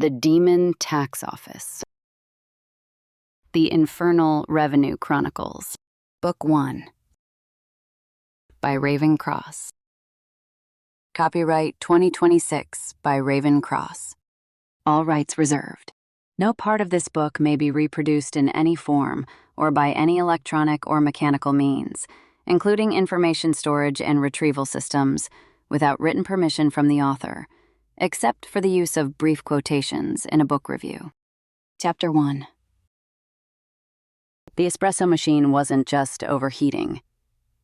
The Demon Tax Office. The Infernal Revenue Chronicles. Book 1. By Raven Cross. Copyright 2026 by Raven Cross. All rights reserved. No part of this book may be reproduced in any form or by any electronic or mechanical means, including information storage and retrieval systems, without written permission from the author, except for the use of brief quotations in a book review. Chapter 1. The espresso machine wasn't just overheating.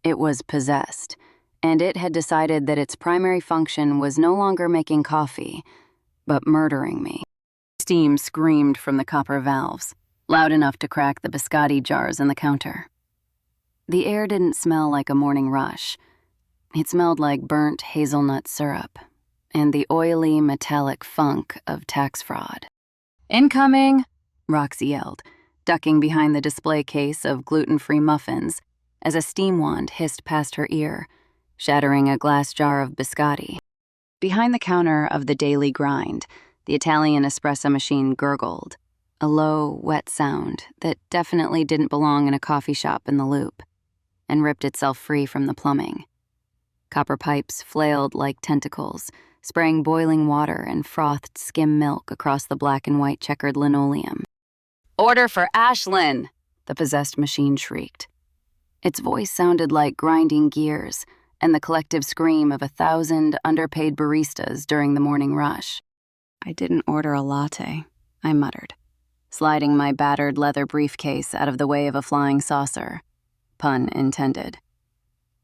It was possessed, and it had decided that its primary function was no longer making coffee, but murdering me. Steam screamed from the copper valves, loud enough to crack the biscotti jars in the counter. The air didn't smell like a morning rush. It smelled like burnt hazelnut syrup and the oily, metallic funk of tax fraud. "Incoming!" Roxy yelled, ducking behind the display case of gluten-free muffins as a steam wand hissed past her ear, shattering a glass jar of biscotti. Behind the counter of the daily grind, the Italian espresso machine gurgled, a low, wet sound that definitely didn't belong in a coffee shop in the Loop, and ripped itself free from the plumbing. Copper pipes flailed like tentacles, spraying boiling water and frothed skim milk across the black and white checkered linoleum. "Order for Ashlyn!" the possessed machine shrieked. Its voice sounded like grinding gears and the collective scream of 1,000 underpaid baristas during the morning rush. "I didn't order a latte," I muttered, sliding my battered leather briefcase out of the way of a flying saucer. Pun intended.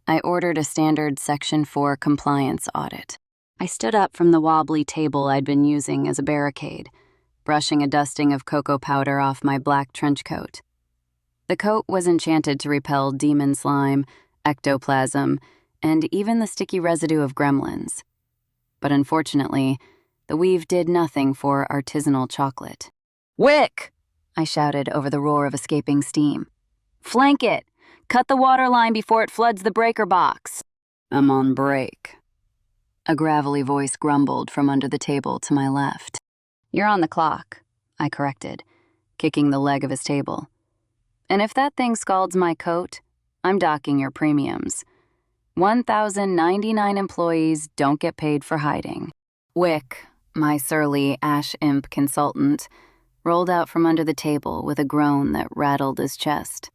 I ordered a standard Section 4 compliance audit. I stood up from the wobbly table I'd been using as a barricade, brushing a dusting of cocoa powder off my black trench coat. The coat was enchanted to repel demon slime, ectoplasm, and even the sticky residue of gremlins. But unfortunately, the weave did nothing for artisanal chocolate. "Wick!" I shouted over the roar of escaping steam. "Flank it! Cut the water line before it floods the breaker box." "I'm on break," a gravelly voice grumbled from under the table to my left. "You're on the clock," I corrected, kicking the leg of his table. "And if that thing scalds my coat, I'm docking your premiums. 1,099 employees don't get paid for hiding." Wick, my surly ash imp consultant, rolled out from under the table with a groan that rattled his chest.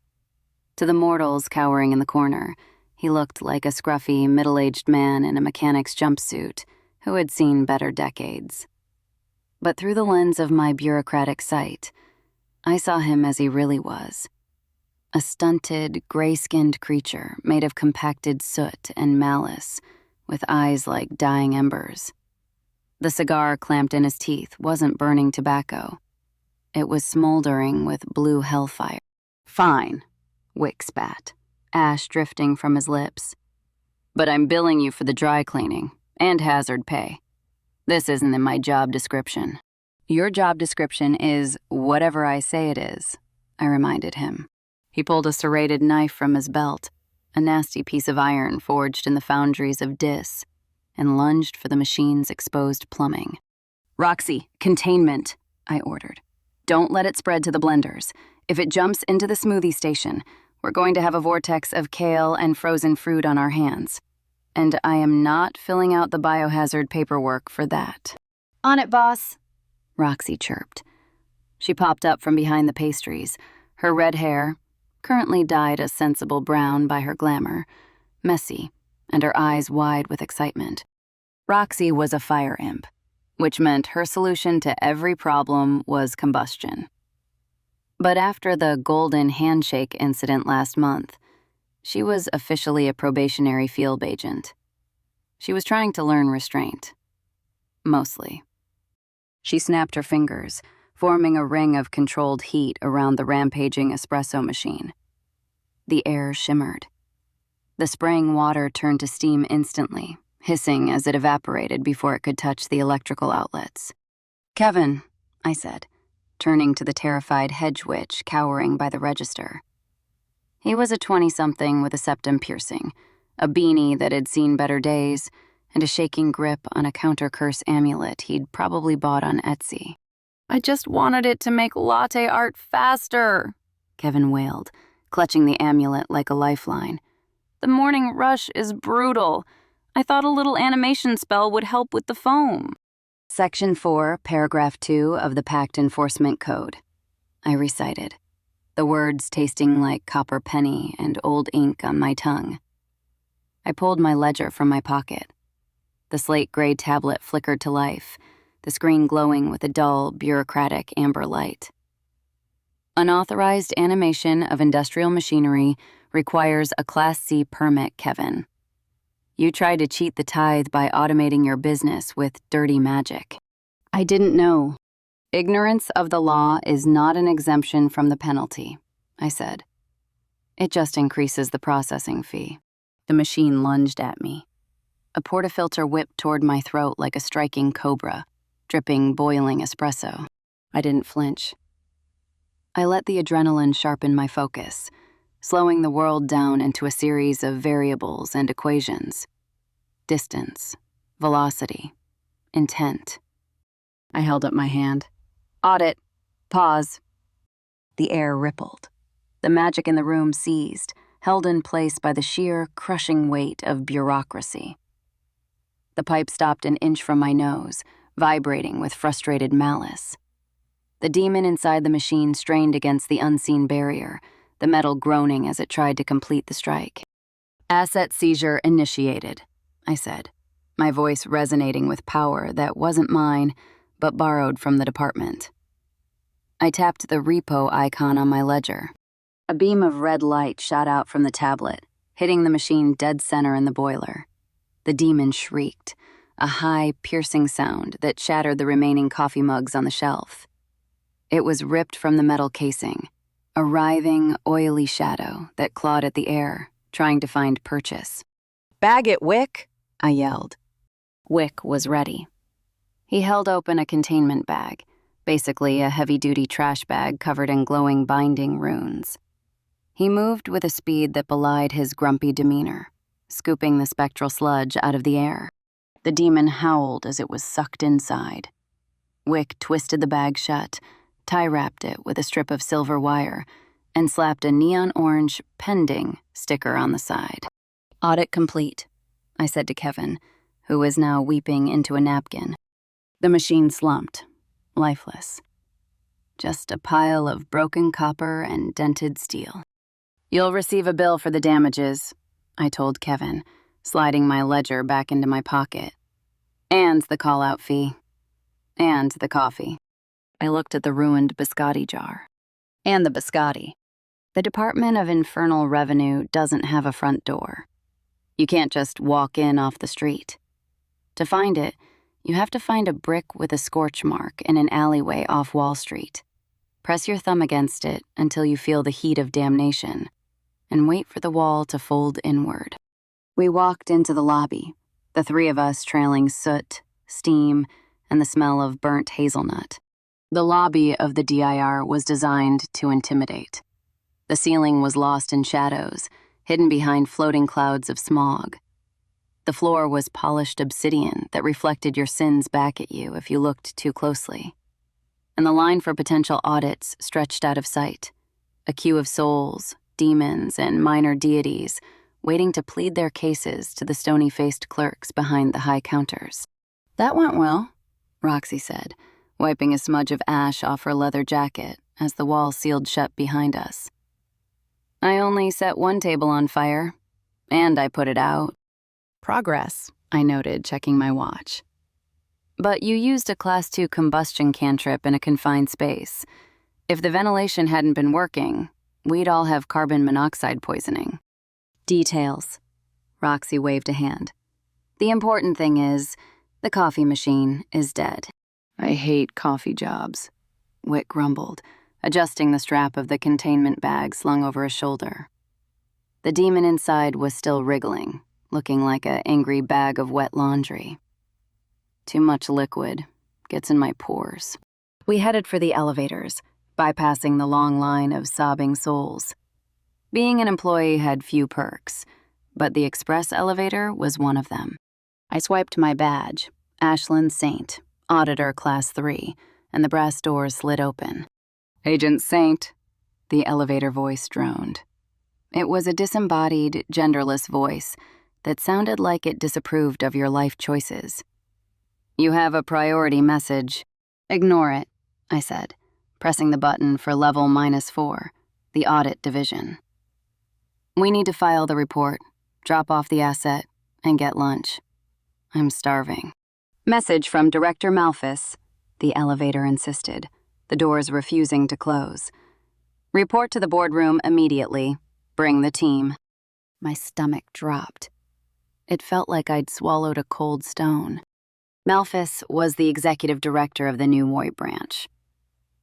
To the mortals cowering in the corner, he looked like a scruffy, middle-aged man in a mechanic's jumpsuit who had seen better decades. But through the lens of my bureaucratic sight, I saw him as he really was. A stunted, gray-skinned creature made of compacted soot and malice, with eyes like dying embers. The cigar clamped in his teeth wasn't burning tobacco. It was smoldering with blue hellfire. "Fine," Wick spat, ash drifting from his lips. "But I'm billing you for the dry cleaning and hazard pay. This isn't in my job description." "Your job description is whatever I say it is," I reminded him. He pulled a serrated knife from his belt, a nasty piece of iron forged in the foundries of Dis, and lunged for the machine's exposed plumbing. "Roxy, containment," I ordered. "Don't let it spread to the blenders. If it jumps into the smoothie station, we're going to have a vortex of kale and frozen fruit on our hands. And I am not filling out the biohazard paperwork for that." "On it, boss," Roxy chirped. She popped up from behind the pastries, her red hair, currently dyed a sensible brown by her glamour, messy, and her eyes wide with excitement. Roxy was a fire imp, which meant her solution to every problem was combustion. But after the golden handshake incident last month, she was officially a probationary field agent. She was trying to learn restraint. Mostly. She snapped her fingers, forming a ring of controlled heat around the rampaging espresso machine. The air shimmered. The spraying water turned to steam instantly, hissing as it evaporated before it could touch the electrical outlets. "Kevin," I said, turning to the terrified hedge witch cowering by the register. He was a 20-something with a septum piercing, a beanie that had seen better days, and a shaking grip on a counter-curse amulet he'd probably bought on Etsy. I just wanted it to make latte art faster, Kevin wailed, clutching the amulet like a lifeline. The morning rush is brutal. I thought a little animation spell would help with the foam. Section 4, Paragraph 2 of the Pact Enforcement Code. I recited, the words tasting like copper penny and old ink on my tongue. I pulled my ledger from my pocket. The slate-gray tablet flickered to life, the screen glowing with a dull, bureaucratic amber light. Unauthorized animation of industrial machinery requires a Class C permit, Kevin. You tried to cheat the tithe by automating your business with dirty magic. I didn't know. Ignorance of the law is not an exemption from the penalty, I said. It just increases the processing fee. The machine lunged at me. A portafilter whipped toward my throat like a striking cobra, dripping boiling espresso. I didn't flinch. I let the adrenaline sharpen my focus, slowing the world down into a series of variables and equations. Distance, velocity, intent. I held up my hand. Audit. Pause. The air rippled. The magic in the room seized, held in place by the sheer, crushing weight of bureaucracy. The pipe stopped an inch from my nose, vibrating with frustrated malice. The demon inside the machine strained against the unseen barrier, the metal groaning as it tried to complete the strike. Asset seizure initiated, I said, my voice resonating with power that wasn't mine, but borrowed from the department. I tapped the repo icon on my ledger. A beam of red light shot out from the tablet, hitting the machine dead center in the boiler. The demon shrieked, a high, piercing sound that shattered the remaining coffee mugs on the shelf. It was ripped from the metal casing, a writhing, oily shadow that clawed at the air, trying to find purchase. "Bag it, Wick!" I yelled. Wick was ready. He held open a containment bag, basically a heavy-duty trash bag covered in glowing binding runes. He moved with a speed that belied his grumpy demeanor, scooping the spectral sludge out of the air. The demon howled as it was sucked inside. Wick twisted the bag shut, tie-wrapped it with a strip of silver wire, and slapped a neon orange "pending" sticker on the side. Audit complete, I said to Kevin, who was now weeping into a napkin. The machine slumped, lifeless. Just a pile of broken copper and dented steel. You'll receive a bill for the damages, I told Kevin, sliding my ledger back into my pocket. And the call-out fee. And the coffee. I looked at the ruined biscotti jar. And the biscotti. The Department of Infernal Revenue doesn't have a front door. You can't just walk in off the street. To find it, you have to find a brick with a scorch mark in an alleyway off Wall Street. Press your thumb against it until you feel the heat of damnation, and wait for the wall to fold inward. We walked into the lobby, the three of us trailing soot, steam, and the smell of burnt hazelnut. The lobby of the DIR was designed to intimidate. The ceiling was lost in shadows, hidden behind floating clouds of smog. The floor was polished obsidian that reflected your sins back at you if you looked too closely. And the line for potential audits stretched out of sight, a queue of souls, demons, and minor deities waiting to plead their cases to the stony-faced clerks behind the high counters. That went well, Roxy said, wiping a smudge of ash off her leather jacket as the wall sealed shut behind us. I only set one table on fire, and I put it out. Progress, I noted, checking my watch. But you used a Class 2 combustion cantrip in a confined space. If the ventilation hadn't been working, we'd all have carbon monoxide poisoning. Details. Roxy waved a hand. The important thing is, the coffee machine is dead. I hate coffee jobs, Wick grumbled, adjusting the strap of the containment bag slung over his shoulder. The demon inside was still wriggling, looking like an angry bag of wet laundry. Too much liquid. Gets in my pores. We headed for the elevators, bypassing the long line of sobbing souls. Being an employee had few perks, but the express elevator was one of them. I swiped my badge, Ashlyn Saint, Auditor Class 3, and the brass doors slid open. "Agent Saint," the elevator voice droned. It was a disembodied, genderless voice that sounded like it disapproved of your life choices. "You have a priority message." "Ignore it," I said, pressing the button for level -4, the audit division. "We need to file the report, drop off the asset, and get lunch. I'm starving." "Message from Director Malphus," the elevator insisted, the doors refusing to close. "Report to the boardroom immediately. Bring the team." My stomach dropped. It felt like I'd swallowed a cold stone. Malphus was the executive director of the New Moy branch.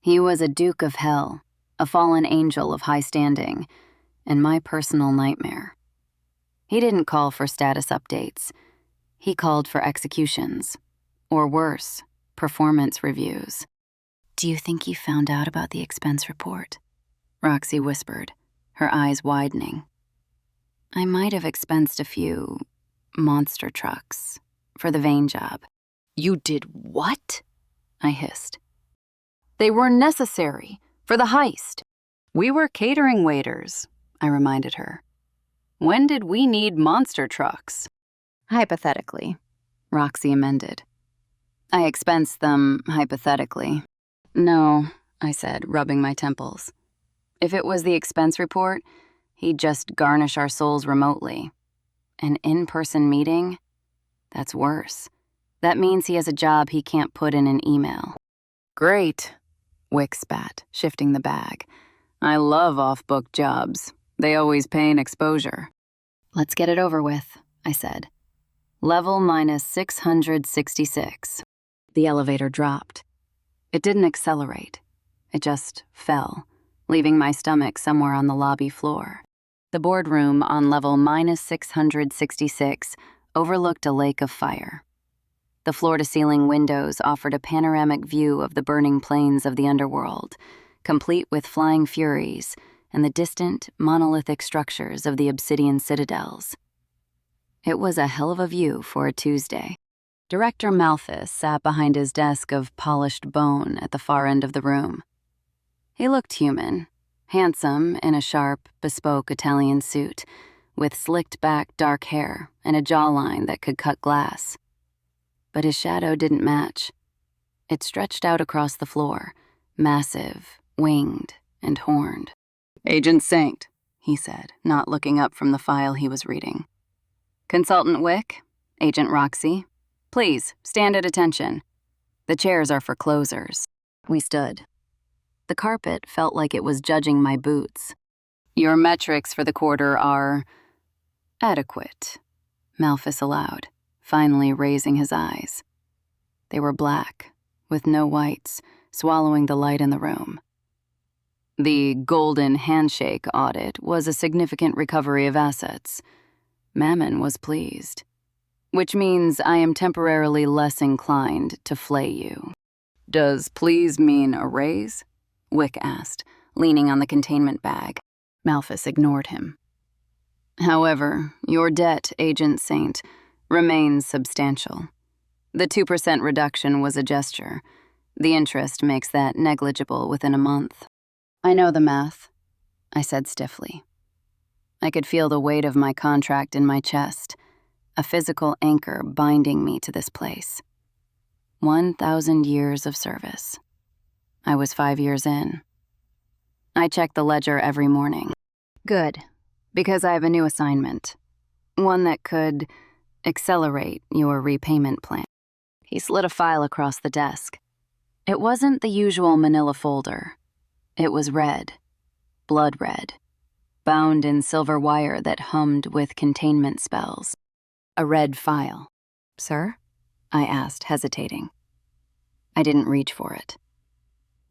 He was a Duke of Hell, a fallen angel of high standing, and my personal nightmare. He didn't call for status updates. He called for executions, or worse, performance reviews. "Do you think he found out about the expense report?" Roxy whispered, her eyes widening. "I might have expensed a few monster trucks for the vein job." "You did what?" I hissed. "They were necessary for the heist." "We were catering waiters," I reminded her. "When did we need monster trucks?" "Hypothetically," Roxy amended. "I expensed them hypothetically." "No," I said, rubbing my temples. "If it was the expense report, he'd just garnish our souls remotely. An in-person meeting? That's worse. That means he has a job he can't put in an email." "Great," Wick spat, shifting the bag. "I love off-book jobs. They always pay an exposure." "Let's get it over with," I said. Level -666. The elevator dropped. It didn't accelerate. It just fell, leaving my stomach somewhere on the lobby floor. The boardroom on level -666 overlooked a lake of fire. The floor-to-ceiling windows offered a panoramic view of the burning plains of the underworld, complete with flying furies and the distant, monolithic structures of the obsidian citadels. It was a hell of a view for a Tuesday. Director Malphus sat behind his desk of polished bone at the far end of the room. He looked human, handsome in a sharp, bespoke Italian suit, with slicked-back dark hair and a jawline that could cut glass. But his shadow didn't match. It stretched out across the floor, massive, winged, and horned. "Agent Saint," he said, not looking up from the file he was reading. "Consultant Wick, Agent Roxy, please stand at attention. The chairs are for closers." We stood. The carpet felt like it was judging my boots. "Your metrics for the quarter are adequate," Malphus allowed, finally raising his eyes. They were black, with no whites, swallowing the light in the room. "The golden handshake audit was a significant recovery of assets. Mammon was pleased. Which means I am temporarily less inclined to flay you." "Does please mean a raise?" Wick asked, leaning on the containment bag. Malphus ignored him. "However, your debt, Agent Saint, remains substantial. The 2% reduction was a gesture. The interest makes that negligible within a month." "I know the math," I said stiffly. I could feel the weight of my contract in my chest, a physical anchor binding me to this place. 1,000 years of service. I was 5 years in. I checked the ledger every morning. Good, because I have a new assignment. One that could accelerate your repayment plan. He slid a file across the desk. It wasn't the usual manila folder. It was red, blood red, bound in silver wire that hummed with containment spells. A red file. "Sir?" I asked, hesitating. I didn't reach for it.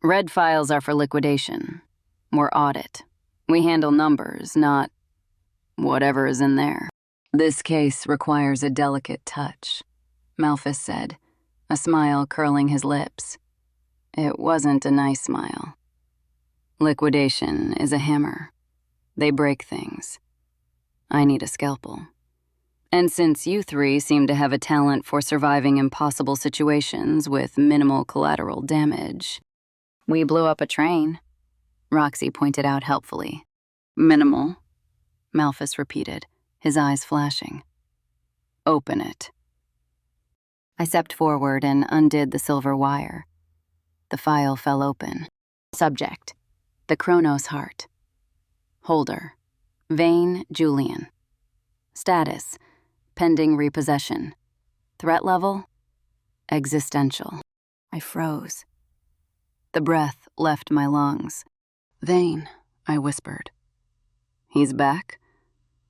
"Red files are for liquidation. We're audit. We handle numbers, not whatever is in there." "This case requires a delicate touch," Malphus said, a smile curling his lips. It wasn't a nice smile. "Liquidation is a hammer. They break things. I need a scalpel. And since you three seem to have a talent for surviving impossible situations with minimal collateral damage. We blew up a train, Roxy pointed out helpfully. Minimal, Malphus repeated, his eyes flashing. Open it. I stepped forward and undid the silver wire. The file fell open. Subject: the Chronos heart. Holder: Vane Julian. Status: pending repossession. Threat level: existential. I froze. The breath left my lungs. Vane, I whispered. He's back?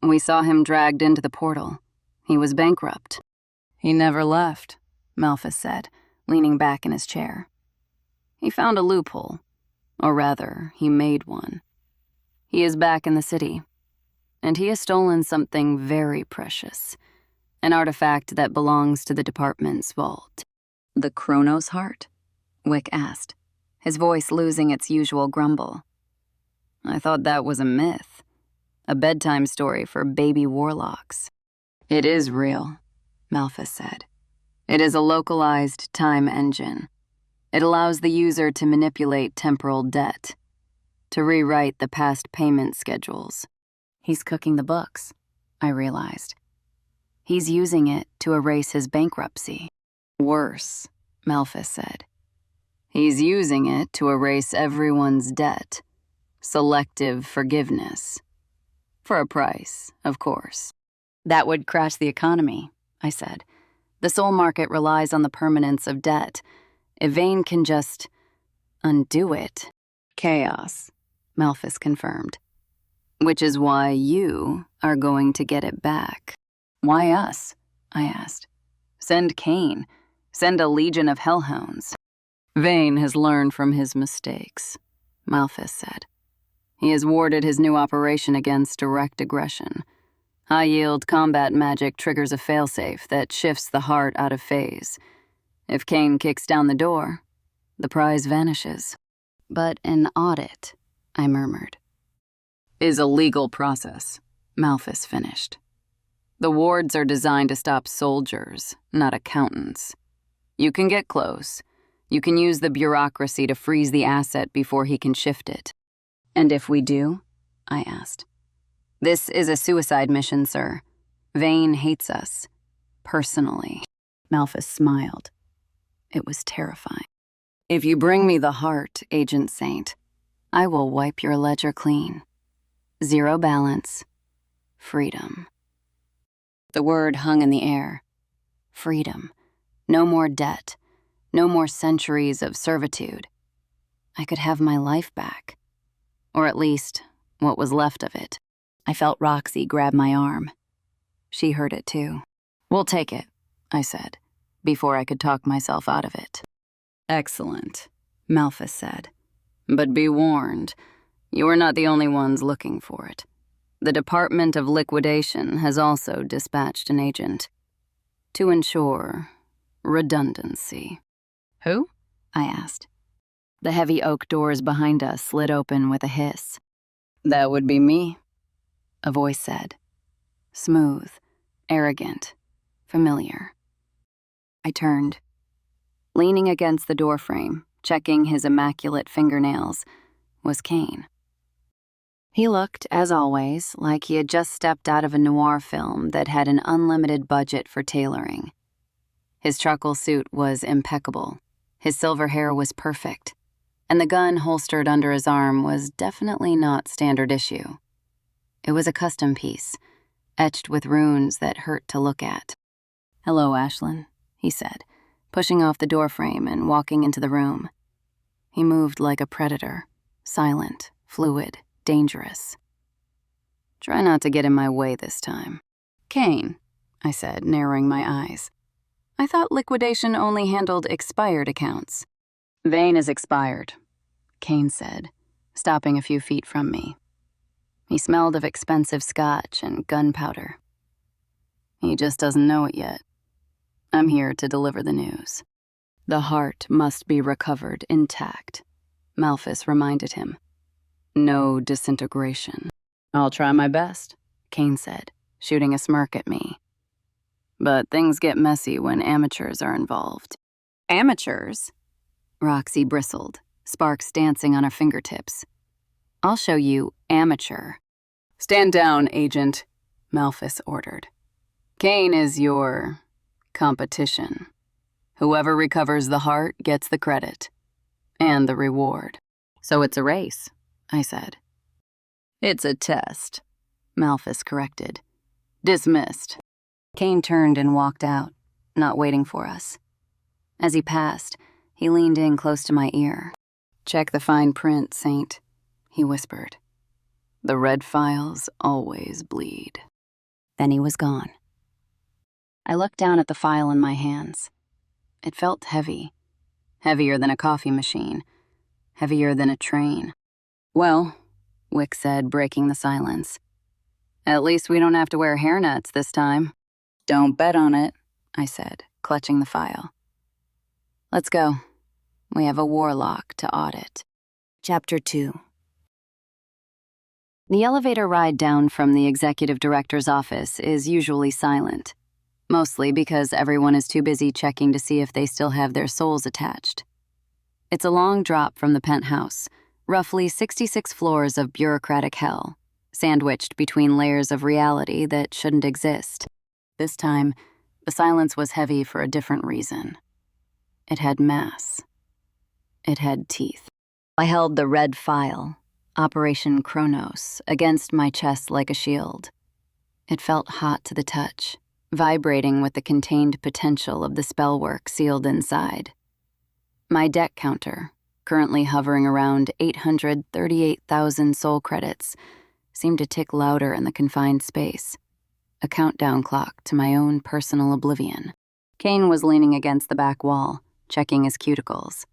We saw him dragged into the portal. He was bankrupt. He never left, Malphus said, leaning back in his chair. He found a loophole. Or rather, he made one. He is back in the city. And he has stolen something very precious. An artifact that belongs to the department's vault. The Chronos heart? Wick asked, his voice losing its usual grumble. I thought that was a myth. A bedtime story for baby warlocks. It is real, Malphus said. It is a localized time engine. It allows the user to manipulate temporal debt, to rewrite the past payment schedules. He's cooking the books, I realized. He's using it to erase his bankruptcy. Worse, Malphus said. He's using it to erase everyone's debt. Selective forgiveness. For a price, of course. That would crash the economy, I said. The soul market relies on the permanence of debt. If Vane can just undo it. Chaos, Malphus confirmed. Which is why you are going to get it back. Why us? I asked. Send Cain. Send a legion of hellhounds. Vane has learned from his mistakes, Malphus said. He has warded his new operation against direct aggression. High-yield combat magic triggers a failsafe that shifts the heart out of phase. If Cain kicks down the door, the prize vanishes. But an audit, I murmured. Is a legal process, Malphus finished. The wards are designed to stop soldiers, not accountants. You can get close. You can use the bureaucracy to freeze the asset before he can shift it. And if we do? I asked. This is a suicide mission, sir. Vane hates us. Personally. Malphus smiled. It was terrifying. If you bring me the heart, Agent Saint, I will wipe your ledger clean. Zero balance. Freedom. The word hung in the air. Freedom. No more debt. No more centuries of servitude. I could have my life back. Or at least, what was left of it. I felt Roxy grab my arm. She heard it too. We'll take it, I said, before I could talk myself out of it. Excellent, Malphus said. But be warned, you are not the only ones looking for it. The Department of Liquidation has also dispatched an agent. To ensure redundancy. Who? I asked. The heavy oak doors behind us slid open with a hiss. That would be me, a voice said. Smooth, arrogant, familiar. I turned. Leaning against the doorframe, checking his immaculate fingernails, was Cain. He looked, as always, like he had just stepped out of a noir film that had an unlimited budget for tailoring. His truckle suit was impeccable. His silver hair was perfect. And the gun holstered under his arm was definitely not standard issue. It was a custom piece, etched with runes that hurt to look at. Hello, Ashlyn, he said, pushing off the doorframe and walking into the room. He moved like a predator, silent, fluid, dangerous. Try not to get in my way this time. Cain, I said, narrowing my eyes. I thought liquidation only handled expired accounts. Vane is expired, Cain said, stopping a few feet from me. He smelled of expensive scotch and gunpowder. He just doesn't know it yet. I'm here to deliver the news. The heart must be recovered intact, Malphus reminded him. No disintegration. I'll try my best, Cain said, shooting a smirk at me. But things get messy when amateurs are involved. Amateurs? Roxy bristled, sparks dancing on her fingertips. I'll show you amateur. Stand down, Agent, Malphus ordered. Kane is your competition. Whoever recovers the heart gets the credit. And the reward. So it's a race, I said. It's a test, Malphus corrected. Dismissed. Kane turned and walked out, not waiting for us. As he passed, he leaned in close to my ear. Check the fine print, Saint, he whispered. The red files always bleed. Then he was gone. I looked down at the file in my hands. It felt heavy. Heavier than a coffee machine. Heavier than a train. Well, Wick said, breaking the silence. At least we don't have to wear hairnets this time. Don't bet on it, I said, clutching the file. Let's go. We have a warlock to audit. Chapter 2. The elevator ride down from the executive director's office is usually silent. Mostly because everyone is too busy checking to see if they still have their souls attached. It's a long drop from the penthouse, roughly 66 floors of bureaucratic hell, sandwiched between layers of reality that shouldn't exist. This time, the silence was heavy for a different reason. It had mass. It had teeth. I held the red file, Operation Chronos, against my chest like a shield. It felt hot to the touch, vibrating with the contained potential of the spellwork sealed inside. My deck counter, currently hovering around 838,000 soul credits, seemed to tick louder in the confined space, a countdown clock to my own personal oblivion. Kane was leaning against the back wall, checking his cuticles.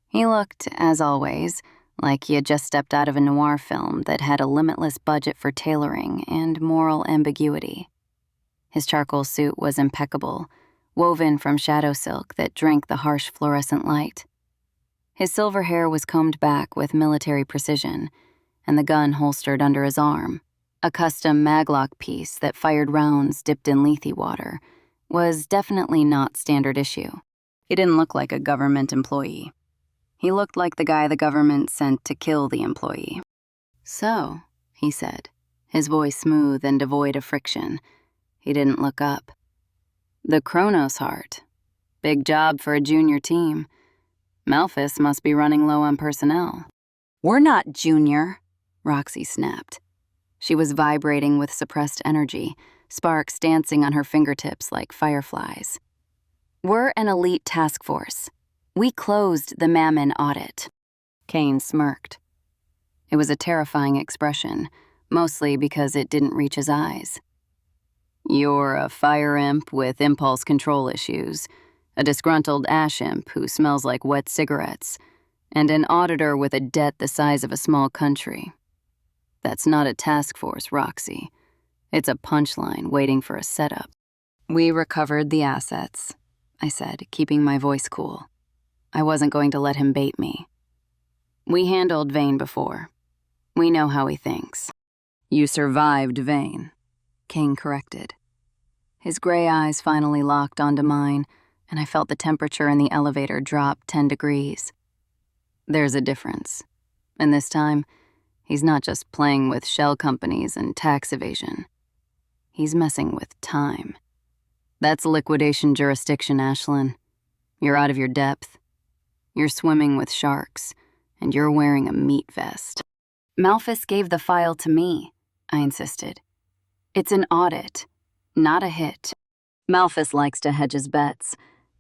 He looked, as always, like he had just stepped out of a noir film that had a limitless budget for tailoring and moral ambiguity. His charcoal suit was impeccable, woven from shadow silk that drank the harsh fluorescent light. His silver hair was combed back with military precision, and the gun holstered under his arm, a custom maglock piece that fired rounds dipped in lethe water, was definitely not standard issue. He didn't look like a government employee. He looked like the guy the government sent to kill the employee. So, he said, his voice smooth and devoid of friction. He didn't look up. The Chronos heart. Big job for a junior team. Malphus must be running low on personnel. We're not junior, Roxy snapped. She was vibrating with suppressed energy, sparks dancing on her fingertips like fireflies. We're an elite task force. We closed the Mammon audit. Kane smirked. It was a terrifying expression, mostly because it didn't reach his eyes. You're a fire imp with impulse control issues, a disgruntled ash imp who smells like wet cigarettes, and an auditor with a debt the size of a small country. That's not a task force, Roxy. It's a punchline waiting for a setup. We recovered the assets, I said, keeping my voice cool. I wasn't going to let him bait me. We handled Vane before. We know how he thinks. You survived Vane, King corrected. His gray eyes finally locked onto mine, and I felt the temperature in the elevator drop 10 degrees. There's a difference. And this time, he's not just playing with shell companies and tax evasion. He's messing with time. That's liquidation jurisdiction, Ashlyn. You're out of your depth. You're swimming with sharks, and you're wearing a meat vest. Malphus gave the file to me, I insisted. It's an audit, not a hit. Malphus likes to hedge his bets.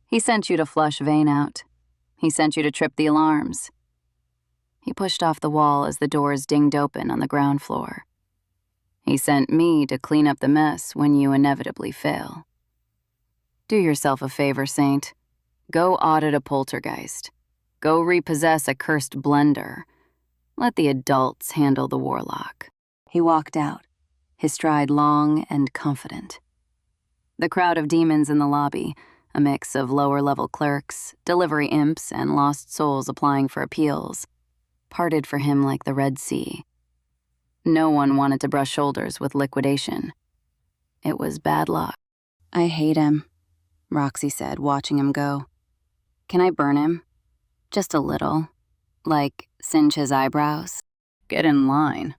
He sent you to flush Vane out. He sent you to trip the alarms. He pushed off the wall as the doors dinged open on the ground floor. He sent me to clean up the mess when you inevitably fail. Do yourself a favor, Saint. Go audit a poltergeist. Go repossess a cursed blender. Let the adults handle the warlock. He walked out, his stride long and confident. The crowd of demons in the lobby, a mix of lower-level clerks, delivery imps, and lost souls applying for appeals, parted for him like the Red Sea. No one wanted to brush shoulders with liquidation. It was bad luck. I hate him, Roxy said, watching him go. Can I burn him? Just a little. Like, singe his eyebrows? Get in line,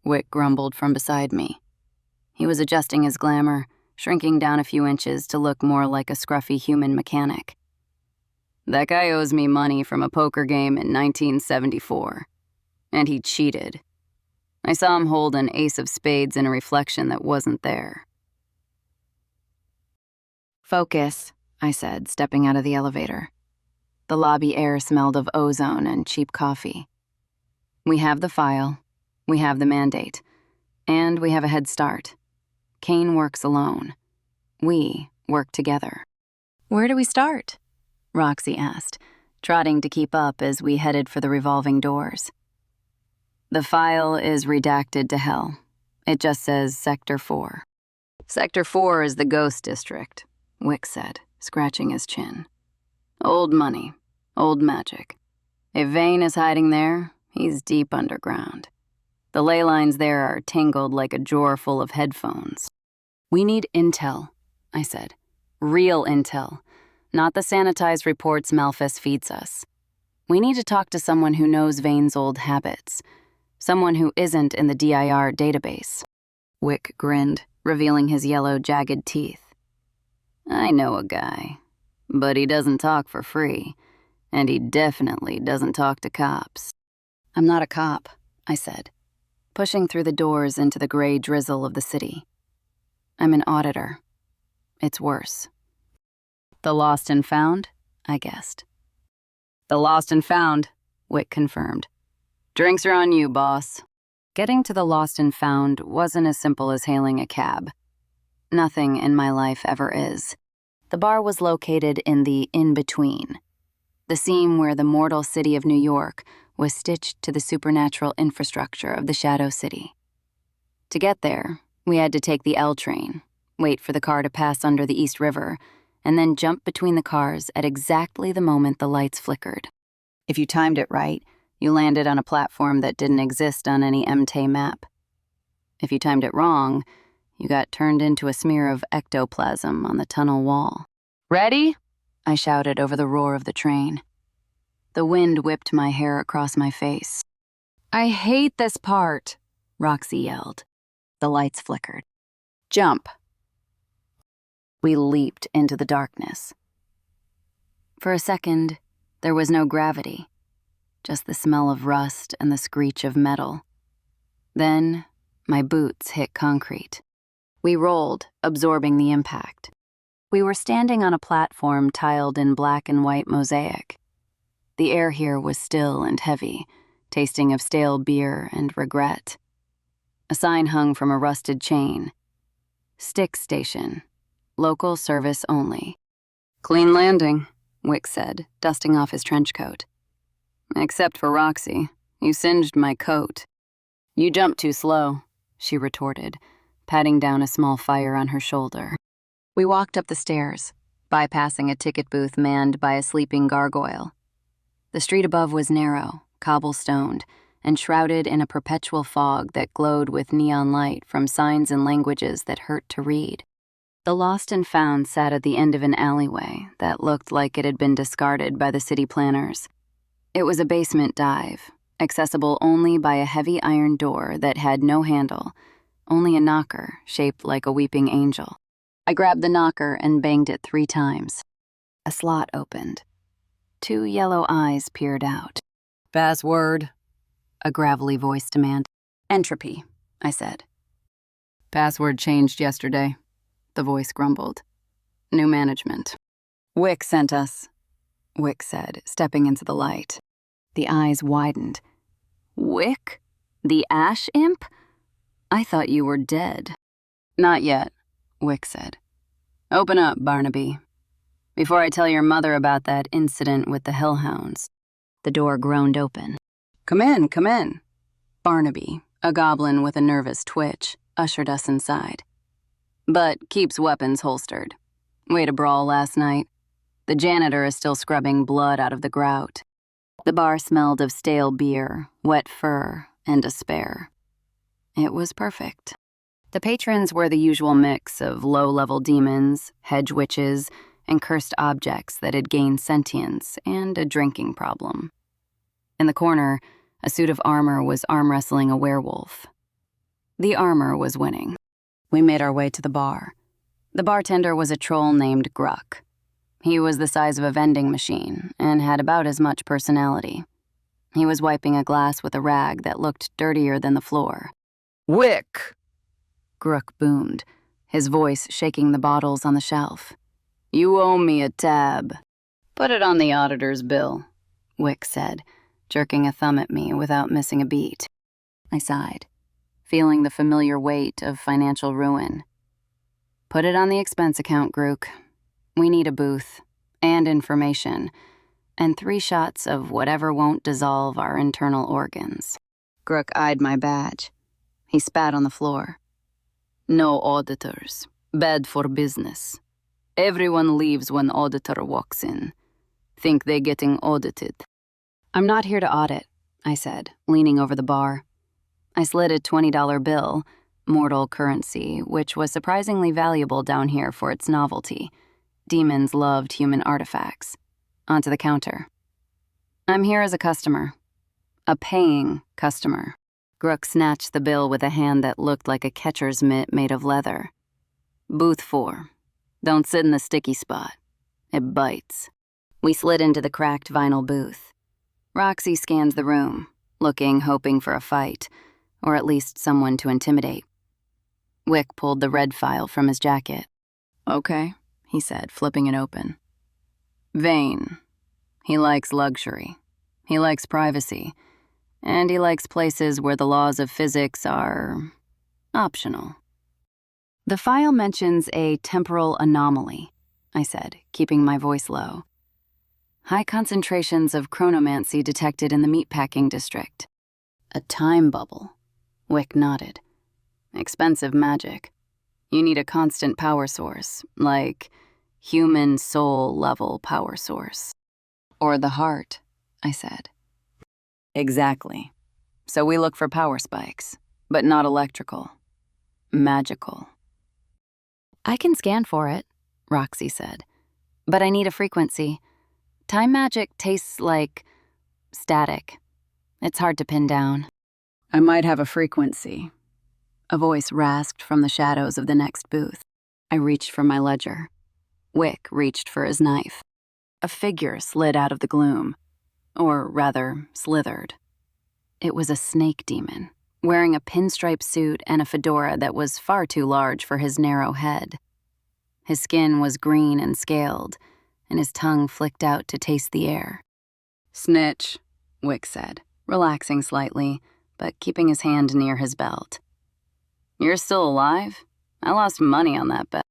Wick grumbled from beside me. He was adjusting his glamour, shrinking down a few inches to look more like a scruffy human mechanic. That guy owes me money from a poker game in 1974. And he cheated. I saw him hold an ace of spades in a reflection that wasn't there. Focus, I said, stepping out of the elevator. The lobby air smelled of ozone and cheap coffee. We have the file, we have the mandate, and we have a head start. Kane works alone. We work together. Where do we start? Roxy asked, trotting to keep up as we headed for the revolving doors. The file is redacted to hell. It just says Sector 4. Sector 4 is the ghost district, Wick said, scratching his chin. Old money, old magic. If Vane is hiding there, he's deep underground. The ley lines there are tangled like a drawer full of headphones. We need intel, I said. Real intel, not the sanitized reports Malphus feeds us. We need to talk to someone who knows Vane's old habits. Someone who isn't in the DIR database. Wick grinned, revealing his yellow, jagged teeth. I know a guy, but he doesn't talk for free, and he definitely doesn't talk to cops. I'm not a cop, I said, pushing through the doors into the gray drizzle of the city. I'm an auditor. It's worse. The lost and found, I guessed. The lost and found, Wick confirmed. Drinks are on you, boss. Getting to the lost and found wasn't as simple as hailing a cab. Nothing in my life ever is. The bar was located in the in-between, the seam where the mortal city of New York was stitched to the supernatural infrastructure of the Shadow City. To get there, we had to take the L train, wait for the car to pass under the East River, and then jump between the cars at exactly the moment the lights flickered. If you timed it right, you landed on a platform that didn't exist on any MT map. If you timed it wrong, you got turned into a smear of ectoplasm on the tunnel wall. Ready? I shouted over the roar of the train. The wind whipped my hair across my face. I hate this part, Roxy yelled. The lights flickered. Jump. We leaped into the darkness. For a second, there was no gravity. Just the smell of rust and the screech of metal. Then, my boots hit concrete. We rolled, absorbing the impact. We were standing on a platform tiled in black and white mosaic. The air here was still and heavy, tasting of stale beer and regret. A sign hung from a rusted chain. Stick station. Local service only. Clean landing, Wick said, dusting off his trench coat. Except for Roxy. You singed my coat. You jumped too slow, she retorted, patting down a small fire on her shoulder. We walked up the stairs, bypassing a ticket booth manned by a sleeping gargoyle. The street above was narrow, cobblestoned, and shrouded in a perpetual fog that glowed with neon light from signs and languages that hurt to read. The lost and found sat at the end of an alleyway that looked like it had been discarded by the city planners. It was a basement dive, accessible only by a heavy iron door that had no handle, only a knocker shaped like a weeping angel. I grabbed the knocker and banged it 3 times. A slot opened. 2 yellow eyes peered out. Password, a gravelly voice demanded. Entropy, I said. Password changed yesterday, the voice grumbled. New management. Wick sent us, Wick said, stepping into the light. The eyes widened. Wick? The ash imp? I thought you were dead. Not yet, Wick said. Open up, Barnaby. Before I tell your mother about that incident with the hellhounds. The door groaned open. Come in, come in. Barnaby, a goblin with a nervous twitch, ushered us inside. But keeps weapons holstered. Way to brawl last night. The janitor is still scrubbing blood out of the grout. The bar smelled of stale beer, wet fur, and despair. It was perfect. The patrons were the usual mix of low-level demons, hedge witches, and cursed objects that had gained sentience and a drinking problem. In the corner, a suit of armor was arm-wrestling a werewolf. The armor was winning. We made our way to the bar. The bartender was a troll named Gruck. He was the size of a vending machine and had about as much personality. He was wiping a glass with a rag that looked dirtier than the floor. "Wick!" Gruck boomed, his voice shaking the bottles on the shelf. "You owe me a tab." "Put it on the auditor's bill," Wick said, jerking a thumb at me without missing a beat. I sighed, feeling the familiar weight of financial ruin. "Put it on the expense account, Grook. We need a booth, and information, and 3 shots of whatever won't dissolve our internal organs." Grook eyed my badge. He spat on the floor. "No auditors. Bad for business. Everyone leaves when auditor walks in. Think they getting audited." "I'm not here to audit," I said, leaning over the bar. I slid a $20 bill, mortal currency, which was surprisingly valuable down here for its novelty. Demons loved human artifacts. Onto the counter. "I'm here as a customer. A paying customer." Grook snatched the bill with a hand that looked like a catcher's mitt made of leather. "Booth 4. Don't sit in the sticky spot. It bites." We slid into the cracked vinyl booth. Roxy scanned the room, hoping for a fight, or at least someone to intimidate. Wick pulled the red file from his jacket. "Okay," he said, flipping it open. "Vane. He likes luxury. He likes privacy. And he likes places where the laws of physics are optional." "The file mentions a temporal anomaly," I said, keeping my voice low. "High concentrations of chronomancy detected in the meatpacking district." "A time bubble," Wick nodded. "Expensive magic. You need a constant power source, like human soul-level power source." "Or the heart," I said. "Exactly. So we look for power spikes, but not electrical. Magical." "I can scan for it," Roxy said. "But I need a frequency. Time magic tastes like static. It's hard to pin down." "I might have a frequency." A voice rasped from the shadows of the next booth. I reached for my ledger. Wick reached for his knife. A figure slid out of the gloom. Or rather, slithered. It was a snake demon, wearing a pinstripe suit and a fedora that was far too large for his narrow head. His skin was green and scaled, and his tongue flicked out to taste the air. "Snitch," Wick said, relaxing slightly, but keeping his hand near his belt. "You're still alive? I lost money on that bet."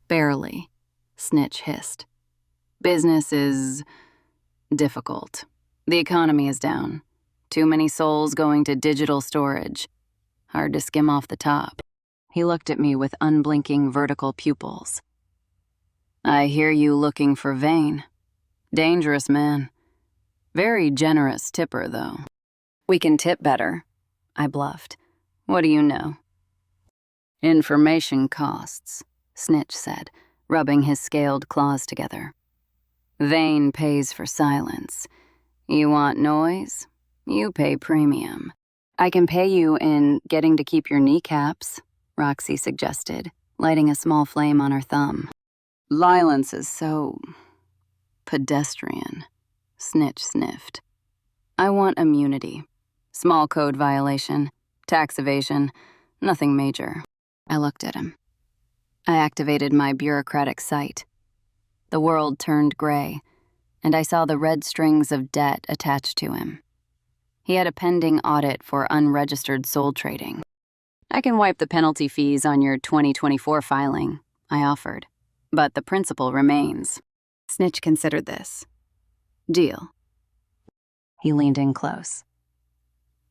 "Barely," Snitch hissed. "Business is difficult. The economy is down. Too many souls going to digital storage. Hard to skim off the top." He looked at me with unblinking vertical pupils. "I hear you looking for Vane. Dangerous man. Very generous tipper, though." "We can tip better," I bluffed. "What do you know?" "Information costs," Snitch said, rubbing his scaled claws together. "Vane pays for silence. You want noise? You pay premium." "I can pay you in getting to keep your kneecaps," Roxy suggested, lighting a small flame on her thumb. "Violence is so pedestrian," Snitch sniffed. "I want immunity. Small code violation, tax evasion, nothing major." I looked at him. I activated my bureaucratic sight. The world turned gray, and I saw the red strings of debt attached to him. He had a pending audit for unregistered soul trading. "I can wipe the penalty fees on your 2024 filing," I offered, "but the principal remains." Snitch considered this. "Deal." He leaned in close.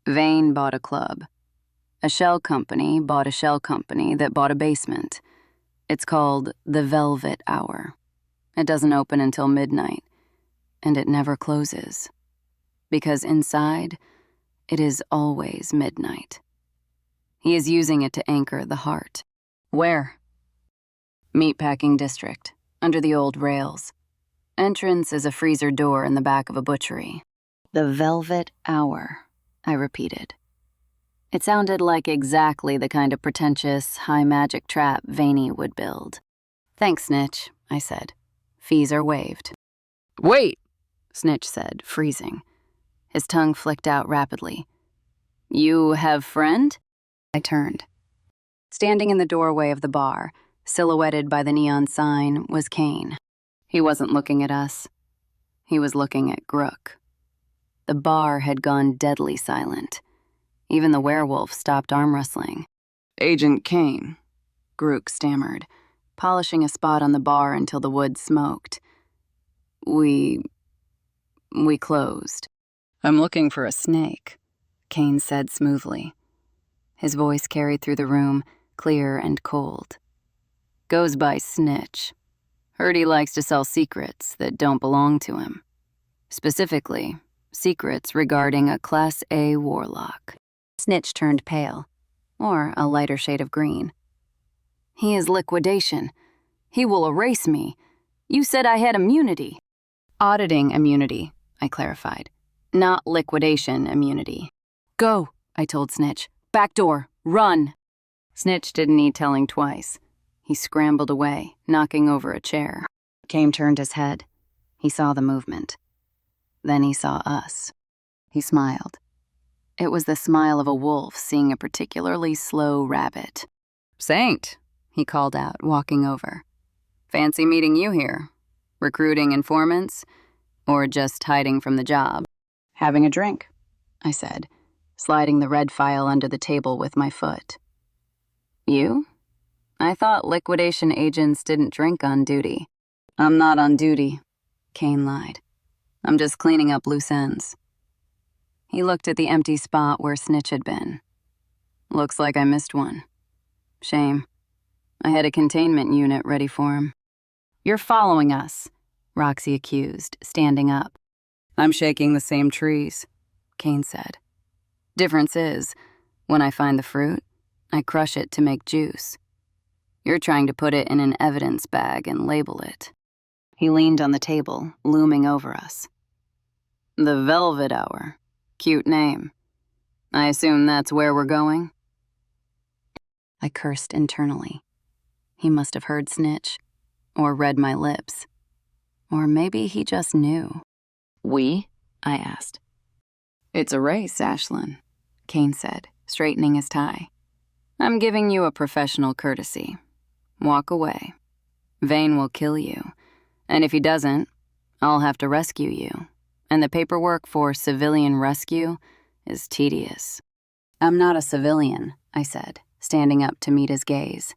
"Vane bought a club. A shell company bought a shell company that bought a basement. It's called the Velvet Hour. It doesn't open until midnight, and it never closes. Because inside, it is always midnight." He is using it to anchor the heart. Where? Meatpacking district, under the old rails. Entrance is a freezer door in the back of a butchery. The Velvet Hour, I repeated. It sounded like exactly the kind of pretentious, high-magic trap Vaney would build. Thanks, Snitch, I said. Fees are waived. Wait, Snitch said, freezing. His tongue flicked out rapidly. You have friend? I turned. Standing in the doorway of the bar, silhouetted by the neon sign, was Kane. He wasn't looking at us. He was looking at Grook. The bar had gone deadly silent. Even the werewolf stopped arm wrestling. Agent Kane, Grook stammered, polishing a spot on the bar until the wood smoked. We closed. I'm looking for a snake, Kane said smoothly. His voice carried through the room, clear and cold. Goes by Snitch. Heard he likes to sell secrets that don't belong to him. Specifically, secrets regarding a Class A warlock. Snitch turned pale, or a lighter shade of green. He is liquidation. He will erase me. You said I had immunity. Auditing immunity, I clarified. Not liquidation immunity. Go, I told Snitch. Back door, run. Snitch didn't need telling twice. He scrambled away, knocking over a chair. Kane turned his head. He saw the movement. Then he saw us. He smiled. It was the smile of a wolf seeing a particularly slow rabbit. Saint, he called out, walking over. Fancy meeting you here. Recruiting informants? Or just hiding from the job? Having a drink, I said, sliding the red file under the table with my foot. You? I thought liquidation agents didn't drink on duty. I'm not on duty, Kane lied. I'm just cleaning up loose ends. He looked at the empty spot where Snitch had been. Looks like I missed one. Shame. I had a containment unit ready for him. You're following us, Roxy accused, standing up. I'm shaking the same trees, Kane said. Difference is, when I find the fruit, I crush it to make juice. You're trying to put it in an evidence bag and label it. He leaned on the table, looming over us. The Velvet Hour. Cute name. I assume that's where we're going? I cursed internally. He must have heard Snitch, or read my lips. Or maybe he just knew. We? I asked. It's a race, Ashlyn, Kane said, straightening his tie. I'm giving you a professional courtesy. Walk away. Vane will kill you. And if he doesn't, I'll have to rescue you. And the paperwork for civilian rescue is tedious. I'm not a civilian, I said, standing up to meet his gaze.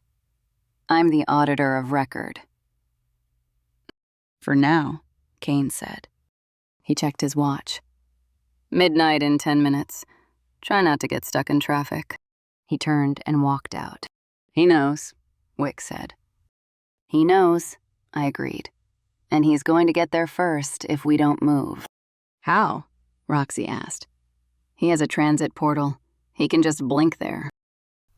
I'm the auditor of record. For now, Kane said. He checked his watch. Midnight in 10 minutes. Try not to get stuck in traffic. He turned and walked out. He knows, Wick said. He knows, I agreed. And he's going to get there first if we don't move. How? Roxy asked. He has a transit portal. He can just blink there.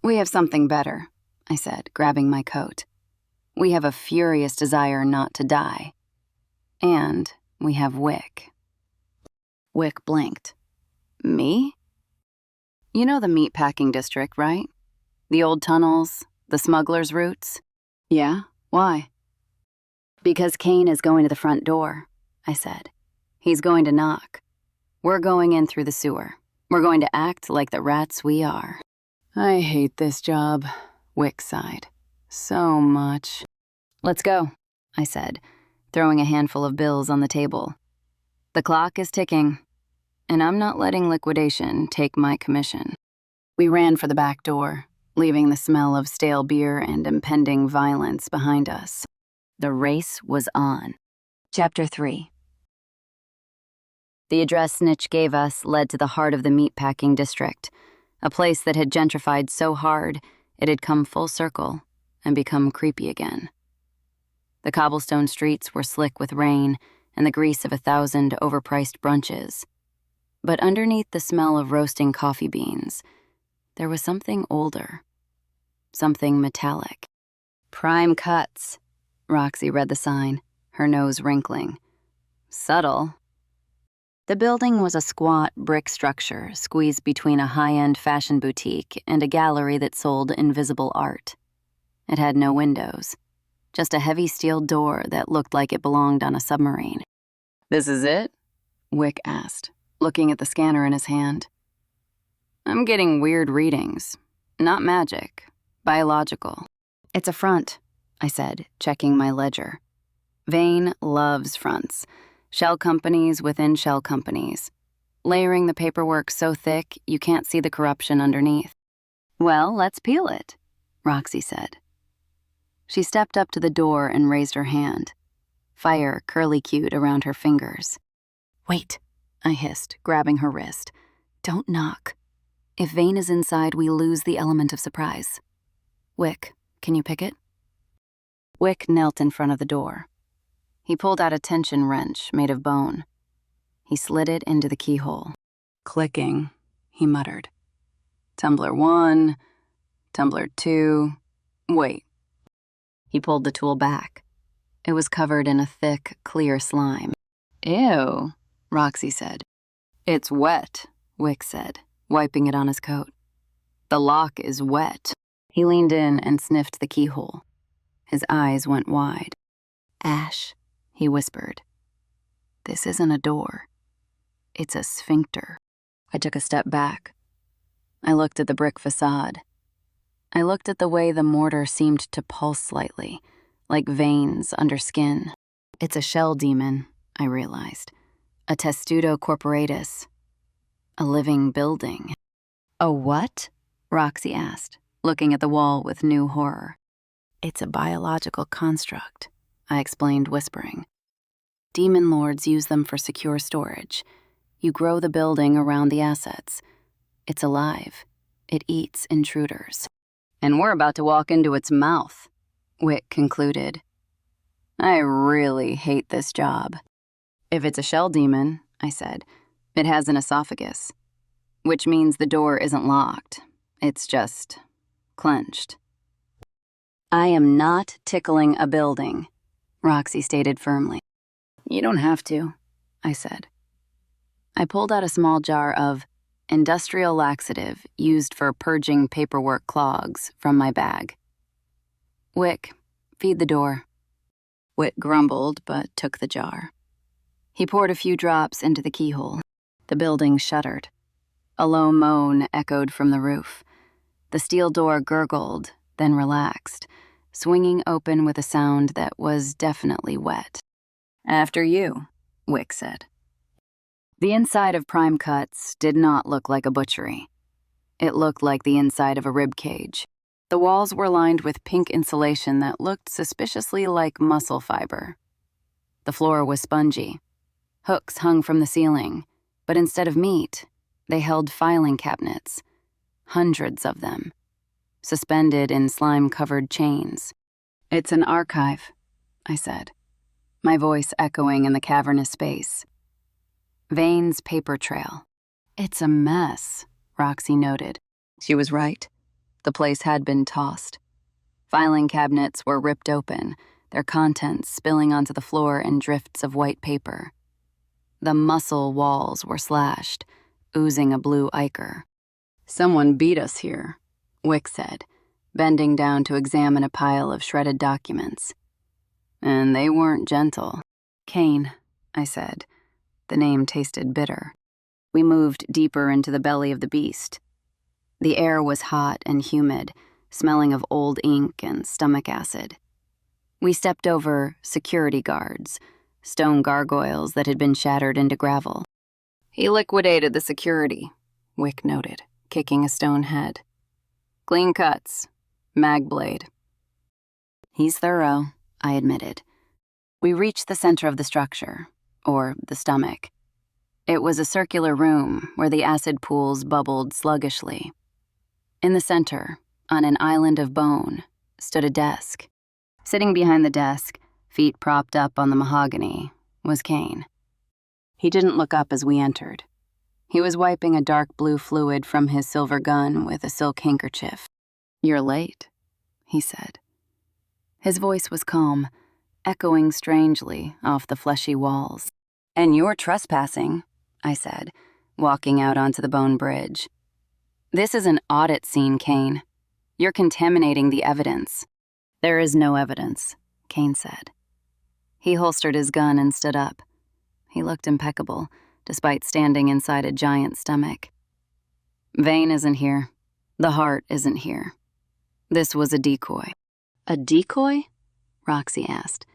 We have something better, I said, grabbing my coat. We have a furious desire not to die. And we have Wick. Wick blinked. Me? You know the meatpacking district, right? The old tunnels, the smugglers' routes? Yeah, why? Because Kane is going to the front door, I said. He's going to knock. We're going in through the sewer. We're going to act like the rats we are. I hate this job, Wick sighed. So much. Let's go, I said, throwing a handful of bills on the table. The clock is ticking, and I'm not letting liquidation take my commission. We ran for the back door, leaving the smell of stale beer and impending violence behind us. The race was on. Chapter 3. The address Snitch gave us led to the heart of the meatpacking district, a place that had gentrified so hard it had come full circle and become creepy again. The cobblestone streets were slick with rain and the grease of 1,000 overpriced brunches. But underneath the smell of roasting coffee beans, there was something older, something metallic. Prime Cuts. Roxy read the sign, her nose wrinkling. Subtle. The building was a squat brick structure squeezed between a high-end fashion boutique and a gallery that sold invisible art. It had no windows, just a heavy steel door that looked like it belonged on a submarine. "This is it?" Wick asked, looking at the scanner in his hand. "I'm getting weird readings. Not magic, biological." "It's a front," I said, checking my ledger. Vane loves fronts. Shell companies within shell companies, layering the paperwork so thick you can't see the corruption underneath. "Well, let's peel it," Roxy said. She stepped up to the door and raised her hand. Fire curly-cued around her fingers. "Wait," I hissed, grabbing her wrist. "Don't knock. If Vane is inside, we lose the element of surprise. Wick, can you pick it?" Wick knelt in front of the door. He pulled out a tension wrench made of bone. He slid it into the keyhole. "Clicking," he muttered. "Tumbler 1, tumbler 2, wait." He pulled the tool back. It was covered in a thick, clear slime. "Ew," Roxy said. "It's wet," Wick said, wiping it on his coat. "The lock is wet." He leaned in and sniffed the keyhole. His eyes went wide. "Ash," he whispered. "This isn't a door. It's a sphincter." I took a step back. I looked at the brick facade. I looked at the way the mortar seemed to pulse slightly, like veins under skin. "It's a shell demon," I realized. "A testudo corporatus. A living building." "A what?" Roxy asked, looking at the wall with new horror. "It's a biological construct," I explained, whispering. "Demon lords use them for secure storage. You grow the building around the assets. It's alive. It eats intruders." "And we're about to walk into its mouth," Wick concluded. "I really hate this job." "If it's a shell demon," I said, "it has an esophagus, which means the door isn't locked. It's just clenched." "I am not tickling a building," Roxy stated firmly. "You don't have to," I said. I pulled out a small jar of industrial laxative used for purging paperwork clogs from my bag. "Wick, feed the door." Wick grumbled, but took the jar. He poured a few drops into the keyhole. The building shuddered. A low moan echoed from the roof. The steel door gurgled, then relaxed, swinging open with a sound that was definitely wet. "After you," Wick said. The inside of Prime Cuts did not look like a butchery. It looked like the inside of a rib cage. The walls were lined with pink insulation that looked suspiciously like muscle fiber. The floor was spongy. Hooks hung from the ceiling, but instead of meat, they held filing cabinets, hundreds of them, suspended in slime-covered chains. "It's an archive," I said, my voice echoing in the cavernous space. Vane's paper trail. "It's a mess," Roxy noted. She was right. The place had been tossed. Filing cabinets were ripped open, their contents spilling onto the floor in drifts of white paper. The muscle walls were slashed, oozing a blue ichor. "Someone beat us here," Wick said, bending down to examine a pile of shredded documents. "And they weren't gentle." "Kane," I said. The name tasted bitter. We moved deeper into the belly of the beast. The air was hot and humid, smelling of old ink and stomach acid. We stepped over security guards, stone gargoyles that had been shattered into gravel. "He liquidated the security," Wick noted, kicking a stone head. "Clean cuts. Mag blade." "He's thorough," I admitted. We reached the center of the structure, or the stomach. It was a circular room where the acid pools bubbled sluggishly. In the center, on an island of bone, stood a desk. Sitting behind the desk, feet propped up on the mahogany, was Kane. He didn't look up as we entered. He was wiping a dark blue fluid from his silver gun with a silk handkerchief. "You're late," he said. His voice was calm, echoing strangely off the fleshy walls. "And you're trespassing," I said, walking out onto the bone bridge. "This is an audit scene, Kane. You're contaminating the evidence." "There is no evidence," Kane said. He holstered his gun and stood up. He looked impeccable, despite standing inside a giant stomach. "Vane isn't here. The heart isn't here. This was a decoy." "A decoy?" Roxy asked.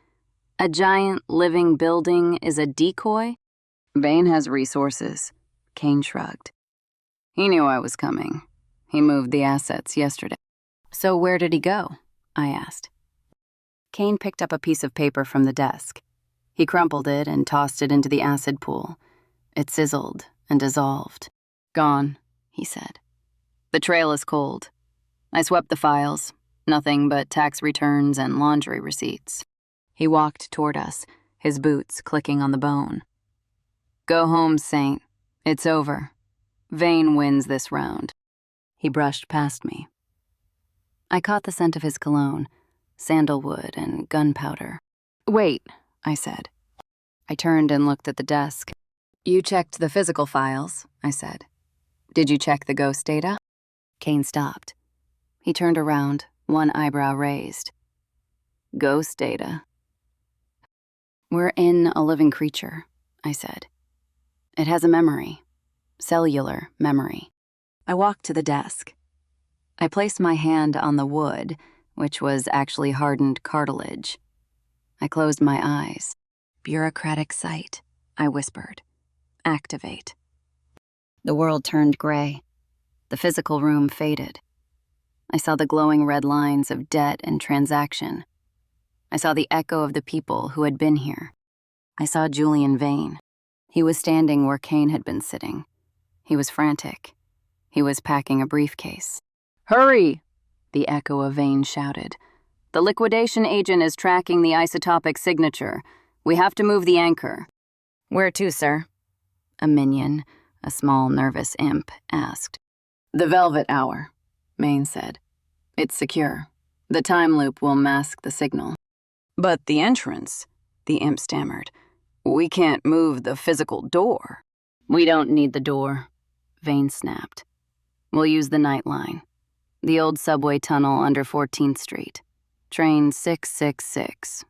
"A giant living building is a decoy?" "Vane has resources," Kane shrugged. "He knew I was coming. He moved the assets yesterday." "So where did he go?" I asked. Kane picked up a piece of paper from the desk. He crumpled it and tossed it into the acid pool. It sizzled and dissolved. "Gone," he said. "The trail is cold. I swept the files. Nothing but tax returns and laundry receipts." He walked toward us, his boots clicking on the bone. "Go home, Saint. It's over. Vane wins this round." He brushed past me. I caught the scent of his cologne, sandalwood and gunpowder. "Wait," I said. I turned and looked at the desk. "You checked the physical files," I said. "Did you check the ghost data?" Kane stopped. He turned around, one eyebrow raised. "Ghost data?" "We're in a living creature," I said. "It has a memory, cellular memory." I walked to the desk. I placed my hand on the wood, which was actually hardened cartilage. I closed my eyes. "Bureaucratic sight," I whispered. "Activate." The world turned gray. The physical room faded. I saw the glowing red lines of debt and transaction. I saw the echo of the people who had been here. I saw Julian Vane. He was standing where Kane had been sitting. He was frantic. He was packing a briefcase. "Hurry!" the echo of Vane shouted. "The liquidation agent is tracking the isotopic signature. We have to move the anchor." "Where to, sir?" a minion, a small nervous imp, asked. "The Velvet Hour," Maine said. "It's secure. The time loop will mask the signal." "But the entrance," the imp stammered. "We can't move the physical door." "We don't need the door," Vane snapped. "We'll use the night line. The old subway tunnel under 14th Street. Train 666.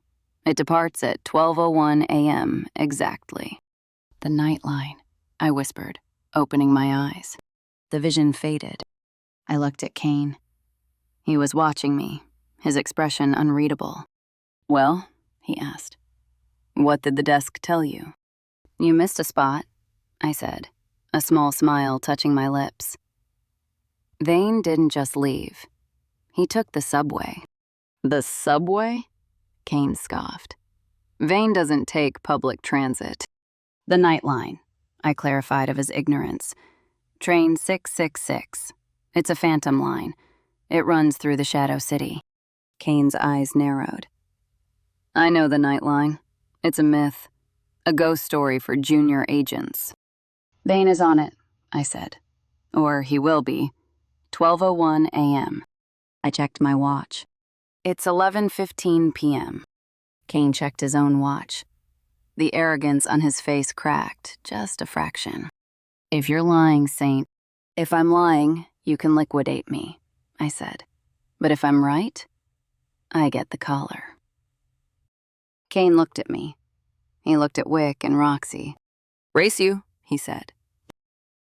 It departs at 12:01 a.m. exactly." "The night line," I whispered, opening my eyes. The vision faded. I looked at Kane. He was watching me, his expression unreadable. "Well," he asked, "what did the desk tell you?" "You missed a spot," I said, a small smile touching my lips. Vane didn't just leave. He took the subway. "The subway?" Kane scoffed. "Vane doesn't take public transit." "The night line," I clarified of his ignorance. "Train 666. It's a phantom line. It runs through the Shadow City." Kane's eyes narrowed. "I know the night line. It's a myth. A ghost story for junior agents." "Vane is on it," I said. "Or he will be. 12:01 a.m. I checked my watch. "It's 11:15 p.m. Kane checked his own watch. The arrogance on his face cracked, just a fraction. "If you're lying, Saint." "If I'm lying, you can liquidate me," I said. "But if I'm right, I get the collar." Kane looked at me. He looked at Wick and Roxy. "Race you," he said.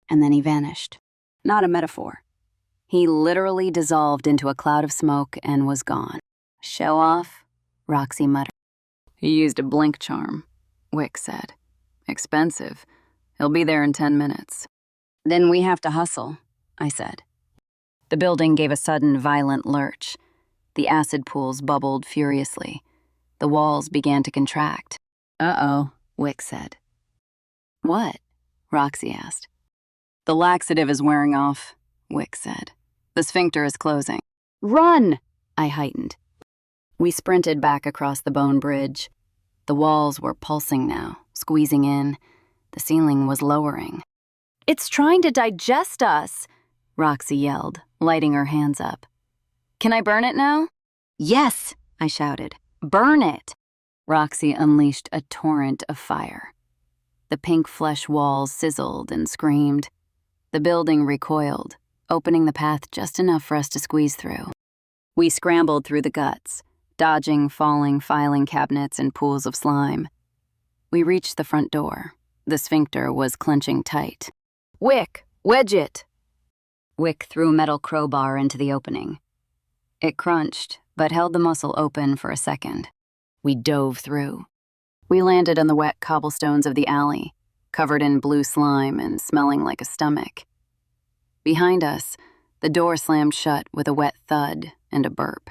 And then he vanished. Not a metaphor. He literally dissolved into a cloud of smoke and was gone. "Show off," Roxy muttered. "He used a blink charm," Wick said. "Expensive. He'll be there in 10 minutes. "Then we have to hustle," I said. The building gave a sudden violent lurch. The acid pools bubbled furiously. The walls began to contract. "Uh-oh," Wick said. "What?" Roxy asked. "The laxative is wearing off," Wick said. "The sphincter is closing." "Run!" I heightened. We sprinted back across the bone bridge. The walls were pulsing now, squeezing in. The ceiling was lowering. It's trying to digest us, Roxy yelled, lighting her hands up. Can I burn it now? Yes, I shouted. Burn it! Roxy unleashed a torrent of fire. The pink flesh walls sizzled and screamed. The building recoiled, opening the path just enough for us to squeeze through. We scrambled through the guts, dodging falling filing cabinets and pools of slime. We reached the front door. The sphincter was clenching tight. Wick, wedge it! Wick threw a metal crowbar into the opening. It crunched, but held the muscle open for a second. We dove through. We landed on the wet cobblestones of the alley, covered in blue slime and smelling like a stomach. Behind us, the door slammed shut with a wet thud and a burp.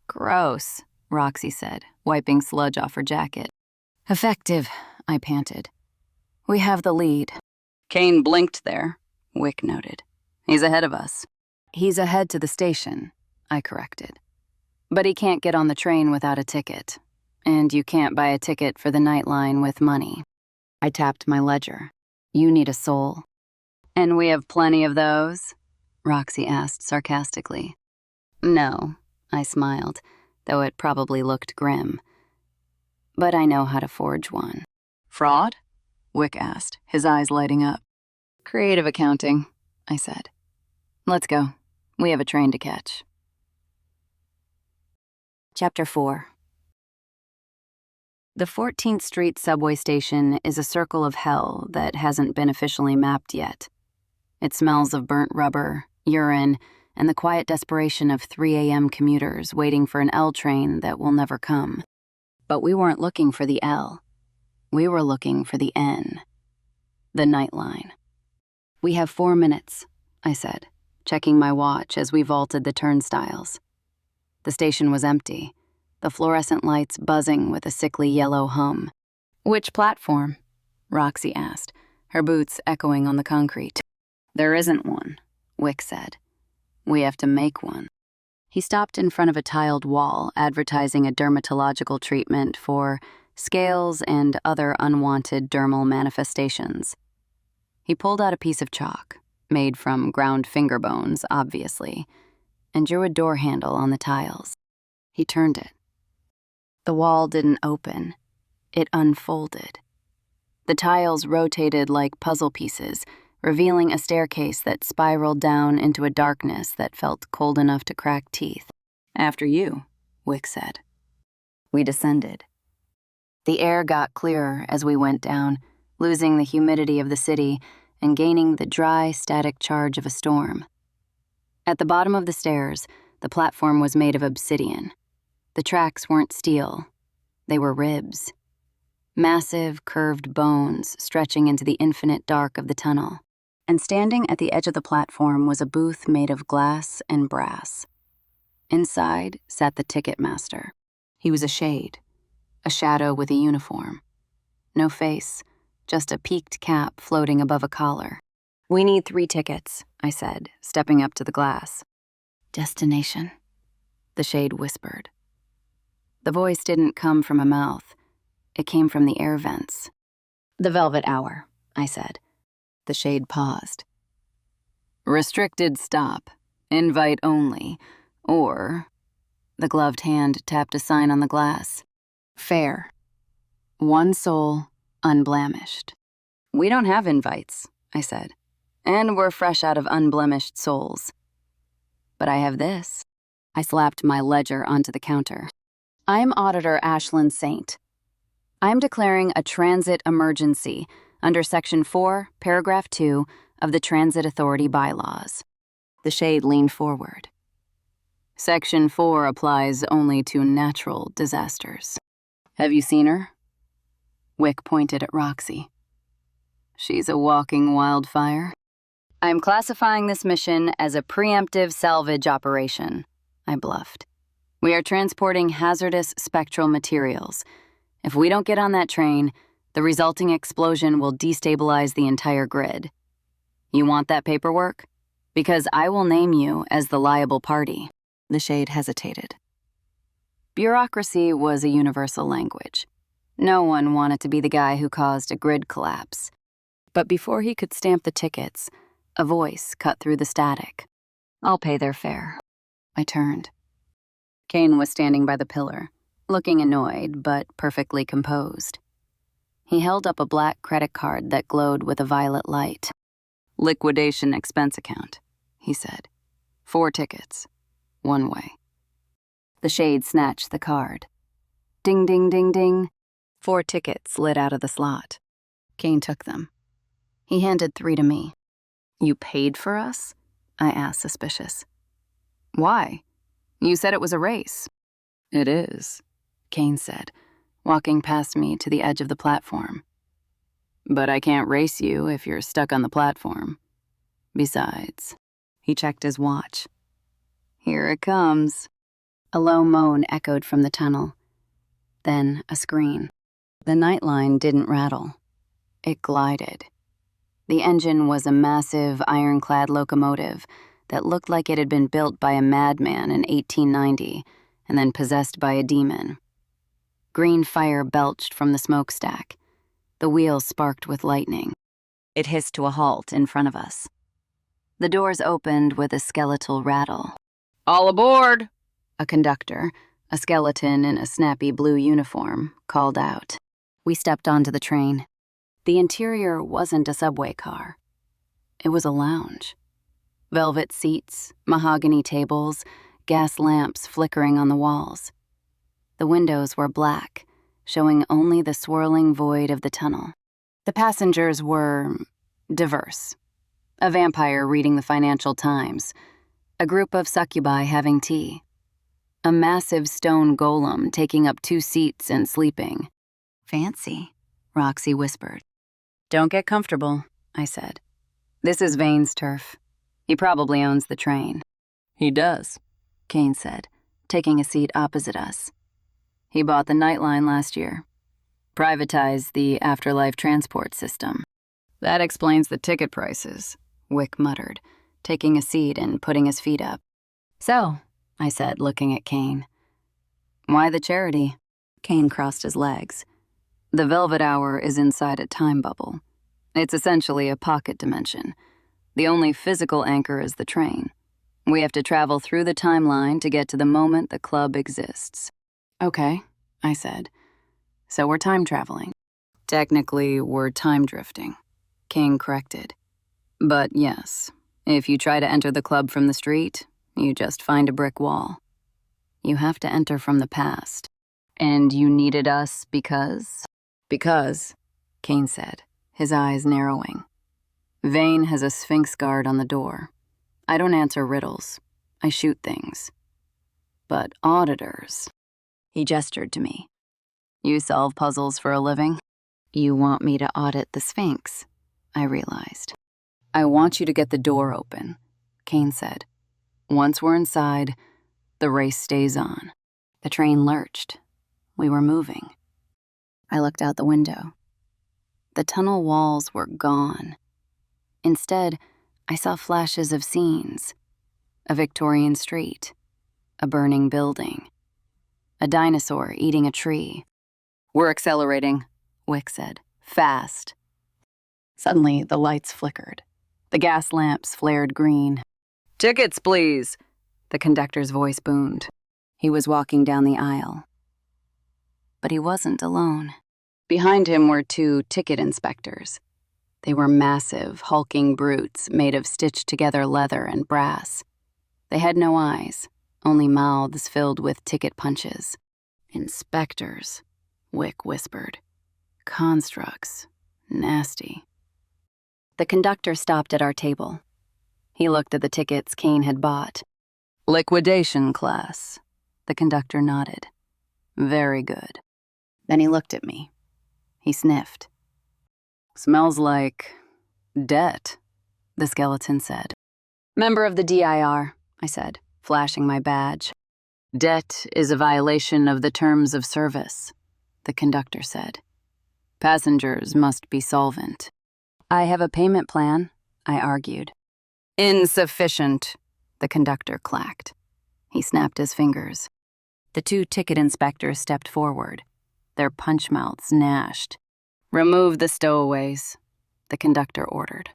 Gross, Roxy said, wiping sludge off her jacket. Effective, I panted. We have the lead. Kane blinked there, Wick noted. He's ahead of us. He's ahead to the station, I corrected. But he can't get on the train without a ticket. And you can't buy a ticket for the Nightline with money. I tapped my ledger. You need a soul. And we have plenty of those? Roxy asked sarcastically. No, I smiled, though it probably looked grim. But I know how to forge one. Fraud? Wick asked, his eyes lighting up. Creative accounting, I said. Let's go. We have a train to catch. Chapter 4. The 14th Street subway station is a circle of hell that hasn't been officially mapped yet. It smells of burnt rubber, urine, and the quiet desperation of 3 a.m. commuters waiting for an L train that will never come. But we weren't looking for the L. We were looking for the N. The Nightline. We have 4 minutes, I said, checking my watch as we vaulted the turnstiles. The station was empty, the fluorescent lights buzzing with a sickly yellow hum. Which platform? Roxy asked, her boots echoing on the concrete. There isn't one, Wick said. We have to make one. He stopped in front of a tiled wall advertising a dermatological treatment for scales and other unwanted dermal manifestations. He pulled out a piece of chalk, made from ground finger bones, obviously, and drew a door handle on the tiles. He turned it. The wall didn't open. It unfolded. The tiles rotated like puzzle pieces, revealing a staircase that spiraled down into a darkness that felt cold enough to crack teeth. After you, Wick said. We descended. The air got clearer as we went down, losing the humidity of the city and gaining the dry, static charge of a storm. At the bottom of the stairs, the platform was made of obsidian. The tracks weren't steel. They were ribs. Massive, curved bones stretching into the infinite dark of the tunnel. And standing at the edge of the platform was a booth made of glass and brass. Inside sat the ticket master. He was a shade, a shadow with a uniform. No face, just a peaked cap floating above a collar. We need 3 tickets, I said, stepping up to the glass. Destination, the shade whispered. The voice didn't come from a mouth. It came from the air vents. The Velvet Hour, I said. The shade paused. Restricted stop, invite only, or... The gloved hand tapped a sign on the glass. Fair. 1 soul, unblemished. We don't have invites, I said, and we're fresh out of unblemished souls. But I have this. I slapped my ledger onto the counter. I'm Auditor Ashlyn Saint. I'm declaring a transit emergency under Section 4, Paragraph 2 of the Transit Authority Bylaws. The shade leaned forward. Section 4 applies only to natural disasters. Have you seen her? Wick pointed at Roxy. She's a walking wildfire. I'm classifying this mission as a preemptive salvage operation, I bluffed. We are transporting hazardous spectral materials. If we don't get on that train, the resulting explosion will destabilize the entire grid. You want that paperwork? Because I will name you as the liable party. The shade hesitated. Bureaucracy was a universal language. No one wanted to be the guy who caused a grid collapse. But before he could stamp the tickets, a voice cut through the static. "I'll pay their fare." I turned. Kane was standing by the pillar, looking annoyed but perfectly composed. He held up a black credit card that glowed with a violet light. "Liquidation expense account," he said. 4 tickets. One way. The shade snatched the card. Ding, ding, ding, ding. 4 tickets slid out of the slot. Kane took them. He handed 3 to me. "You paid for us?" I asked, suspicious. "Why? You said it was a race." "It is," Kane said, walking past me to the edge of the platform. "But I can't race you if you're stuck on the platform. Besides," he checked his watch. "Here it comes." A low moan echoed from the tunnel. Then a scream. The nightline didn't rattle. It glided. The engine was a massive, ironclad locomotive that looked like it had been built by a madman in 1890 and then possessed by a demon. Green fire belched from the smokestack. The wheels sparked with lightning. It hissed to a halt in front of us. The doors opened with a skeletal rattle. "All aboard!" A conductor, a skeleton in a snappy blue uniform, called out. We stepped onto the train. The interior wasn't a subway car. It was a lounge. Velvet seats, mahogany tables, gas lamps flickering on the walls. The windows were black, showing only the swirling void of the tunnel. The passengers were diverse. A vampire reading the Financial Times, a group of succubi having tea, a massive stone golem taking up 2 seats and sleeping. "Fancy," Roxy whispered. "Don't get comfortable," I said. "This is Vane's turf. He probably owns the train." "He does," Kane said, taking a seat opposite us. "He bought the Nightline last year. Privatized the afterlife transport system." "That explains the ticket prices," Wick muttered, taking a seat and putting his feet up. "So," I said, looking at Kane. "Why the charity?" Kane crossed his legs. "The Velvet Hour is inside a time bubble. It's essentially a pocket dimension. The only physical anchor is the train. We have to travel through the timeline to get to the moment the club exists." "Okay," I said. "So we're time traveling." "Technically, we're time drifting," Kane corrected. "But yes, if you try to enter the club from the street, you just find a brick wall. You have to enter from the past. And you needed us because?" "Because," Kane said, his eyes narrowing. "Vane has a sphinx guard on the door. I don't answer riddles. I shoot things. But auditors," he gestured to me. "You solve puzzles for a living?" "You want me to audit the sphinx," I realized. "I want you to get the door open," Kane said. "Once we're inside, the race stays on." The train lurched. We were moving. I looked out the window. The tunnel walls were gone. Instead, I saw flashes of scenes. A Victorian street, a burning building, a dinosaur eating a tree. "We're accelerating," Wick said. "Fast." Suddenly, the lights flickered. The gas lamps flared green. "Tickets, please," the conductor's voice boomed. He was walking down the aisle. But he wasn't alone. Behind him were 2 ticket inspectors. They were massive, hulking brutes made of stitched-together leather and brass. They had no eyes, only mouths filled with ticket punches. "Inspectors," Wick whispered. "Constructs. Nasty." The conductor stopped at our table. He looked at the tickets Kane had bought. "Liquidation class," the conductor nodded. "Very good." Then he looked at me. He sniffed. "Smells like debt," the skeleton said. "Member of the DIR," I said, flashing my badge. "Debt is a violation of the terms of service," the conductor said. "Passengers must be solvent." "I have a payment plan," I argued. "Insufficient," the conductor clacked. He snapped his fingers. The 2 ticket inspectors stepped forward. Their punch mouths gnashed. "Remove the stowaways," the conductor ordered.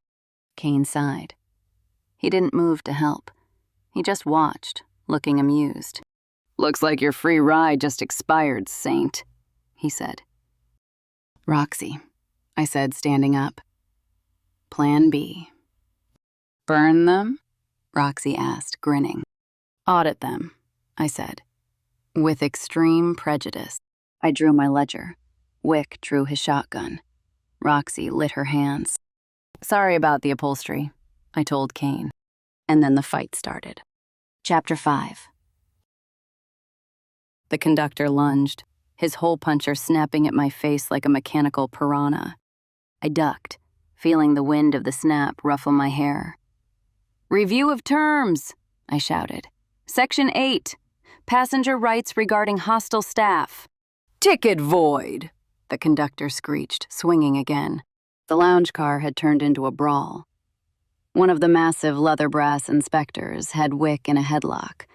Kane sighed. He didn't move to help. He just watched, looking amused. "Looks like your free ride just expired, Saint," he said. "Roxy," I said, standing up. "Plan B." "Burn them?" Roxy asked, grinning. "Audit them," I said. With extreme prejudice, I drew my ledger. Wick drew his shotgun. Roxy lit her hands. "Sorry about the upholstery," I told Kane. And then the fight started. Chapter 5. The conductor lunged, his hole puncher snapping at my face like a mechanical piranha. I ducked, feeling the wind of the snap ruffle my hair. "Review of terms," I shouted. "Section 8, passenger rights regarding hostile staff." "Ticket void," the conductor screeched, swinging again. The lounge car had turned into a brawl. One of the massive leather brass inspectors had Wick in a headlock.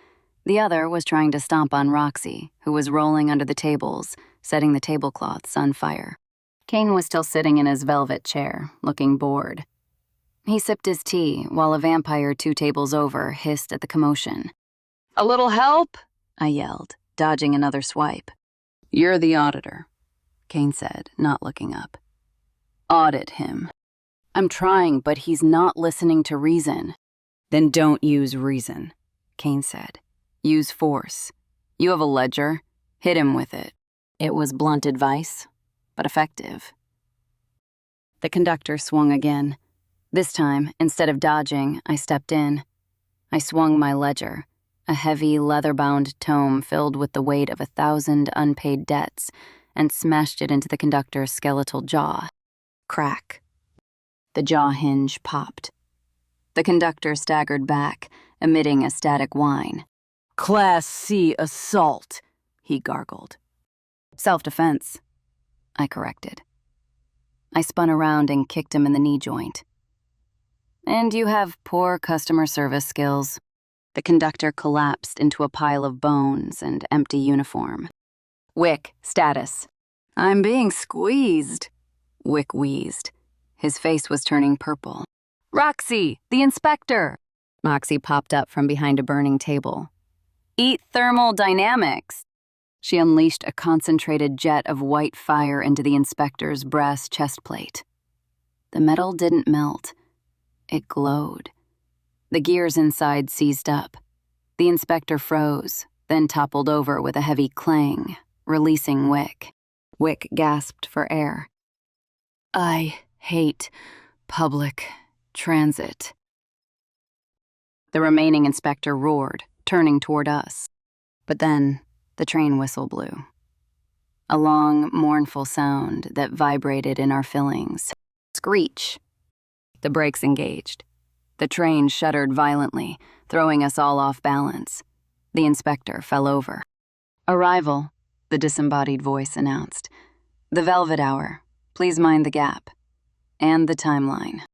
The other was trying to stomp on Roxy, who was rolling under the tables, setting the tablecloths on fire. Kane was still sitting in his velvet chair, looking bored. He sipped his tea while a vampire 2 tables over hissed at the commotion. "A little help?" I yelled, dodging another swipe. "You're the auditor," Kane said, not looking up. "Audit him." "I'm trying, but he's not listening to reason." "Then don't use reason," Kane said. "Use force. You have a ledger. Hit him with it." It was blunt advice, but effective. The conductor swung again. This time, instead of dodging, I stepped in. I swung my ledger, a heavy, leather-bound tome filled with the weight of 1,000 unpaid debts, and smashed it into the conductor's skeletal jaw. Crack. The jaw hinge popped. The conductor staggered back, emitting a static whine. "Class C assault," he gargled. "Self-defense," I corrected. I spun around and kicked him in the knee joint. "And you have poor customer service skills." The conductor collapsed into a pile of bones and empty uniform. "Wick, status." "I'm being squeezed," Wick wheezed. His face was turning purple. "Roxy, the inspector!" Moxie popped up from behind a burning table. "Eat thermal dynamics." She unleashed a concentrated jet of white fire into the inspector's brass chest plate. The metal didn't melt. It glowed. The gears inside seized up. The inspector froze, then toppled over with a heavy clang, releasing Wick. Wick gasped for air. "I hate public transit." The remaining inspector roared, turning toward us. But then the train whistle blew. A long, mournful sound that vibrated in our fillings. Screech. The brakes engaged. The train shuddered violently, throwing us all off balance. The inspector fell over. "Arrival," the disembodied voice announced. "The Velvet Hour. Please mind the gap." And the timeline.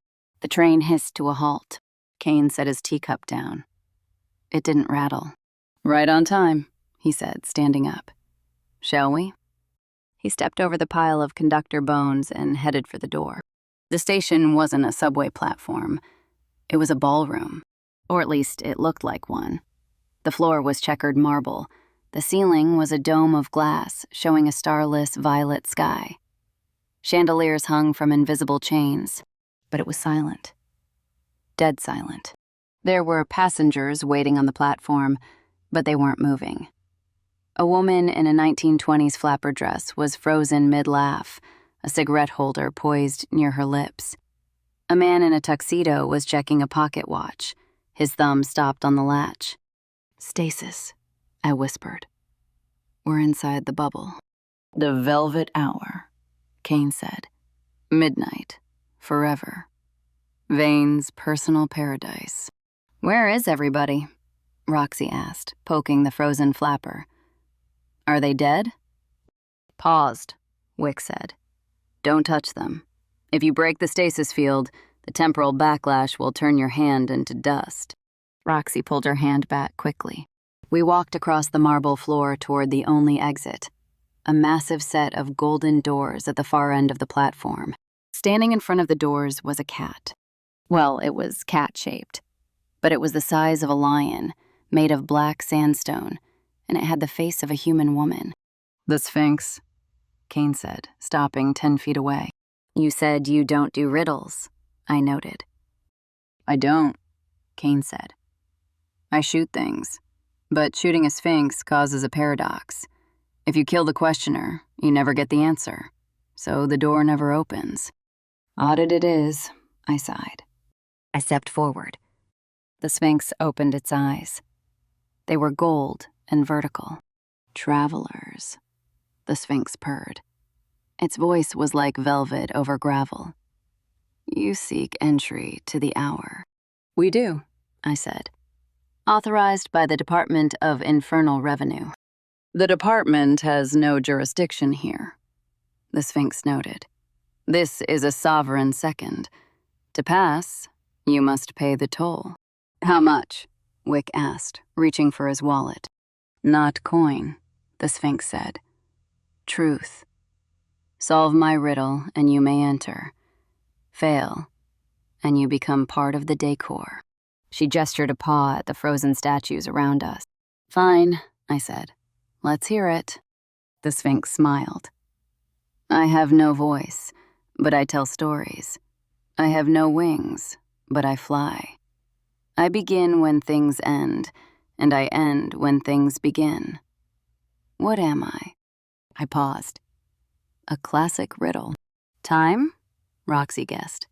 The train hissed to a halt. Kane set his teacup down. It didn't rattle. "Right on time," he said, standing up. "Shall we?" He stepped over the pile of conductor bones and headed for the door. The station wasn't a subway platform. It was a ballroom, or at least it looked like one. The floor was checkered marble. The ceiling was a dome of glass showing a starless violet sky. Chandeliers hung from invisible chains, but it was silent. Dead silent. There were passengers waiting on the platform, but they weren't moving. A woman in a 1920s flapper dress was frozen mid-laugh, a cigarette holder poised near her lips. A man in a tuxedo was checking a pocket watch, his thumb stopped on the latch. "Stasis," I whispered. "We're inside the bubble." "The Velvet Hour," Kane said. "Midnight. Forever. Vane's personal paradise." "Where is everybody?" Roxy asked, poking the frozen flapper. "Are they dead?" "Paused," Wick said. "Don't touch them. If you break the stasis field, the temporal backlash will turn your hand into dust." Roxy pulled her hand back quickly. We walked across the marble floor toward the only exit, a massive set of golden doors at the far end of the platform. Standing in front of the doors was a cat. Well, it was cat-shaped, but it was the size of a lion, made of black sandstone, and it had the face of a human woman. "The Sphinx," Kane said, stopping 10 feet away. "You said you don't do riddles," I noted. "I don't," Kane said. "I shoot things, but shooting a sphinx causes a paradox. If you kill the questioner, you never get the answer, so the door never opens." "Audit it is," I sighed. I stepped forward. The Sphinx opened its eyes. They were gold and vertical. "Travelers," the Sphinx purred. Its voice was like velvet over gravel. "You seek entry to the hour." "We do," I said. "Authorized by the Department of Infernal Revenue." "The department has no jurisdiction here," the Sphinx noted. "This is a sovereign second. To pass, you must pay the toll." "How much?" Wick asked, reaching for his wallet. "Not coin," the Sphinx said. "Truth. Solve my riddle and you may enter. Fail, and you become part of the decor." She gestured a paw at the frozen statues around us. "Fine," I said. "Let's hear it." The Sphinx smiled. "I have no voice, but I tell stories. I have no wings, but I fly. I begin when things end, and I end when things begin. What am I?" I paused. "A classic riddle." "Time?" Roxy guessed.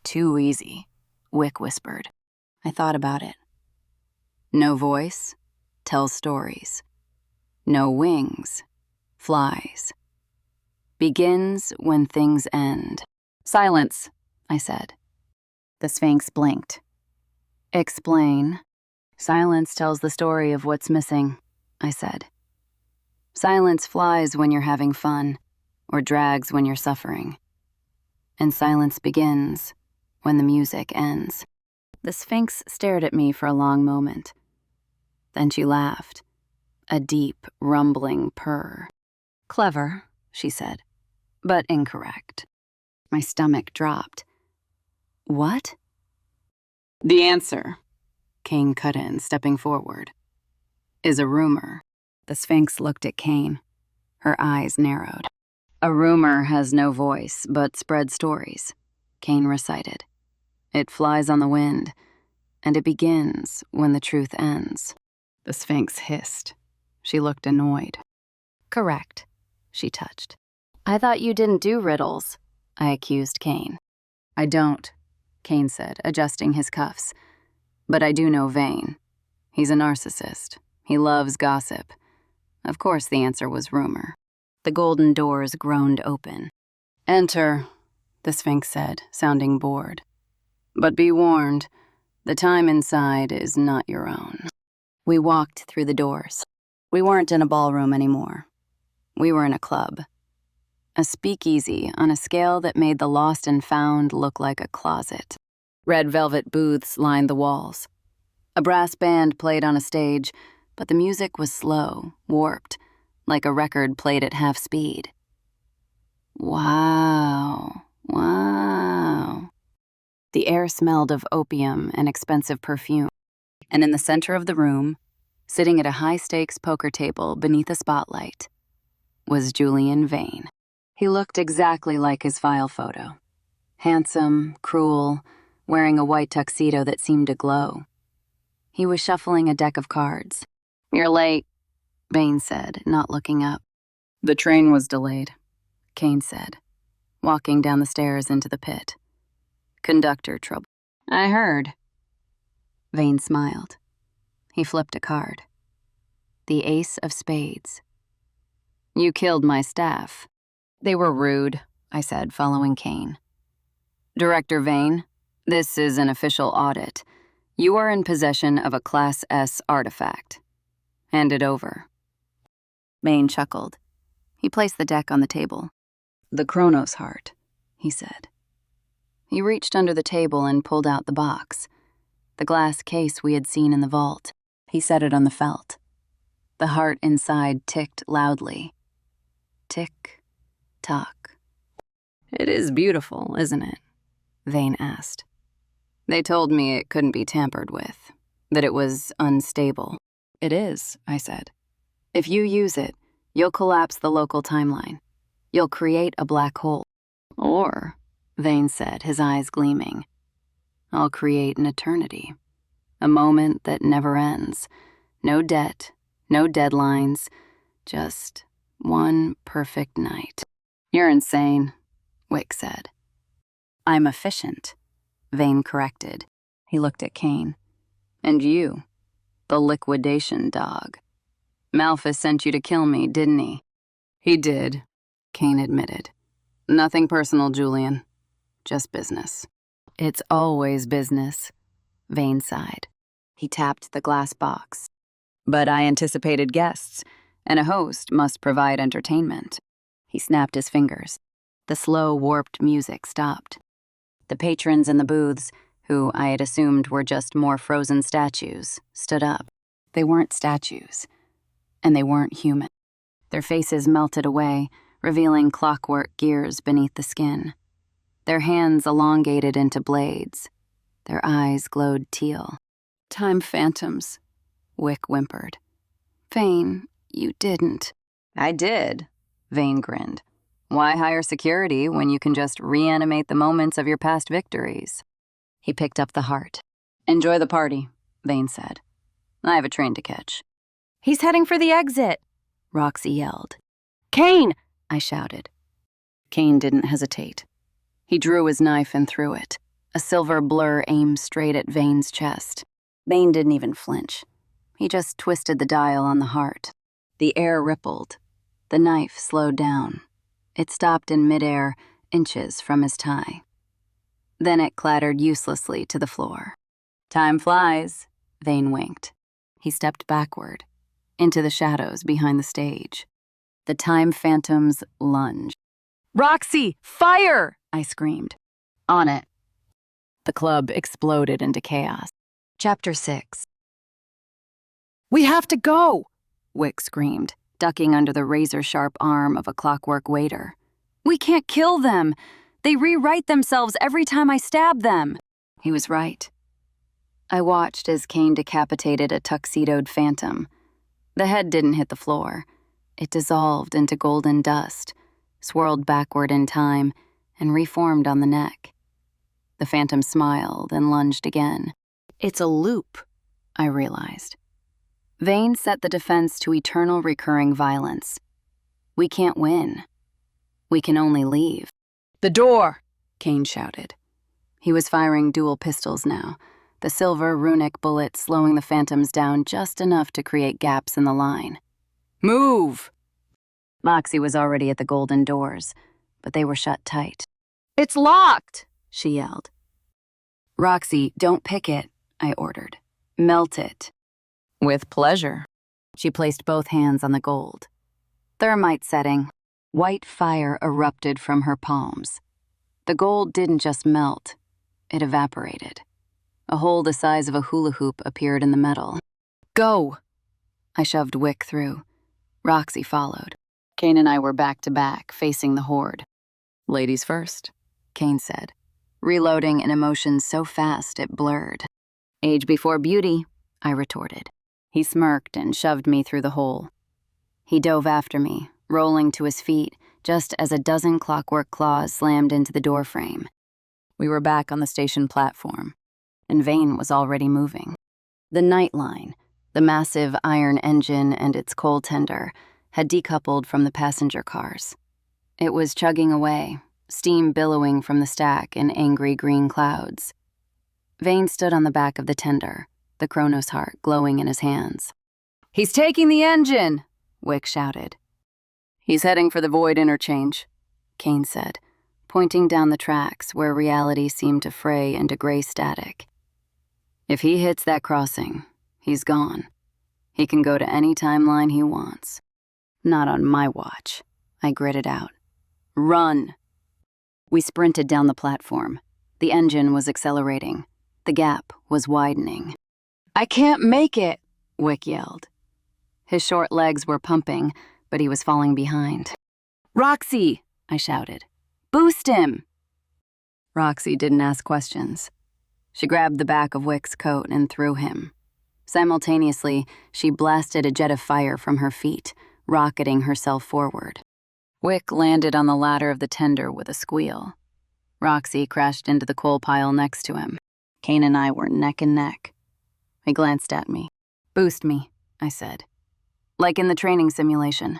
"Too easy," Wick whispered. I thought about it. "No voice, tells stories. No wings, flies. Begins when things end." "Silence," I said. The Sphinx blinked. "Explain." "Silence tells the story of what's missing," I said. "Silence flies when you're having fun, or drags when you're suffering. And silence begins when the music ends." The Sphinx stared at me for a long moment. Then she laughed, a deep, rumbling purr. "Clever," she said, "but incorrect." My stomach dropped. "What?" "The answer," Kane cut in, stepping forward, "is a rumor." The Sphinx looked at Kane. Her eyes narrowed. "A rumor has no voice, but spreads stories," Kane recited. "It flies on the wind, and it begins when the truth ends." The Sphinx hissed. She looked annoyed. "Correct," she touched. "I thought you didn't do riddles," I accused Kane. "I don't," Kane said, adjusting his cuffs. "But I do know Vane. He's a narcissist. He loves gossip. Of course the answer was rumor." The golden doors groaned open. "Enter," the Sphinx said, sounding bored. "But be warned, the time inside is not your own." We walked through the doors. We weren't in a ballroom anymore. We were in a club. A speakeasy on a scale that made the lost and found look like a closet. Red velvet booths lined the walls. A brass band played on a stage, but the music was slow, warped, like a record played at half speed. Wow, wow. The air smelled of opium and expensive perfume. And in the center of the room, sitting at a high-stakes poker table beneath a spotlight, was Julian Vane. He looked exactly like his file photo. Handsome, cruel, wearing a white tuxedo that seemed to glow. He was shuffling a deck of cards. "You're late," Vane said, not looking up. "The train was delayed," Kane said, walking down the stairs into the pit. "Conductor trouble." "I heard." Vane smiled. He flipped a card. The ace of spades. "You killed my staff." "They were rude," I said, following Kane. "Director Vane, this is an official audit. You are in possession of a Class S artifact. Hand it over." Vane chuckled. He placed the deck on the table. "The Chronos heart," he said. He reached under the table and pulled out the box, the glass case we had seen in the vault. He set it on the felt. The heart inside ticked loudly. Tick, tock. It is beautiful, isn't it? Vane asked. They told me it couldn't be tampered with, that it was unstable. It is, I said. If you use it, you'll collapse the local timeline. You'll create a black hole. Or, Vane said, his eyes gleaming, I'll create an eternity. A moment that never ends. No debt, no deadlines, just one perfect night. You're insane, Wick said. I'm efficient, Vane corrected. He looked at Kane. And you, the liquidation dog. Malphus sent you to kill me, didn't he? He did, Kane admitted. Nothing personal, Julian. Just business. It's always business, Vane sighed. He tapped the glass box. But I anticipated guests, and a host must provide entertainment. He snapped his fingers. The slow, warped music stopped. The patrons in the booths, who I had assumed were just more frozen statues, stood up. They weren't statues, and they weren't human. Their faces melted away, revealing clockwork gears beneath the skin. Their hands elongated into blades. Their eyes glowed teal. Time phantoms, Wick whimpered. Vane, you didn't. I did, Vane grinned. Why hire security when you can just reanimate the moments of your past victories? He picked up the heart. Enjoy the party, Vane said. I have a train to catch. He's heading for the exit, Roxy yelled. Kane, I shouted. Kane didn't hesitate. He drew his knife and threw it, a silver blur aimed straight at Vane's chest. Vane didn't even flinch. He just twisted the dial on the heart. The air rippled. The knife slowed down. It stopped in midair, inches from his tie. Then it clattered uselessly to the floor. Time flies, Vane winked. He stepped backward, into the shadows behind the stage. The time phantoms lunged. Roxy, fire! I screamed. On it. The club exploded into chaos. Chapter 6. We have to go, Wick screamed, ducking under the razor-sharp arm of a clockwork waiter. We can't kill them. They rewrite themselves every time I stab them. He was right. I watched as Kane decapitated a tuxedoed phantom. The head didn't hit the floor. It dissolved into golden dust, swirled backward in time, and reformed on the neck. The phantom smiled and lunged again. It's a loop, I realized. Vane set the defense to eternal recurring violence. We can't win. We can only leave. The door, Kane shouted. He was firing dual pistols now, the silver runic bullet slowing the phantoms down just enough to create gaps in the line. Move! Moxie was already at the golden doors, but they were shut tight. It's locked, she yelled. Roxy, don't pick it, I ordered. Melt it. With pleasure. She placed both hands on the gold. Thermite setting. White fire erupted from her palms. The gold didn't just melt, it evaporated. A hole the size of a hula hoop appeared in the metal. Go! I shoved Wick through. Roxy followed. Kane and I were back to back, facing the horde. Ladies first, Kane said, reloading an emotion so fast it blurred. Age before beauty, I retorted. He smirked and shoved me through the hole. He dove after me, rolling to his feet just as a dozen clockwork claws slammed into the doorframe. We were back on the station platform, and Vane was already moving. The night line, the massive iron engine and its coal tender, had decoupled from the passenger cars. It was chugging away, steam billowing from the stack in angry green clouds. Vane stood on the back of the tender, the Chronos heart glowing in his hands. He's taking the engine, Wick shouted. He's heading for the Void interchange, Kane said, pointing down the tracks where reality seemed to fray into gray static. If he hits that crossing, he's gone. He can go to any timeline he wants. Not on my watch, I gritted out. Run! We sprinted down the platform. The engine was accelerating. The gap was widening. I can't make it, Wick yelled. His short legs were pumping, but he was falling behind. Roxy, I shouted. Boost him! Roxy didn't ask questions. She grabbed the back of Wick's coat and threw him. Simultaneously, she blasted a jet of fire from her feet, rocketing herself forward. Wick landed on the ladder of the tender with a squeal. Roxy crashed into the coal pile next to him. Kane and I were neck and neck. He glanced at me. "Boost me," I said. "Like in the training simulation."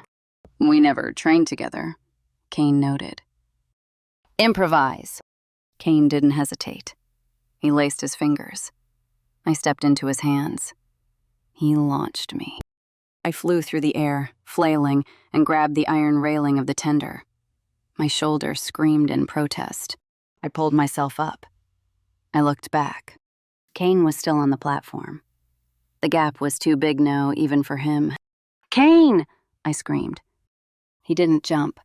"We never trained together," Kane noted. "Improvise." Kane didn't hesitate. He laced his fingers. I stepped into his hands. He launched me. I flew through the air, flailing, and grabbed the iron railing of the tender. My shoulder screamed in protest. I pulled myself up. I looked back. Kane was still on the platform. The gap was too big now, even for him. "Kane!" I screamed. He didn't jump.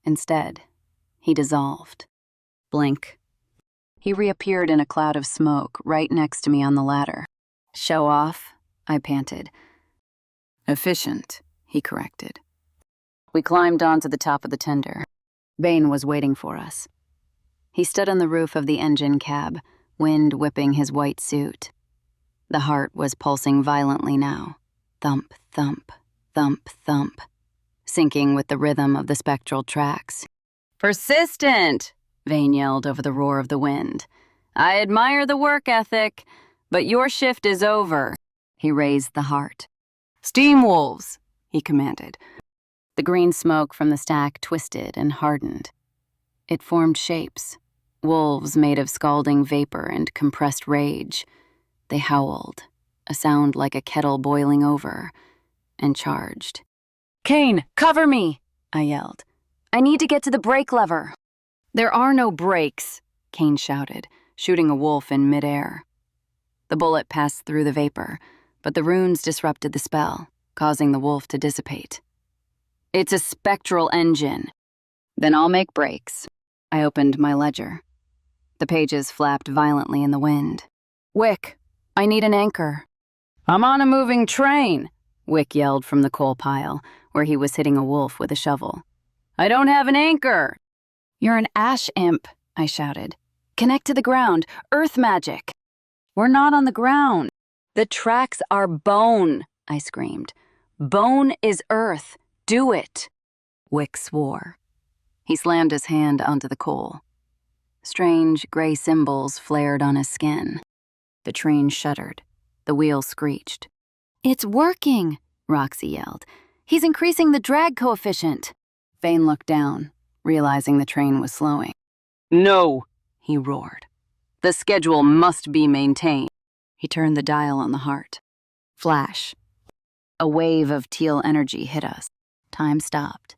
Instead, he dissolved. Blink. He reappeared in a cloud of smoke right next to me on the ladder. "Show off," I panted. "Efficient," he corrected. We climbed onto the top of the tender. Bane was waiting for us. He stood on the roof of the engine cab, wind whipping his white suit. The heart was pulsing violently now. Thump, thump, thump, thump, syncing with the rhythm of the spectral tracks. "Persistent!" Vane yelled over the roar of the wind. "I admire the work ethic, but your shift is over." He raised the heart. "Steam wolves," he commanded. The green smoke from the stack twisted and hardened. It formed shapes, wolves made of scalding vapor and compressed rage. They howled, a sound like a kettle boiling over, and charged. "Kane, cover me!" I yelled. "I need to get to the brake lever." "There are no brakes," Kane shouted, shooting a wolf in midair. The bullet passed through the vapor, but the runes disrupted the spell, causing the wolf to dissipate. "It's a spectral engine." "Then I'll make brakes." I opened my ledger. The pages flapped violently in the wind. "Wick, I need an anchor." "I'm on a moving train," Wick yelled from the coal pile, where he was hitting a wolf with a shovel. "I don't have an anchor." "You're an ash imp," I shouted. "Connect to the ground. Earth magic." "We're not on the ground." "The tracks are bone," I screamed. "Bone is earth. Do it." Wick swore. He slammed his hand onto the coal. Strange gray symbols flared on his skin. The train shuddered. The wheel screeched. "It's working," Roxy yelled. "He's increasing the drag coefficient." Vane looked down, realizing the train was slowing. "No," he roared. "The schedule must be maintained." He turned the dial on the heart. Flash. A wave of teal energy hit us. Time stopped.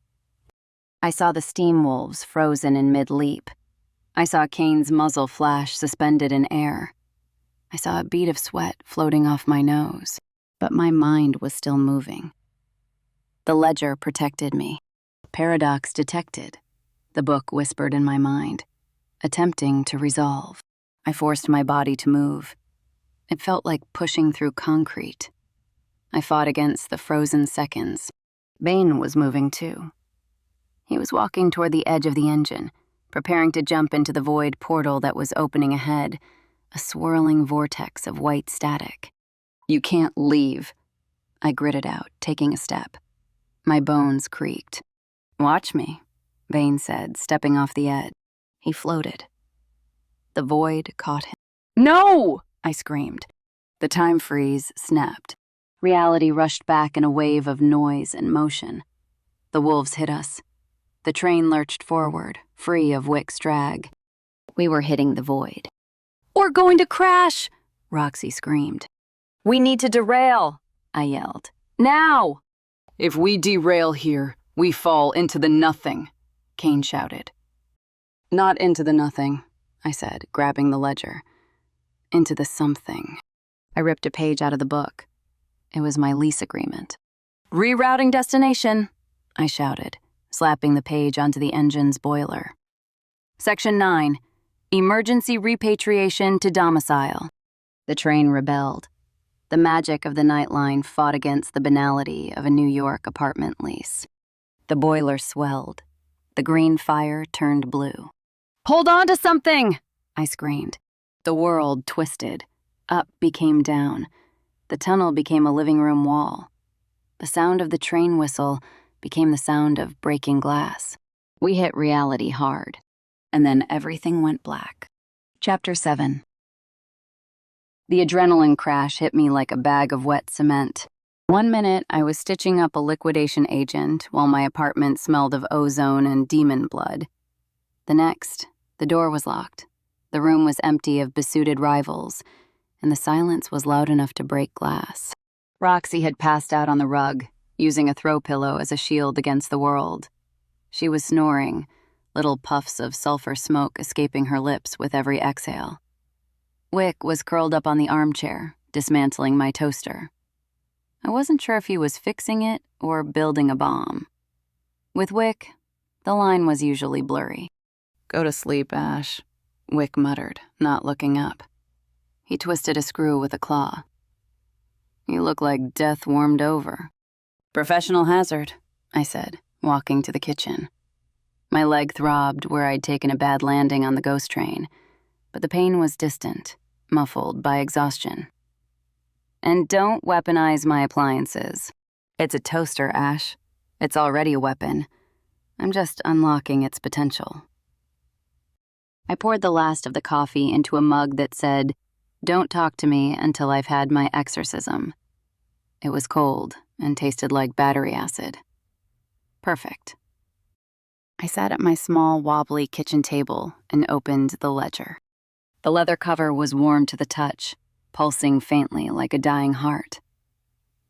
I saw the steam wolves frozen in mid-leap. I saw Kane's muzzle flash suspended in air. I saw a bead of sweat floating off my nose, but my mind was still moving. The ledger protected me. Paradox detected, the book whispered in my mind, attempting to resolve. I forced my body to move. It felt like pushing through concrete. I fought against the frozen seconds. Bane was moving too. He was walking toward the edge of the engine, preparing to jump into the void portal that was opening ahead, a swirling vortex of white static. "You can't leave," I gritted out, taking a step. My bones creaked. "Watch me," Vane said, stepping off the edge. He floated. The void caught him. "No!" I screamed. The time freeze snapped. Reality rushed back in a wave of noise and motion. The wolves hit us. The train lurched forward, free of Wick's drag. We were hitting the void. "We're going to crash!" Roxy screamed. "We need to derail," I yelled. "Now!" "If we derail here, we fall into the nothing," Kane shouted. "Not into the nothing," I said, grabbing the ledger. "Into the something." I ripped a page out of the book. It was my lease agreement. "Rerouting destination," I shouted, slapping the page onto the engine's boiler. Section 9, Emergency Repatriation to Domicile. The train rebelled. The magic of the nightline fought against the banality of a New York apartment lease. The boiler swelled. The green fire turned blue. "Hold on to something!" I screamed. The world twisted. Up became down. The tunnel became a living room wall. The sound of the train whistle became the sound of breaking glass. We hit reality hard, and then everything went black. Chapter 7. The adrenaline crash hit me like a bag of wet cement. 1 minute, I was stitching up a liquidation agent while my apartment smelled of ozone and demon blood. The next, the door was locked. The room was empty of besuited rivals, and the silence was loud enough to break glass. Roxy had passed out on the rug, using a throw pillow as a shield against the world. She was snoring, little puffs of sulfur smoke escaping her lips with every exhale. Wick was curled up on the armchair, dismantling my toaster. I wasn't sure if he was fixing it or building a bomb. With Wick, the line was usually blurry. "Go to sleep, Ash," Wick muttered, not looking up. He twisted a screw with a claw. "You look like death warmed over." "Professional hazard," I said, walking to the kitchen. My leg throbbed where I'd taken a bad landing on the ghost train, but the pain was distant, muffled by exhaustion. "And don't weaponize my appliances. It's a toaster, Ash. It's already a weapon. I'm just unlocking its potential." I poured the last of the coffee into a mug that said, "Don't talk to me until I've had my exorcism." It was cold and tasted like battery acid. Perfect. I sat at my small, wobbly kitchen table and opened the ledger. The leather cover was warm to the touch, pulsing faintly like a dying heart.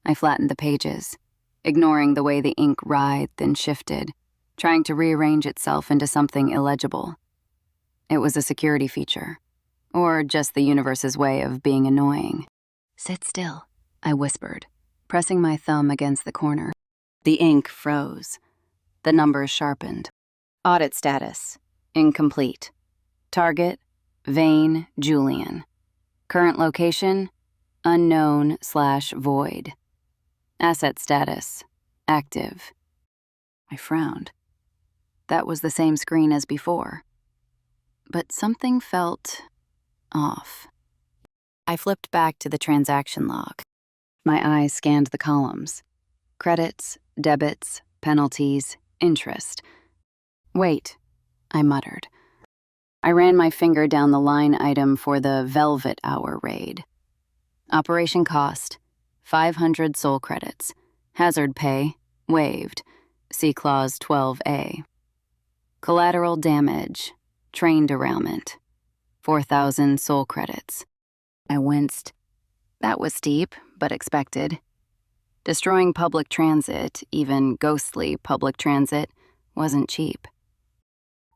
I flattened the pages, ignoring the way the ink writhed and shifted, trying to rearrange itself into something illegible. It was a security feature, or just the universe's way of being annoying. "Sit still," I whispered, pressing my thumb against the corner. The ink froze. The numbers sharpened. Audit status: incomplete. Target: Vane Julian. Current location: unknown/void. Asset status: active. I frowned. That was the same screen as before. But something felt off. I flipped back to the transaction log. My eyes scanned the columns. Credits, debits, penalties, interest. "Wait," I muttered. I ran my finger down the line item for the Velvet Hour raid. Operation cost: 500 soul credits. Hazard pay: waived. See Clause 12A. Collateral damage: train derailment. 4,000 soul credits. I winced. That was steep, but expected. Destroying public transit, even ghostly public transit, wasn't cheap.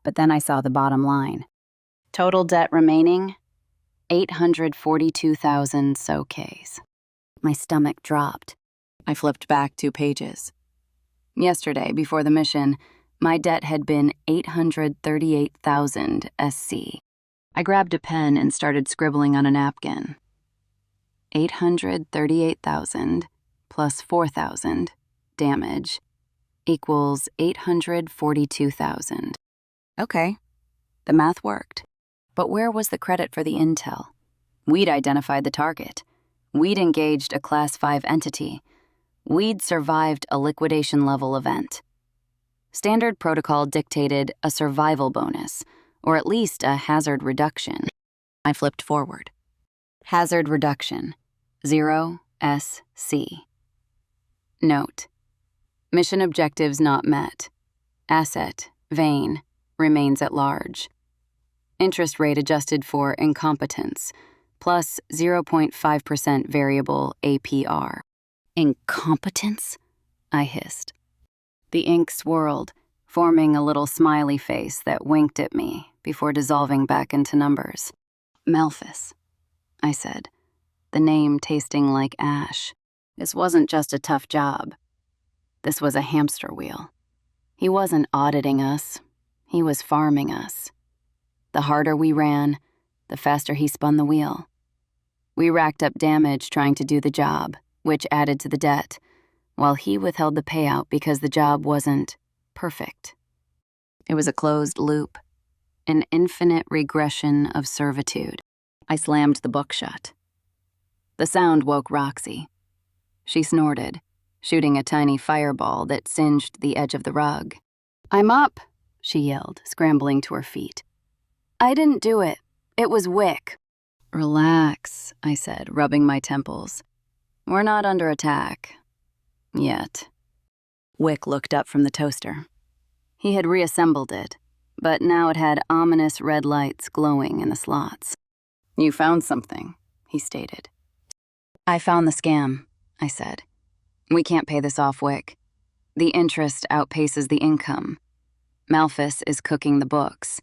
But then I saw the bottom line. Total debt remaining: 842,000 SOKs. My stomach dropped. I flipped back 2 pages. Yesterday, before the mission, my debt had been 838,000 SC. I grabbed a pen and started scribbling on a napkin. 838,000 plus 4,000 damage equals 842,000. Okay, the math worked. But where was the credit for the intel? We'd identified the target. We'd engaged a Class 5 entity. We'd survived a liquidation-level event. Standard protocol dictated a survival bonus, or at least a hazard reduction. I flipped forward. Hazard reduction: 0 SC. Note: mission objectives not met. Asset, Vane, remains at large. Interest rate adjusted for incompetence, plus 0.5% variable APR. Incompetence? I hissed. The ink swirled, forming a little smiley face that winked at me before dissolving back into numbers. Malphus, I said, the name tasting like ash. This wasn't just a tough job. This was a hamster wheel. He wasn't auditing us. He was farming us. The harder we ran, the faster he spun the wheel. We racked up damage trying to do the job, which added to the debt, while he withheld the payout because the job wasn't perfect. It was a closed loop, an infinite regression of servitude. I slammed the book shut. The sound woke Roxy. She snorted, shooting a tiny fireball that singed the edge of the rug. "I'm up," she yelled, scrambling to her feet. "I didn't do it. It was Wick." "Relax," I said, rubbing my temples. "We're not under attack. Yet." Wick looked up from the toaster. He had reassembled it, but now it had ominous red lights glowing in the slots. "You found something," he stated. "I found the scam," I said. "We can't pay this off, Wick. The interest outpaces the income. Malphus is cooking the books.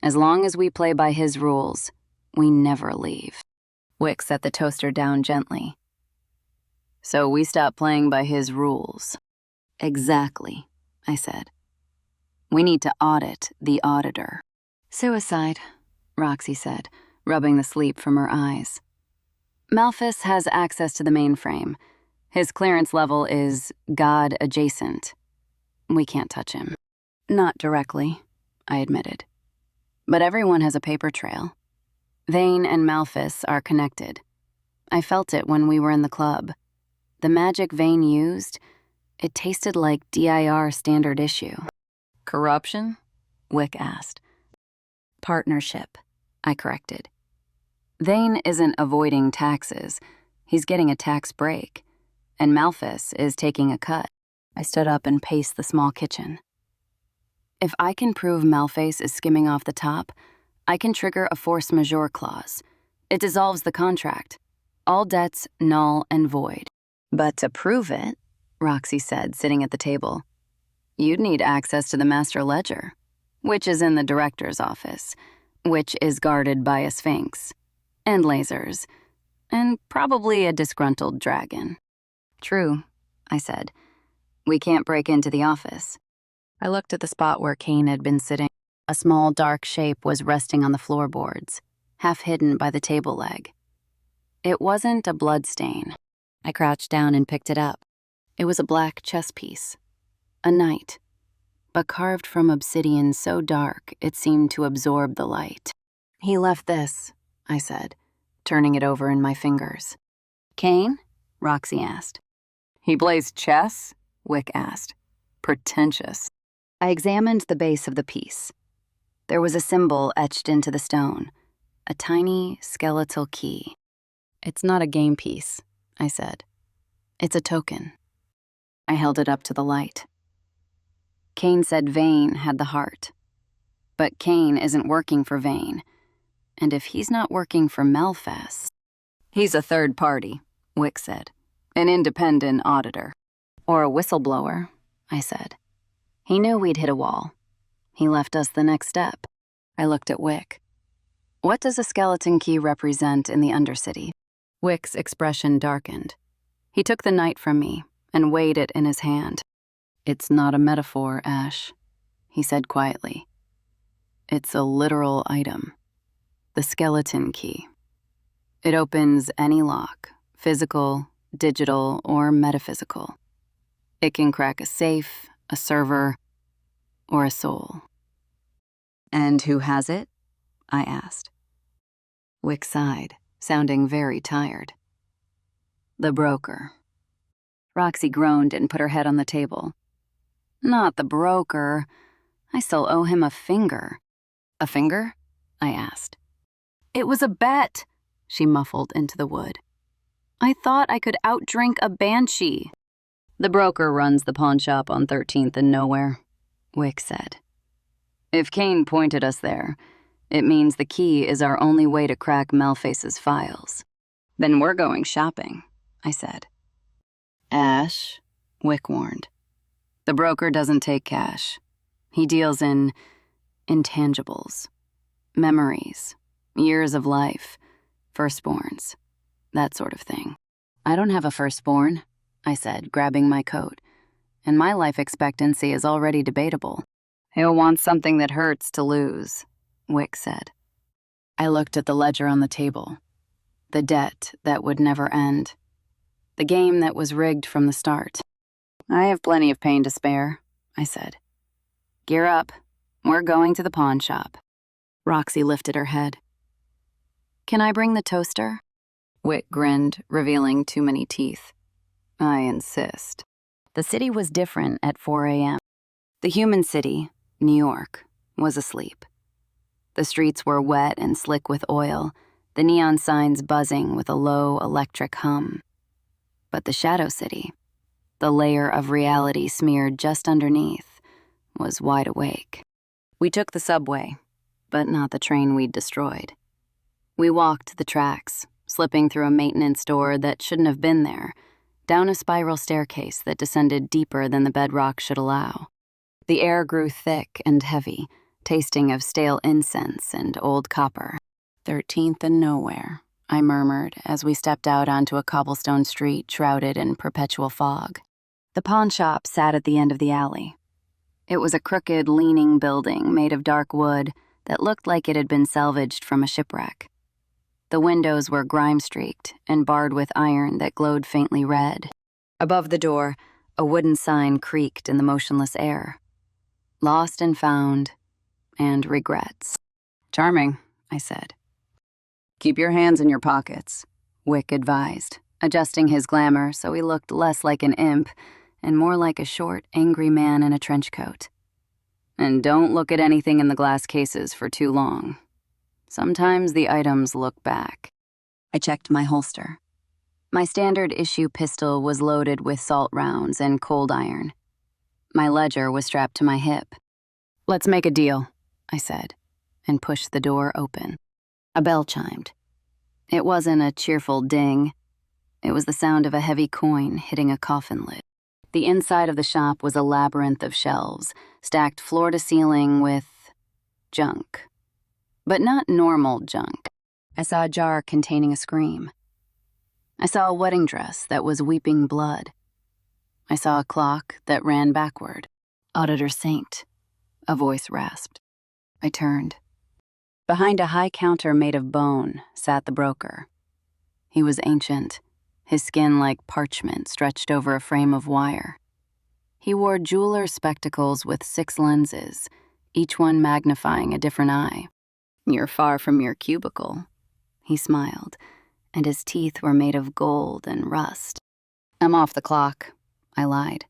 As long as we play by his rules, we never leave." Wick set the toaster down gently. "So we stop playing by his rules." "Exactly," I said. "We need to audit the Auditor." "Suicide," Roxy said, rubbing the sleep from her eyes. "Malphus has access to the mainframe. His clearance level is God adjacent. We can't touch him." "Not directly," I admitted. "But everyone has a paper trail. Vane and Malphus are connected. I felt it when we were in the club. The magic Vane used, it tasted like DIR standard issue." "Corruption?" Wick asked. "Partnership," I corrected. "Vane isn't avoiding taxes. He's getting a tax break. And Malphus is taking a cut." I stood up and paced the small kitchen. "If I can prove Malphus is skimming off the top, I can trigger a force majeure clause. It dissolves the contract. All debts null and void." "But to prove it," Roxy said, sitting at the table, "you'd need access to the master ledger, which is in the director's office, which is guarded by a sphinx, and lasers, and probably a disgruntled dragon." "True," I said. "We can't break into the office." I looked at the spot where Kane had been sitting. A small dark shape was resting on the floorboards, half hidden by the table leg. It wasn't a bloodstain. I crouched down and picked it up. It was a black chess piece, a knight, but carved from obsidian so dark it seemed to absorb the light. "He left this," I said, turning it over in my fingers. "Kane?" Roxy asked. "He plays chess?" Wick asked. "Pretentious." I examined the base of the piece. There was a symbol etched into the stone, a tiny skeletal key. "It's not a game piece," I said. "It's a token." I held it up to the light. Kane said Vane had the heart. But Kane isn't working for Vane. And if he's not working for Malphus... "He's a third party," Wick said. "An independent auditor." "Or a whistleblower," I said. He knew we'd hit a wall. He left us the next step. I looked at Wick. "What does a skeleton key represent in the Undercity?" Wick's expression darkened. He took the knight from me and weighed it in his hand. "It's not a metaphor, Ash," he said quietly. "It's a literal item. The skeleton key. It opens any lock, physical, digital, or metaphysical. It can crack a safe, a server, or a soul." "And who has it?" I asked. Wick sighed, sounding very tired. "The broker." Roxy groaned and put her head on the table. "Not the broker. I still owe him a finger." "A finger?" I asked. "It was a bet," she muffled into the wood. "I thought I could outdrink a banshee." "The broker runs the pawn shop on 13th and Nowhere," Wick said. "If Kane pointed us there, it means the key is our only way to crack Malphus's files." "Then we're going shopping," I said. "Ash," Wick warned. "The broker doesn't take cash. He deals in intangibles, memories, years of life, firstborns, that sort of thing." "I don't have a firstborn," I said, grabbing my coat, "and my life expectancy is already debatable." "He'll want something that hurts to lose," Wick said. I looked at the ledger on the table. The debt that would never end. The game that was rigged from the start. "I have plenty of pain to spare," I said. "Gear up. We're going to the pawn shop. Roxy lifted her head. Can I bring the toaster? Wick grinned, revealing too many teeth. I insist. The city was different at 4 a.m. The human city, New York, was asleep. The streets were wet and slick with oil, the neon signs buzzing with a low electric hum. But the shadow city, the layer of reality smeared just underneath, was wide awake. We took the subway, but not the train we'd destroyed. We walked the tracks, slipping through a maintenance door that shouldn't have been there, down a spiral staircase that descended deeper than the bedrock should allow. The air grew thick and heavy, tasting of stale incense and old copper. 13th and nowhere, I murmured as we stepped out onto a cobblestone street shrouded in perpetual fog. The pawn shop sat at the end of the alley. It was a crooked, leaning building made of dark wood that looked like it had been salvaged from a shipwreck. The windows were grime-streaked and barred with iron that glowed faintly red. Above the door, a wooden sign creaked in the motionless air. Lost and found, and regrets. Charming, I said. Keep your hands in your pockets, Wick advised, adjusting his glamour so he looked less like an imp and more like a short, angry man in a trench coat. And don't look at anything in the glass cases for too long. Sometimes the items look back. I checked my holster. My standard issue pistol was loaded with salt rounds and cold iron. My ledger was strapped to my hip. Let's make a deal, I said, and pushed the door open. A bell chimed. It wasn't a cheerful ding. It was the sound of a heavy coin hitting a coffin lid. The inside of the shop was a labyrinth of shelves, stacked floor to ceiling with junk. But not normal junk. I saw a jar containing a scream. I saw a wedding dress that was weeping blood. I saw a clock that ran backward. Auditor Saint, a voice rasped. I turned. Behind a high counter made of bone sat the broker. He was ancient, his skin like parchment stretched over a frame of wire. He wore jeweler's spectacles with 6 lenses, each one magnifying a different eye. You're far from your cubicle, he smiled, and his teeth were made of gold and rust. I'm off the clock, I lied.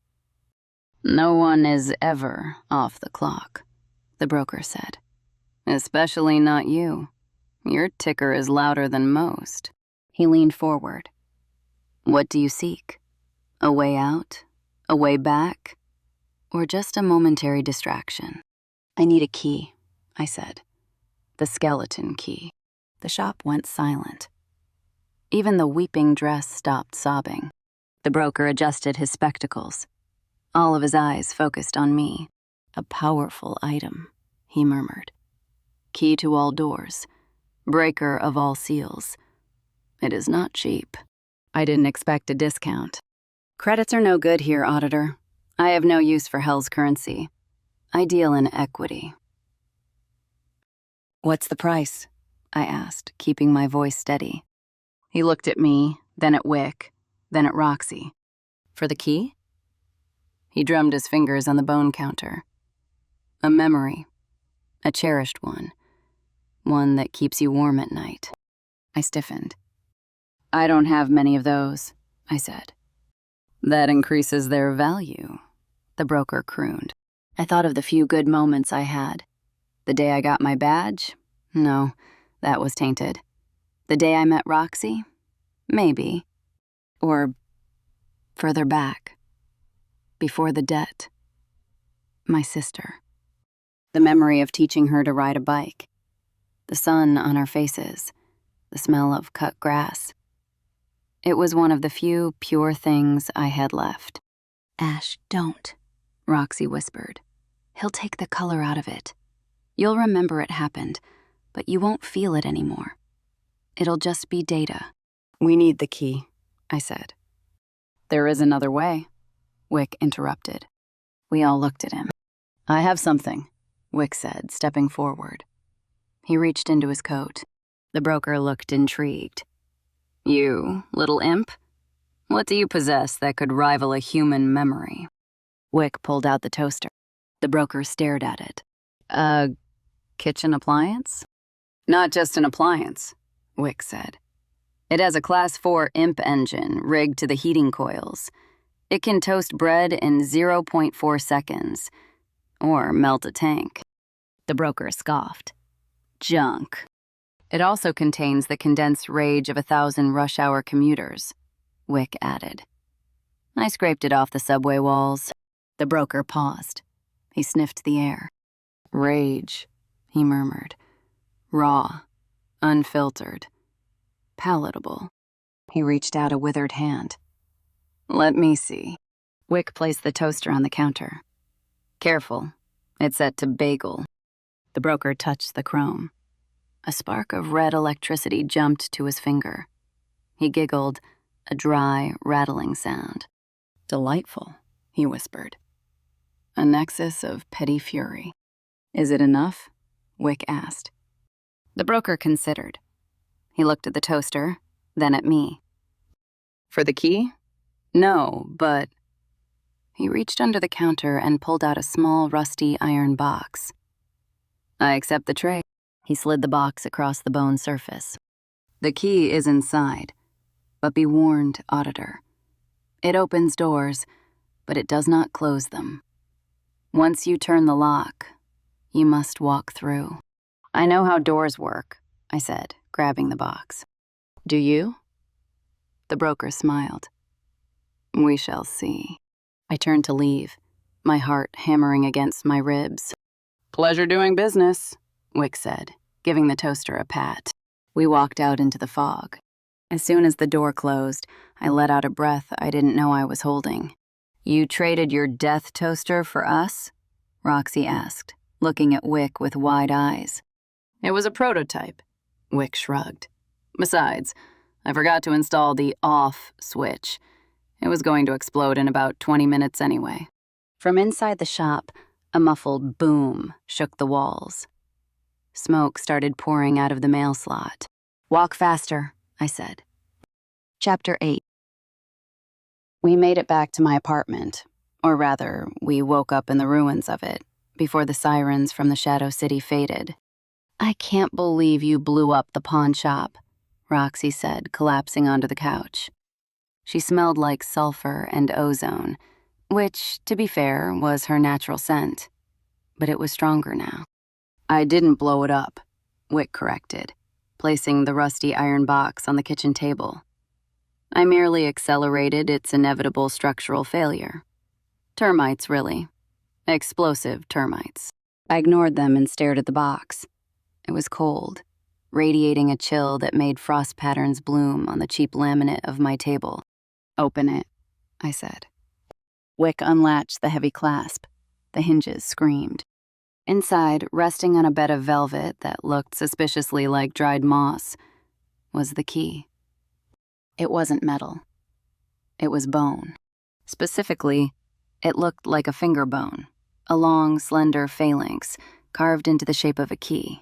No one is ever off the clock, the broker said. Especially not you. Your ticker is louder than most. He leaned forward. What do you seek? A way out? A way back? Or just a momentary distraction? I need a key, I said. The skeleton key. The shop went silent. Even the weeping dress stopped sobbing. The broker adjusted his spectacles. All of his eyes focused on me. A powerful item, he murmured. Key to all doors. Breaker of all seals. It is not cheap. I didn't expect a discount. Credits are no good here, Auditor. I have no use for hell's currency. I deal in equity. What's the price? I asked, keeping my voice steady. He looked at me, then at Wick, then at Roxy. For the key? He drummed his fingers on the bone counter. A memory. A cherished one. One that keeps you warm at night. I stiffened. I don't have many of those, I said. That increases their value, the broker crooned. I thought of the few good moments I had. The day I got my badge? No, that was tainted. The day I met Roxy? Maybe. Or further back. Before the debt. My sister. The memory of teaching her to ride a bike. The sun on our faces. The smell of cut grass. It was one of the few pure things I had left. Ash, don't, Roxy whispered. He'll take the color out of it. You'll remember it happened, but you won't feel it anymore. It'll just be data. We need the key, I said. There is another way, Wick interrupted. We all looked at him. I have something, Wick said, stepping forward. He reached into his coat. The broker looked intrigued. You, little imp? What do you possess that could rival a human memory? Wick pulled out the toaster. The broker stared at it. A kitchen appliance? Not just an appliance, Wick said. It has a Class 4 imp engine rigged to the heating coils. It can toast bread in 0.4 seconds, or melt a tank. The broker scoffed. Junk. It also contains the condensed rage of 1,000 rush-hour commuters, Wick added. I scraped it off the subway walls. The broker paused. He sniffed the air. Rage, he murmured. Raw, unfiltered, palatable. He reached out a withered hand. Let me see. Wick placed the toaster on the counter. Careful, it's set to bagel. The broker touched the chrome. A spark of red electricity jumped to his finger. He giggled, a dry, rattling sound. Delightful, he whispered. A nexus of petty fury. Is it enough? Wick asked. The broker considered. He looked at the toaster, then at me. For the key? No, but... He reached under the counter and pulled out a small, rusty iron box. I accept the tray. He slid the box across the bone surface. The key is inside, but be warned, Auditor. It opens doors, but it does not close them. Once you turn the lock, you must walk through. I know how doors work, I said, grabbing the box. Do you? The broker smiled. We shall see. I turned to leave, my heart hammering against my ribs. Pleasure doing business, Wick said, giving the toaster a pat. We walked out into the fog. As soon as the door closed, I let out a breath I didn't know I was holding. You traded your death toaster for us? Roxy asked, looking at Wick with wide eyes. It was a prototype, Wick shrugged. Besides, I forgot to install the off switch. It was going to explode in about 20 minutes anyway. From inside the shop, a muffled boom shook the walls. Smoke started pouring out of the mail slot. Walk faster, I said. Chapter 8. We made it back to my apartment, or rather, we woke up in the ruins of it, before the sirens from the Shadow City faded. I can't believe you blew up the pawn shop, Roxy said, collapsing onto the couch. She smelled like sulfur and ozone, which, to be fair, was her natural scent. But it was stronger now. I didn't blow it up, Wick corrected, placing the rusty iron box on the kitchen table. I merely accelerated its inevitable structural failure. Termites, really. Explosive termites. I ignored them and stared at the box. It was cold, radiating a chill that made frost patterns bloom on the cheap laminate of my table. Open it, I said. Wick unlatched the heavy clasp. The hinges screamed. Inside, resting on a bed of velvet that looked suspiciously like dried moss, was the key. It wasn't metal. It was bone. Specifically, it looked like a finger bone, a long, slender phalanx carved into the shape of a key.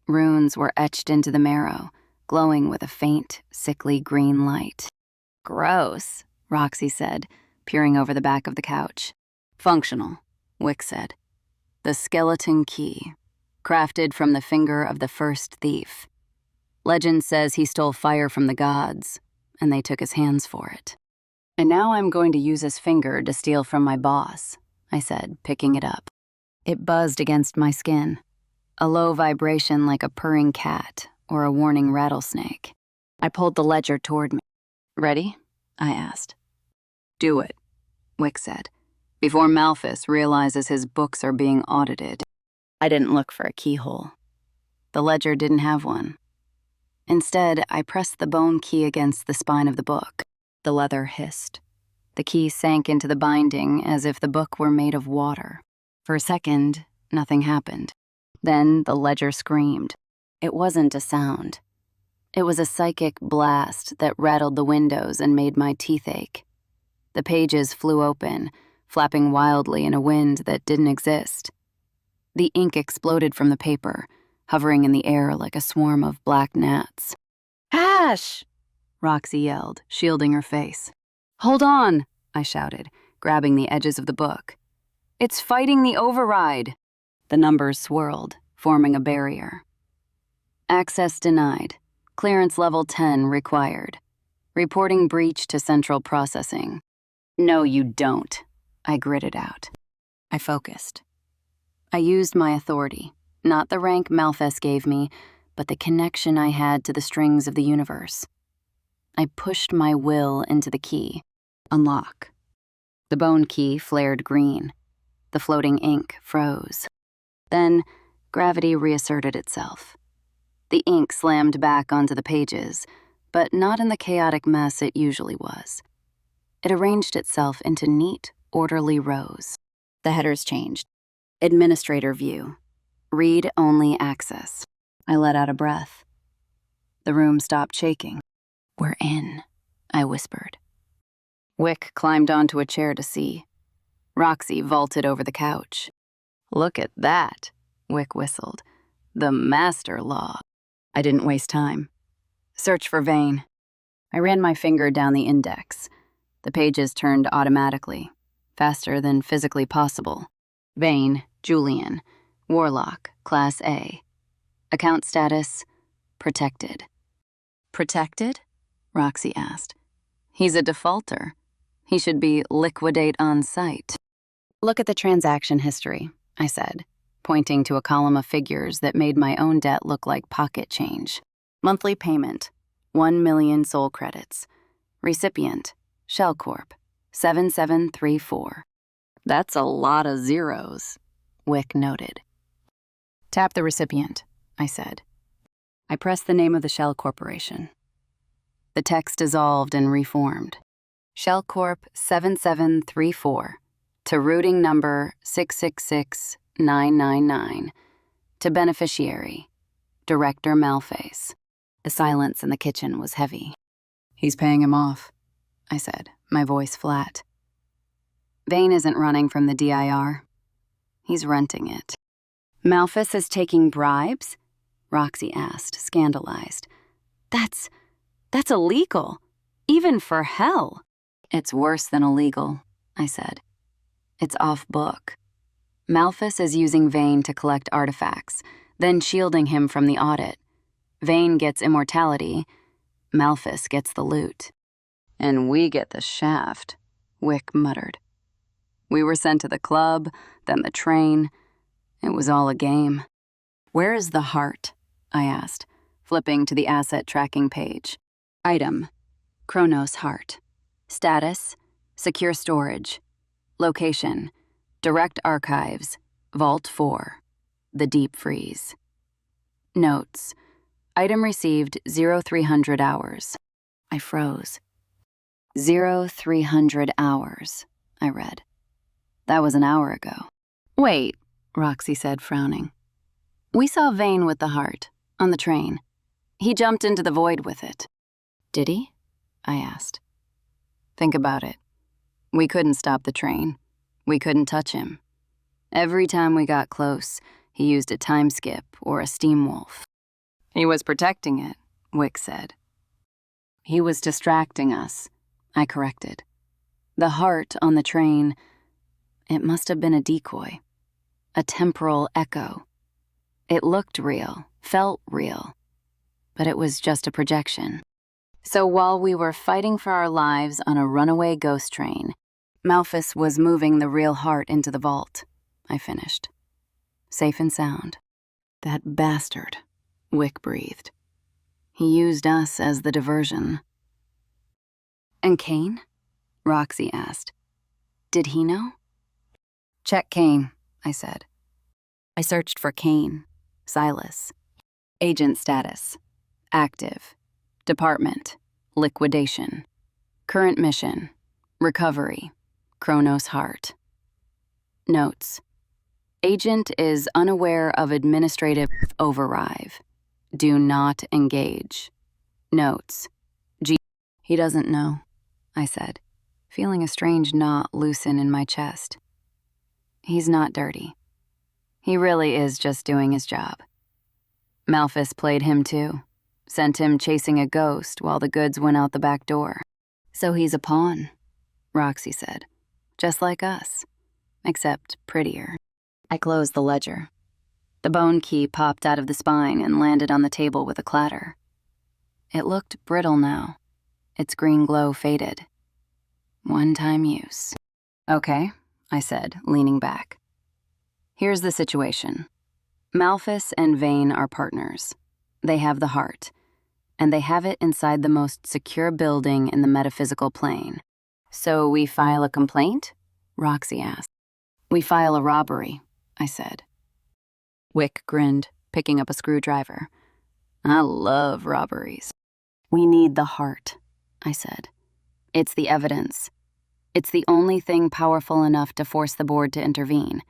Runes were etched into the marrow, glowing with a faint, sickly green light. Gross, Roxy said, peering over the back of the couch. Functional, Wick said. The skeleton key, crafted from the finger of the first thief. Legend says he stole fire from the gods, and they took his hands for it. And now I'm going to use his finger to steal from my boss, I said, picking it up. It buzzed against my skin, a low vibration like a purring cat or a warning rattlesnake. I pulled the ledger toward me. Ready? I asked. Do it, Wick said, before Malthus realizes his books are being audited. I didn't look for a keyhole. The ledger didn't have one. Instead, I pressed the bone key against the spine of the book. The leather hissed. The key sank into the binding as if the book were made of water. For a second, nothing happened. Then the ledger screamed. It wasn't a sound. It was a psychic blast that rattled the windows and made my teeth ache. The pages flew open, flapping wildly in a wind that didn't exist. The ink exploded from the paper, hovering in the air like a swarm of black gnats. Ash! Roxy yelled, shielding her face. Hold on, I shouted, grabbing the edges of the book. It's fighting the override. The numbers swirled, forming a barrier. Access denied. Clearance level 10 required. Reporting breach to central processing. No, you don't, I gritted out. I focused. I used my authority, not the rank Malphas gave me, but the connection I had to the strings of the universe. I pushed my will into the key. Unlock. The bone key flared green. The floating ink froze. Then, gravity reasserted itself. The ink slammed back onto the pages, but not in the chaotic mess it usually was. It arranged itself into neat, orderly rows. The headers changed. Administrator view. Read-only access. I let out a breath. The room stopped shaking. We're in, I whispered. Wick climbed onto a chair to see. Roxy vaulted over the couch. Look at that, Wick whistled. The master law. I didn't waste time. Search for Vane. I ran my finger down the index. The pages turned automatically, faster than physically possible. Vane, Julian, Warlock, Class A. Account status, protected. Protected? Roxy asked. He's a defaulter. He should be liquidate on site. Look at the transaction history, I said, pointing to a column of figures that made my own debt look like pocket change. Monthly payment, 1 million soul credits. Recipient, Shell Corp, 7734. That's a lot of zeros, Wick noted. Tap the recipient, I said. I pressed the name of the Shell Corporation. The text dissolved and reformed. Shell Corp 7734 to routing number 666999 to beneficiary, Director Malphas. The silence in the kitchen was heavy. He's paying him off, I said, my voice flat. Vane isn't running from the DIR. He's renting it. Malphas is taking bribes? Roxy asked, scandalized. That's illegal, even for hell. It's worse than illegal, I said. It's off book. Malphas is using Vane to collect artifacts, then shielding him from the audit. Vane gets immortality, Malphas gets the loot. And we get the shaft, Wick muttered. We were sent to the club, then the train. It was all a game. Where is the heart? I asked, flipping to the asset tracking page. Item, Chronos Heart. Status, secure storage. Location, direct archives, Vault 4, the deep freeze. Notes, item received 0300 hours. I froze. 0300 hours, I read. That was an hour ago. Wait, Roxy said, frowning. We saw Vane with the heart, on the train. He jumped into the void with it. Did he? I asked. Think about it. We couldn't stop the train. We couldn't touch him. Every time we got close, he used a time skip or a steam wolf. He was protecting it, Wick said. He was distracting us, I corrected. The heart on the train, it must have been a decoy, a temporal echo. It looked real, felt real, but it was just a projection. So while we were fighting for our lives on a runaway ghost train, Malphas was moving the real heart into the vault, I finished. Safe and sound. That bastard, Wick breathed. He used us as the diversion. And Kane? Roxy asked. Did he know? Check Kane, I said. I searched for Kane, Silas. Agent status. Active. Department. Liquidation. Current mission. Recovery. Chronos Heart. Notes. Agent is unaware of administrative override. Do not engage. Notes. He doesn't know, I said, feeling a strange knot loosen in my chest. He's not dirty. He really is just doing his job. Malphas played him too. Sent him chasing a ghost while the goods went out the back door. So he's a pawn, Roxy said. Just like us, except prettier. I closed the ledger, The bone key popped out of the spine and landed on the table with a clatter. It looked brittle now. Its green glow faded. One-time use. Okay, I said, leaning back. Here's the situation. Malphus and Vane are partners. They have the heart, and they have it inside the most secure building in the metaphysical plane. So we file a complaint? Roxy asked. We file a robbery, I said. Wick grinned, picking up a screwdriver. I love robberies. We need the heart, I said. It's the evidence. It's the only thing powerful enough to force the board to intervene.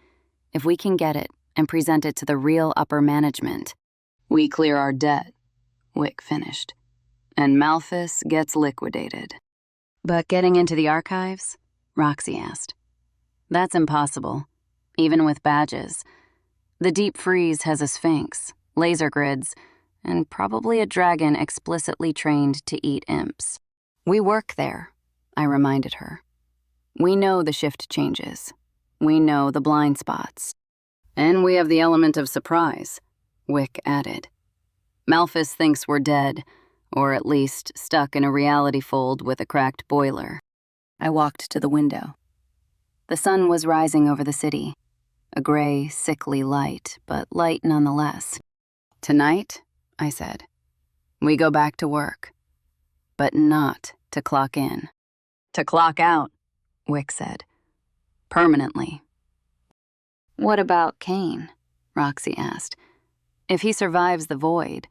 If we can get it and present it to the real upper management, we clear our debt, Wick finished, and Malphus gets liquidated. But getting into the archives? Roxy asked. That's impossible, even with badges. The deep freeze has a sphinx, laser grids, and probably a dragon explicitly trained to eat imps. We work there, I reminded her. We know the shift changes. We know the blind spots. And we have the element of surprise, Wick added. Malphus thinks we're dead, or at least stuck in a reality fold with a cracked boiler. I walked to the window. The sun was rising over the city, a gray, sickly light, but light nonetheless. Tonight, I said, we go back to work, but not to clock in. To clock out, Wick said. Permanently. What about Kane? Roxy asked. If he survives the void,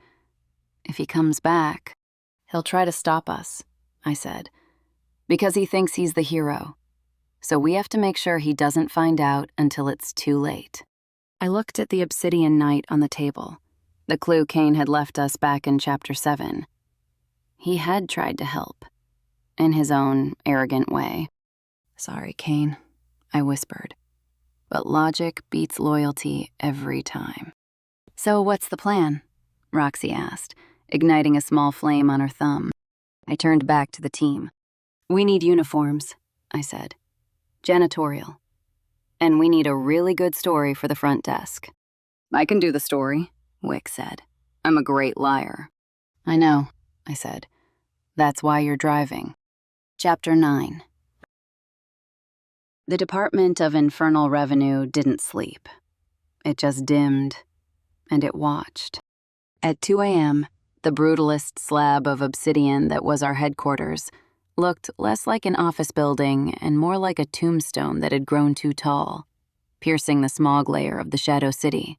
if he comes back, he'll try to stop us, I said, because he thinks he's the hero. So we have to make sure he doesn't find out until it's too late. I looked at the obsidian knight on the table, the clue Kane had left us back in Chapter 7. He had tried to help, in his own arrogant way. Sorry, Kane, I whispered, but logic beats loyalty every time. So what's the plan? Roxy asked, igniting a small flame on her thumb. I turned back to the team. We need uniforms, I said. Janitorial. And we need a really good story for the front desk. I can do the story, Wick said. I'm a great liar. I know, I said. That's why you're driving. Chapter 9. The Department of Infernal Revenue didn't sleep. It just dimmed, and it watched. At 2 a.m., the brutalist slab of obsidian that was our headquarters looked less like an office building and more like a tombstone that had grown too tall, piercing the smog layer of the Shadow City.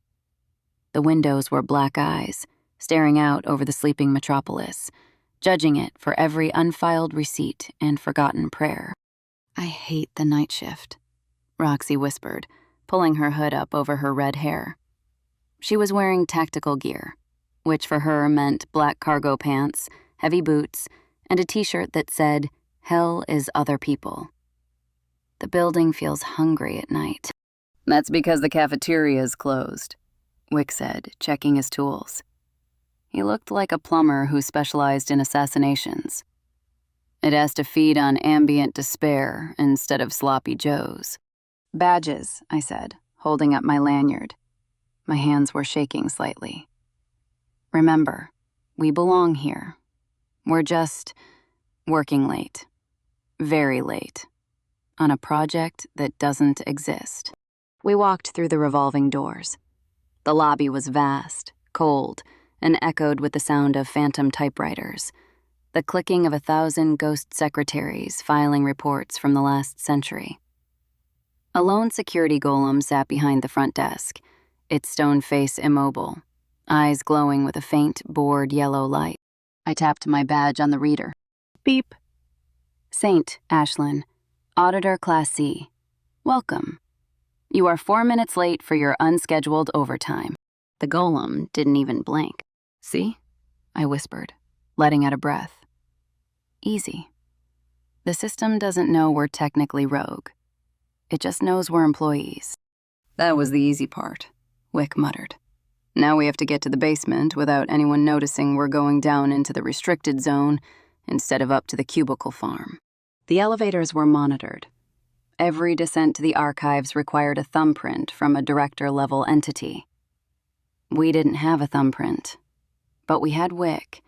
The windows were black eyes, staring out over the sleeping metropolis, judging it for every unfiled receipt and forgotten prayer. I hate the night shift, Roxy whispered, pulling her hood up over her red hair. She was wearing tactical gear, which for her meant black cargo pants, heavy boots, and a t-shirt that said, "Hell is other people." The building feels hungry at night. That's because the cafeteria is closed, Wick said, checking his tools. He looked like a plumber who specialized in assassinations. It has to feed on ambient despair instead of sloppy joes. Badges, I said, holding up my lanyard. My hands were shaking slightly. Remember, we belong here. We're just working late. Very late. On a project that doesn't exist. We walked through the revolving doors. The lobby was vast, cold, and echoed with the sound of phantom typewriters, the clicking of 1,000 ghost secretaries filing reports from the last century. A lone security golem sat behind the front desk, its stone face immobile, eyes glowing with a faint, bored yellow light. I tapped my badge on the reader. Beep. Saint, Ashlyn, Auditor Class C. Welcome. You are 4 minutes late for your unscheduled overtime. The golem didn't even blink. See? I whispered, letting out a breath. Easy. The system doesn't know we're technically rogue. It just knows we're employees. That was the easy part, Wick muttered. Now we have to get to the basement without anyone noticing we're going down into the restricted zone instead of up to the cubicle farm. The elevators were monitored. Every descent to the archives required a thumbprint from a director-level entity. We didn't have a thumbprint, but we had Wick,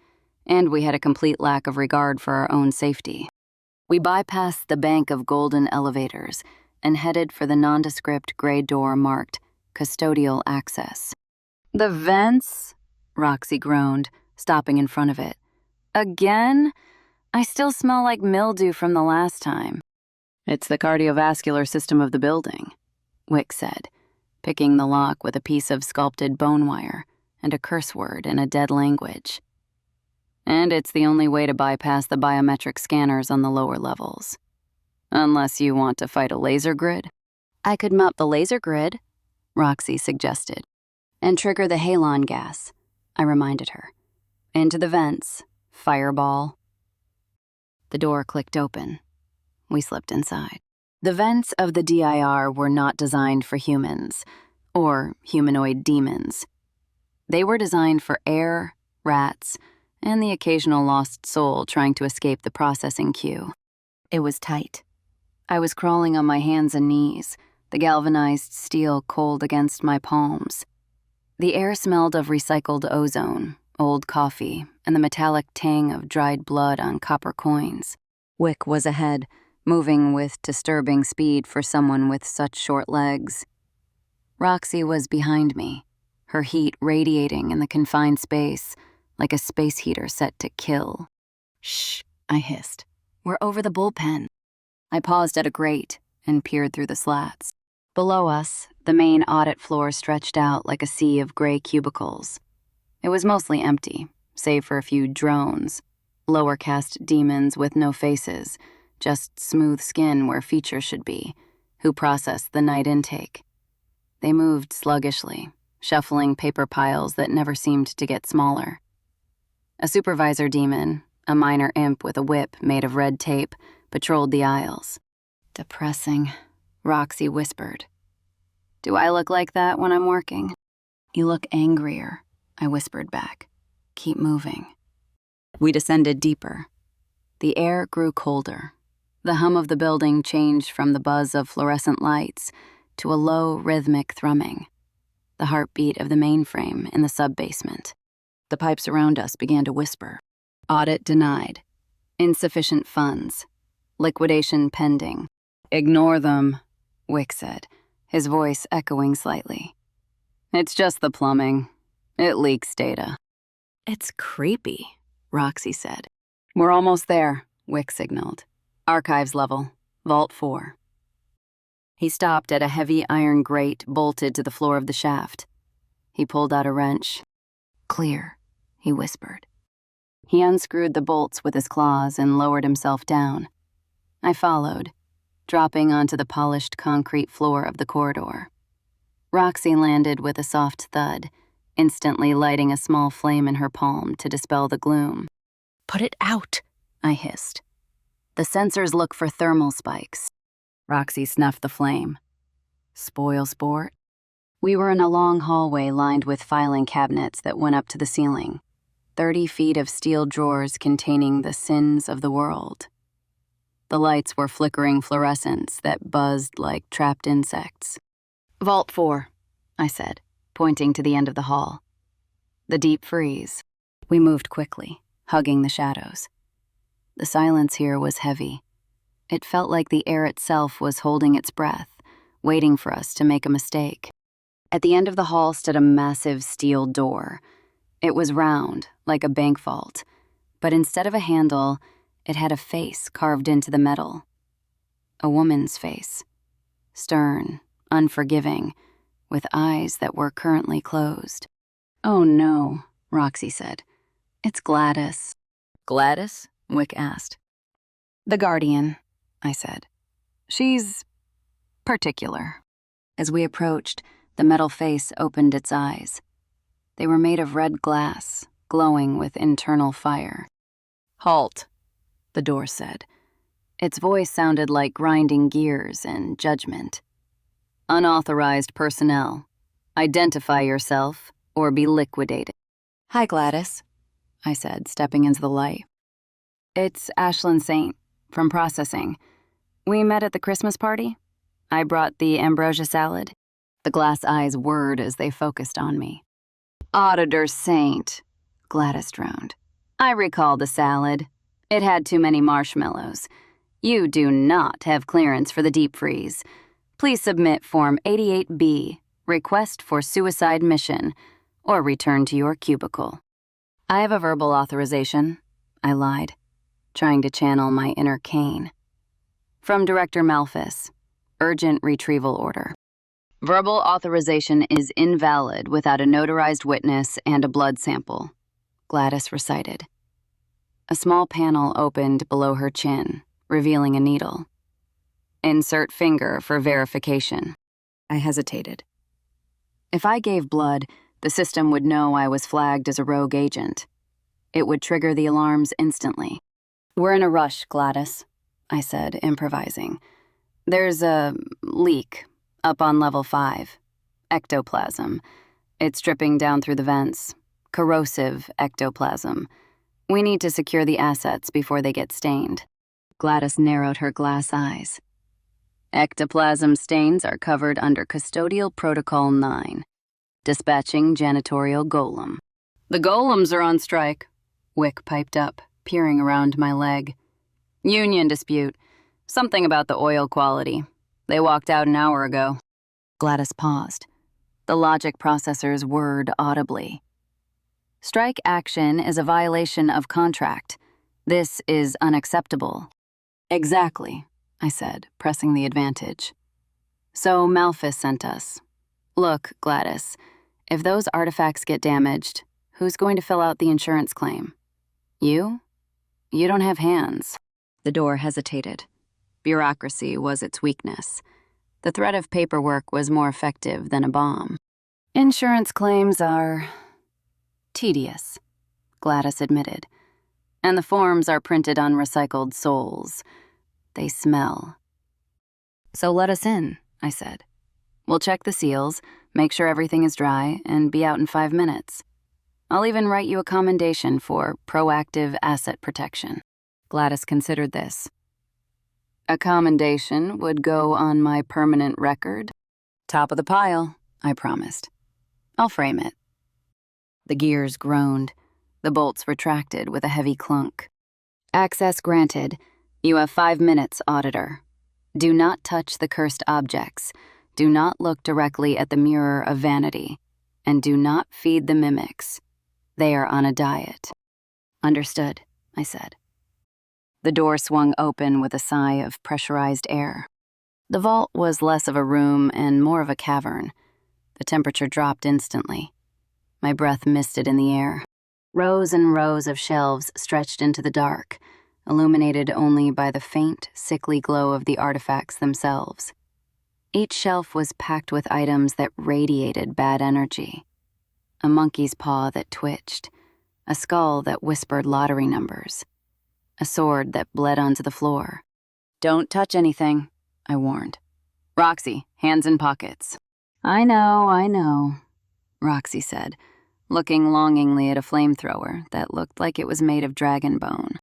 and we had a complete lack of regard for our own safety. We bypassed the bank of golden elevators and headed for the nondescript gray door marked Custodial Access. "The vents?" Roxy groaned, stopping in front of it. "Again? I still smell like mildew from the last time." "It's the cardiovascular system of the building," Wick said, picking the lock with a piece of sculpted bone wire and a curse word in a dead language. "And it's the only way to bypass the biometric scanners on the lower levels. Unless you want to fight a laser grid." "I could mop the laser grid," Roxy suggested. "And trigger the halon gas," I reminded her. "Into the vents. Fireball." The door clicked open. We slipped inside. The vents of the DIR were not designed for humans, or humanoid demons. They were designed for air, rats, and the occasional lost soul trying to escape the processing queue. It was tight. I was crawling on my hands and knees, the galvanized steel cold against my palms. The air smelled of recycled ozone, old coffee, and the metallic tang of dried blood on copper coins. Wick was ahead, moving with disturbing speed for someone with such short legs. Roxy was behind me, her heat radiating in the confined space like a space heater set to kill. "Shh," I hissed. "We're over the bullpen." I paused at a grate and peered through the slats. Below us, the main audit floor stretched out like a sea of gray cubicles. It was mostly empty, save for a few drones, lower caste demons with no faces, just smooth skin where features should be, who processed the night intake. They moved sluggishly, shuffling paper piles that never seemed to get smaller. A supervisor demon, a minor imp with a whip made of red tape, patrolled the aisles. "Depressing," Roxy whispered. "Do I look like that when I'm working?" "You look angrier," I whispered back. "Keep moving." We descended deeper. The air grew colder. The hum of the building changed from the buzz of fluorescent lights to a low, rhythmic thrumming, the heartbeat of the mainframe in the sub-basement. The pipes around us began to whisper. "Audit denied. Insufficient funds. Liquidation pending." "Ignore them," Wick said, his voice echoing slightly. "It's just the plumbing. It leaks data." "It's creepy," Roxy said. "We're almost there," Wick signaled. "Archives level, Vault 4. He stopped at a heavy iron grate bolted to the floor of the shaft. He pulled out a wrench. "Clear," he whispered. He unscrewed the bolts with his claws and lowered himself down. I followed, dropping onto the polished concrete floor of the corridor. Roxy landed with a soft thud, instantly lighting a small flame in her palm to dispel the gloom. "Put it out," I hissed. "The sensors look for thermal spikes." Roxy snuffed the flame. "Spoil sport?" We were in a long hallway lined with filing cabinets that went up to the ceiling, 30 feet of steel drawers containing the sins of the world. The lights were flickering fluorescents that buzzed like trapped insects. "Vault 4, I said, pointing to the end of the hall. The deep freeze. We moved quickly, hugging the shadows. The silence here was heavy. It felt like the air itself was holding its breath, waiting for us to make a mistake. At the end of the hall stood a massive steel door. It was round, like a bank vault, but instead of a handle, it had a face carved into the metal. A woman's face. Stern, unforgiving, with eyes that were currently closed. "Oh no," Roxy said. "It's Gladys." "Gladys?" Wick asked. "The Guardian," I said. "She's particular." As we approached, the metal face opened its eyes. They were made of red glass, glowing with internal fire. "Halt," the door said. Its voice sounded like grinding gears and judgment. "Unauthorized personnel. Identify yourself or be liquidated." "Hi, Gladys," I said, stepping into the light. "It's Ashlyn Saint from Processing. We met at the Christmas party. I brought the ambrosia salad." The glass eyes whirred as they focused on me. Auditor Saint, Gladys droned. I recall the salad. It had too many marshmallows. You do not have clearance for the deep freeze. Please submit Form 88B, Request for Suicide Mission, or return to your cubicle. I have a verbal authorization, I lied, trying to channel my inner Cain. From Director Malphus, urgent retrieval order. Verbal authorization is invalid without a notarized witness and a blood sample, Gladys recited. A small panel opened below her chin, revealing a needle. Insert finger for verification. I hesitated. If I gave blood, the system would know I was flagged as a rogue agent. It would trigger the alarms instantly. We're in a rush, Gladys, I said, improvising. There's a leak up on level 5. Ectoplasm. It's dripping down through the vents. Corrosive ectoplasm. We need to secure the assets before they get stained. Gladys narrowed her glass eyes. Ectoplasm stains are covered under Custodial Protocol 9. Dispatching janitorial golem. The golems are on strike, Wick piped up, peering around my leg. Union dispute. Something about the oil quality. They walked out an hour ago. Gladys paused. The logic processors whirred audibly. Strike action is a violation of contract. This is unacceptable. Exactly, I said, pressing the advantage. So Malphus sent us. Look, Gladys, if those artifacts get damaged, who's going to fill out the insurance claim? You? You don't have hands. The door hesitated. Bureaucracy was its weakness. The threat of paperwork was more effective than a bomb. Insurance claims are tedious, Gladys admitted. And the forms are printed on recycled souls. They smell. So let us in, I said. We'll check the seals, make sure everything is dry, and be out in 5 minutes. I'll even write you a commendation for proactive asset protection. Gladys considered this. A commendation would go on my permanent record. Top of the pile, I promised. I'll frame it. The gears groaned. The bolts retracted with a heavy clunk. Access granted. You have 5 minutes, Auditor. Do not touch the cursed objects. Do not look directly at the mirror of vanity. And do not feed the mimics. They are on a diet. Understood, I said. The door swung open with a sigh of pressurized air. The vault was less of a room and more of a cavern. The temperature dropped instantly. My breath misted in the air. Rows and rows of shelves stretched into the dark, illuminated only by the faint, sickly glow of the artifacts themselves. Each shelf was packed with items that radiated bad energy. A monkey's paw that twitched, a skull that whispered lottery numbers, a sword that bled onto the floor. Don't touch anything, I warned. Roxy, hands in pockets. I know, Roxy said, looking longingly at a flamethrower that looked like it was made of dragon bone.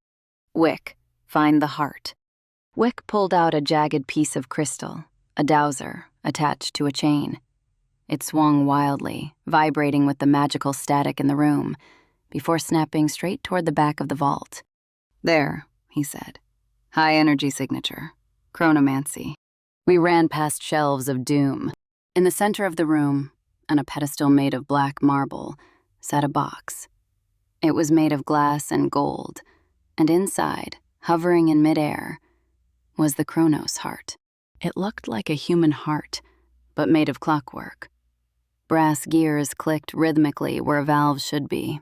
Wick, find the heart. Wick pulled out a jagged piece of crystal, a dowser, attached to a chain. It swung wildly, vibrating with the magical static in the room, before snapping straight toward the back of the vault. There, he said. High energy signature. Chronomancy. We ran past shelves of doom. In the center of the room, on a pedestal made of black marble, sat a box. It was made of glass and gold, and inside, hovering in midair, was the Chronos heart. It looked like a human heart, but made of clockwork. Brass gears clicked rhythmically where valves should be.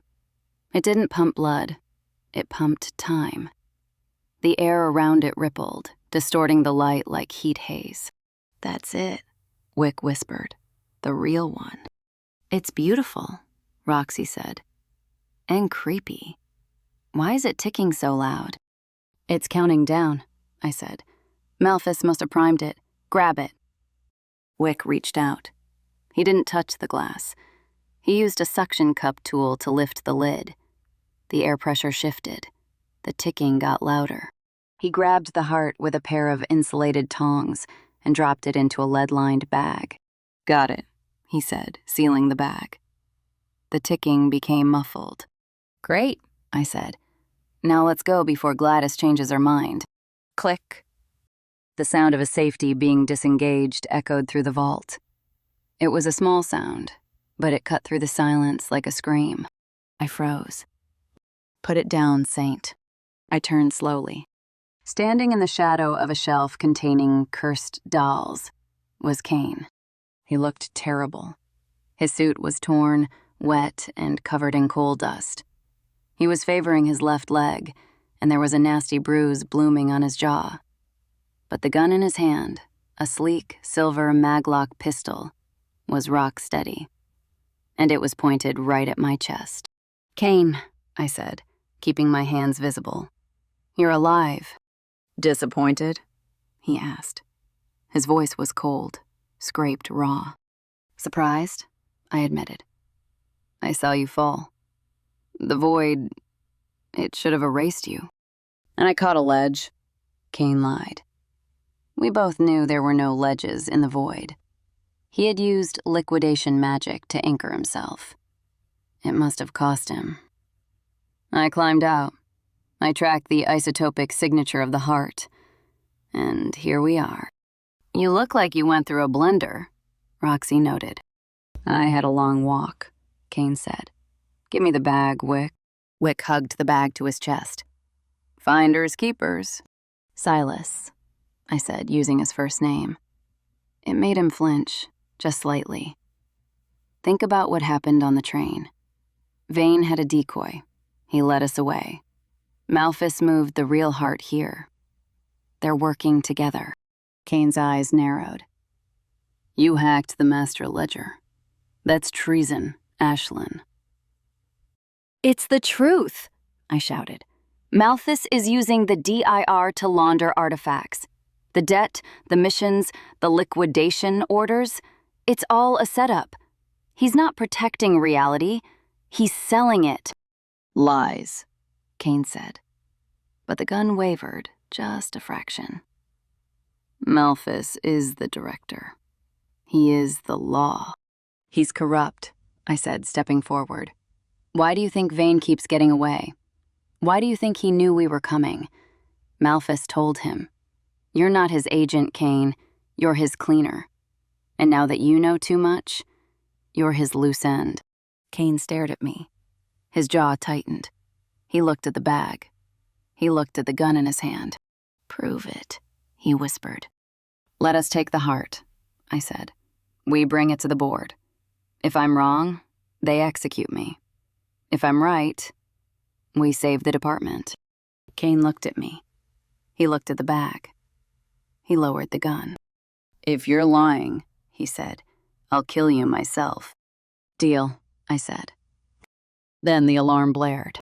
It didn't pump blood. It pumped time. The air around it rippled, distorting the light like heat haze. That's it, Wick whispered. The real one. It's beautiful, Roxy said. And creepy. Why is it ticking so loud? It's counting down, I said. Malphus must have primed it. Grab it. Wick reached out. He didn't touch the glass. He used a suction cup tool to lift the lid. The air pressure shifted. The ticking got louder. He grabbed the heart with a pair of insulated tongs and dropped it into a lead-lined bag. Got it, he said, sealing the bag. The ticking became muffled. "Great," I said. "Now let's go before Gladys changes her mind." Click. The sound of a safety being disengaged echoed through the vault. It was a small sound, but it cut through the silence like a scream. I froze. "Put it down, Saint." I turned slowly. Standing in the shadow of a shelf containing cursed dolls was Kane. He looked terrible. His suit was torn, wet, and covered in coal dust. He was favoring his left leg, and there was a nasty bruise blooming on his jaw. But the gun in his hand, a sleek silver maglock pistol, was rock steady, and it was pointed right at my chest. "Kane," I said, keeping my hands visible. "You're alive." "Disappointed?" he asked. His voice was cold, scraped raw. "Surprised?" I admitted. "I saw you fall. The void, it should have erased you." "And I caught a ledge," Kane lied. We both knew there were no ledges in the void. He had used liquidation magic to anchor himself. It must have cost him. "I climbed out. I tracked the isotopic signature of the heart. And here we are." "You look like you went through a blender," Roxy noted. "I had a long walk," Kane said. "Give me the bag, Wick." Wick hugged the bag to his chest. "Finders keepers." "Silas," I said, using his first name. It made him flinch, just slightly. "Think about what happened on the train. Vane had a decoy. He led us away. Malphus moved the real heart here. They're working together." Kane's eyes narrowed. "You hacked the master ledger. That's treason, Ashlyn." "It's the truth," I shouted. "Malphus is using the DIR to launder artifacts. The debt, the missions, the liquidation orders, it's all a setup. He's not protecting reality. He's selling it." "Lies," Kane said. But the gun wavered just a fraction. "Malphus is the director. He is the law." "He's corrupt," I said, stepping forward. "Why do you think Vane keeps getting away? Why do you think he knew we were coming? Malphus told him. You're not his agent, Kane. You're his cleaner. And now that you know too much, you're his loose end." Kane stared at me. His jaw tightened. He looked at the bag. He looked at the gun in his hand. "Prove it," he whispered. "Let us take the heart," I said. "We bring it to the board. If I'm wrong, they execute me. If I'm right, we save the department." Kane looked at me. He looked at the bag. He lowered the gun. "If you're lying," he said, "I'll kill you myself." "Deal," I said. Then the alarm blared.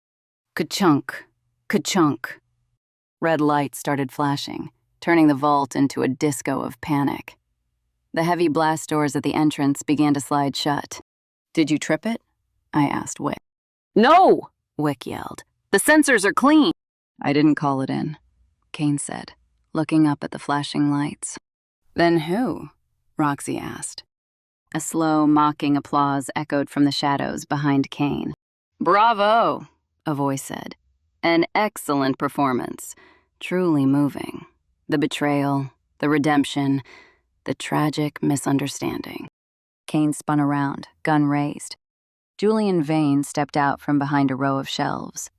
Ka-chunk, ka-chunk. Red lights started flashing, turning the vault into a disco of panic. The heavy blast doors at the entrance began to slide shut. "Did you trip it?" I asked Wick. "No!" Wick yelled. "The sensors are clean." "I didn't call it in," Kane said, looking up at the flashing lights. "Then who?" Roxy asked. A slow, mocking applause echoed from the shadows behind Kane. "Bravo," a voice said. "An excellent performance. Truly moving. The betrayal, the redemption, the tragic misunderstanding." Kane spun around, gun raised. Julian Vane stepped out from behind a row of shelves.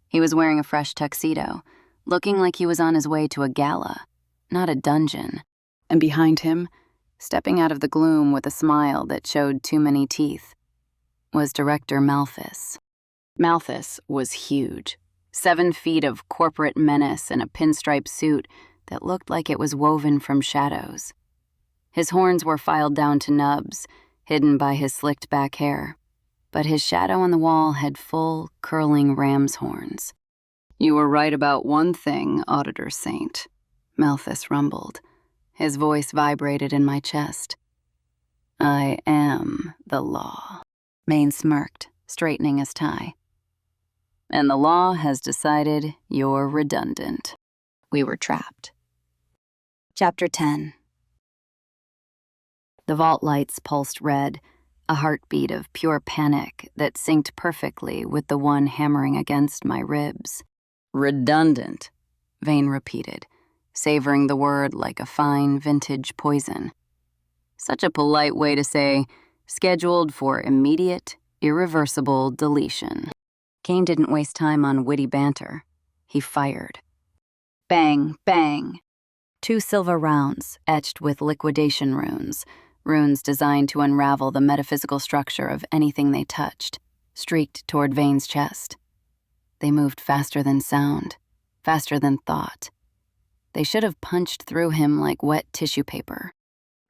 He was wearing a fresh tuxedo, looking like he was on his way to a gala, not a dungeon. And behind him, stepping out of the gloom with a smile that showed too many teeth, was Director Malphus. Malphus was huge, 7 feet of corporate menace in a pinstripe suit that looked like it was woven from shadows. His horns were filed down to nubs, hidden by his slicked back hair, but his shadow on the wall had full, curling ram's horns. "You were right about one thing, Auditor Saint," Malphus rumbled. His voice vibrated in my chest. "I am the law." Maine smirked, straightening his tie. "And the law has decided you're redundant." We were trapped. Chapter 10. The vault lights pulsed red, a heartbeat of pure panic that synced perfectly with the one hammering against my ribs. "Redundant," Vane repeated, savoring the word like a fine vintage poison. Such a polite way to say, scheduled for immediate, irreversible deletion. Kane didn't waste time on witty banter. He fired. Bang, bang. 2 silver rounds, etched with liquidation runes designed to unravel the metaphysical structure of anything they touched, streaked toward Vane's chest. They moved faster than sound, faster than thought. They should have punched through him like wet tissue paper.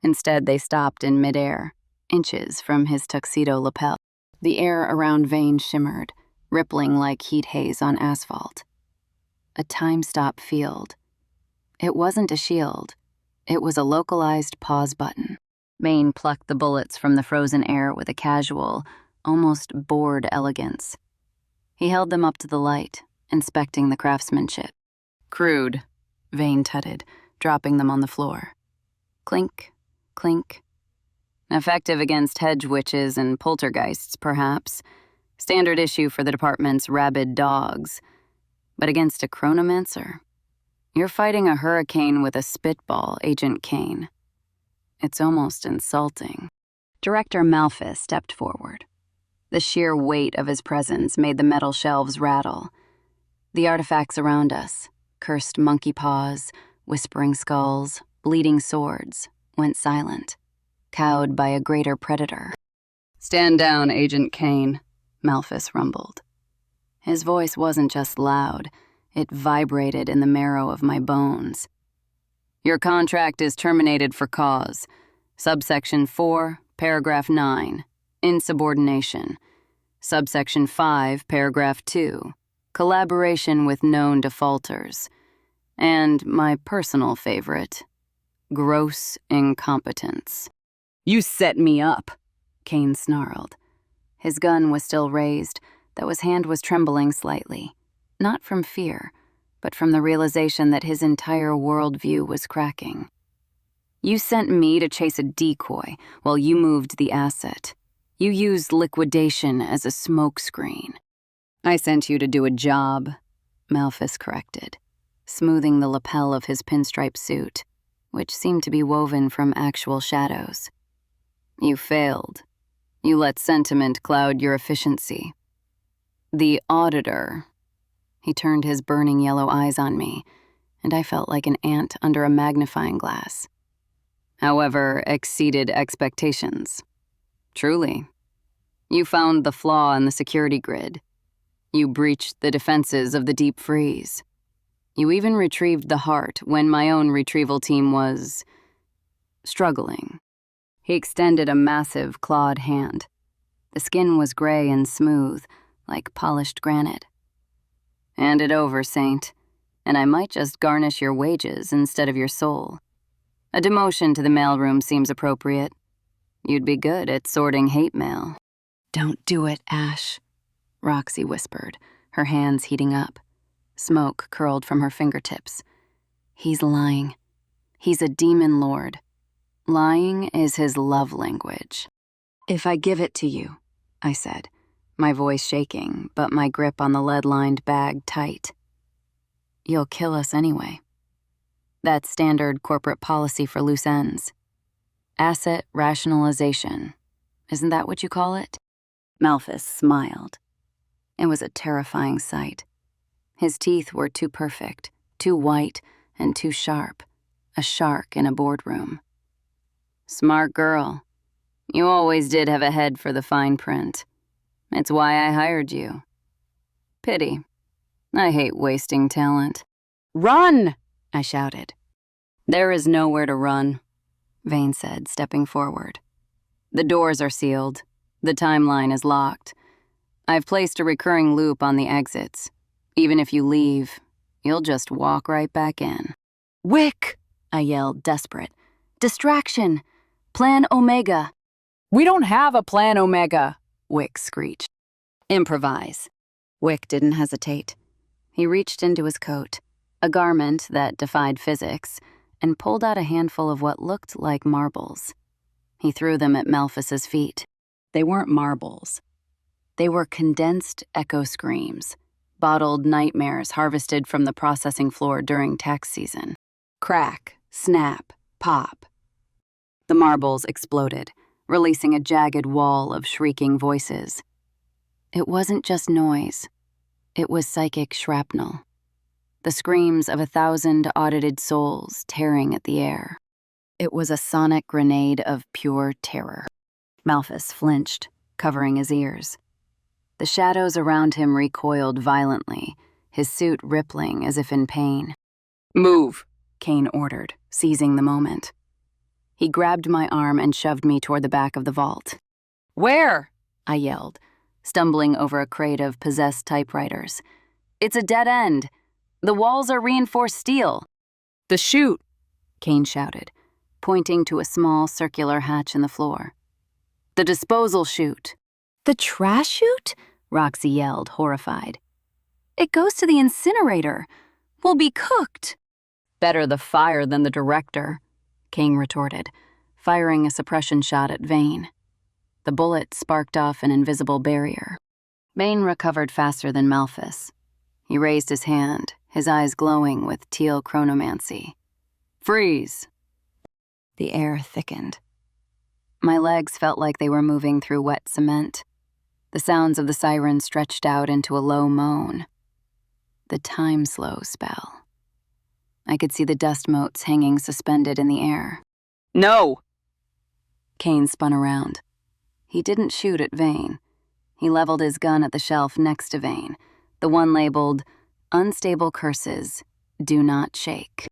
Instead, they stopped in midair, inches from his tuxedo lapel. The air around Vane shimmered, rippling like heat haze on asphalt. A time-stop field. It wasn't a shield. It was a localized pause button. Vane plucked the bullets from the frozen air with a casual, almost bored elegance. He held them up to the light, inspecting the craftsmanship. "Crude," Vane tutted, dropping them on the floor. Clink, clink. Effective against hedge witches and poltergeists, perhaps. Standard issue for the department's rabid dogs. But against a chronomancer? You're fighting a hurricane with a spitball, Agent Kane. It's almost insulting. Director Malphus stepped forward. The sheer weight of his presence made the metal shelves rattle. The artifacts around us, cursed monkey paws, whispering skulls, bleeding swords, went silent, cowed by a greater predator. "Stand down, Agent Kane," Malphus rumbled. His voice wasn't just loud, it vibrated in the marrow of my bones. "Your contract is terminated for cause. Subsection 4, paragraph 9, insubordination. Subsection 5, paragraph 2, collaboration with known defaulters. And my personal favorite, gross incompetence." "You set me up," Kane snarled. His gun was still raised, though his hand was trembling slightly, not from fear, but from the realization that his entire worldview was cracking. "You sent me to chase a decoy while you moved the asset. You used liquidation as a smokescreen." "I sent you to do a job," Malphus corrected, smoothing the lapel of his pinstripe suit, which seemed to be woven from actual shadows. "You failed. You let sentiment cloud your efficiency. The Auditor," he turned his burning yellow eyes on me, and I felt like an ant under a magnifying glass, "however, exceeded expectations. Truly. You found the flaw in the security grid. You breached the defenses of the deep freeze. You even retrieved the heart when my own retrieval team was struggling." He extended a massive, clawed hand. The skin was gray and smooth, like polished granite. "Hand it over, Saint, and I might just garnish your wages instead of your soul. A demotion to the mailroom seems appropriate. You'd be good at sorting hate mail." "Don't do it, Ash," Roxy whispered, her hands heating up. Smoke curled from her fingertips. "He's lying. He's a demon lord. Lying is his love language." "If I give it to you," I said, my voice shaking, but my grip on the lead-lined bag tight, "you'll kill us anyway. That's standard corporate policy for loose ends. Asset rationalization. Isn't that what you call it?" Malphus smiled. It was a terrifying sight. His teeth were too perfect, too white, and too sharp. A shark in a boardroom. "Smart girl. You always did have a head for the fine print. It's why I hired you. Pity. I hate wasting talent." "Run!" I shouted. "There is nowhere to run," Vane said, stepping forward. "The doors are sealed. The timeline is locked. I've placed a recurring loop on the exits. Even if you leave, you'll just walk right back in." "Wick!" I yelled, desperate. "Distraction! Plan Omega!" "We don't have a Plan Omega!" Wick screeched. "Improvise." Wick didn't hesitate. He reached into his coat, a garment that defied physics, and pulled out a handful of what looked like marbles. He threw them at Malphus's feet. They weren't marbles. They were condensed echo screams, bottled nightmares harvested from the processing floor during tax season. Crack, snap, pop. The marbles exploded, releasing a jagged wall of shrieking voices. It wasn't just noise. It was psychic shrapnel. The screams of 1,000 audited souls tearing at the air. It was a sonic grenade of pure terror. Malphus flinched, covering his ears. The shadows around him recoiled violently, his suit rippling as if in pain. "Move," Kane ordered, seizing the moment. He grabbed my arm and shoved me toward the back of the vault. "Where?" I yelled, stumbling over a crate of possessed typewriters. "It's a dead end. The walls are reinforced steel." "The chute," Kane shouted, pointing to a small circular hatch in the floor. "The disposal chute." "The trash chute?" Roxy yelled, horrified. "It goes to the incinerator. We'll be cooked." "Better the fire than the director," Kane retorted, firing a suppression shot at Vane. The bullet sparked off an invisible barrier. Vane recovered faster than Malphus. He raised his hand, his eyes glowing with teal chronomancy. "Freeze!" The air thickened. My legs felt like they were moving through wet cement. The sounds of the siren stretched out into a low moan. The time slow spell. I could see the dust motes hanging suspended in the air. "No!" Kane spun around. He didn't shoot at Vane. He leveled his gun at the shelf next to Vane, the one labeled, "Unstable Curses, Do Not Shake."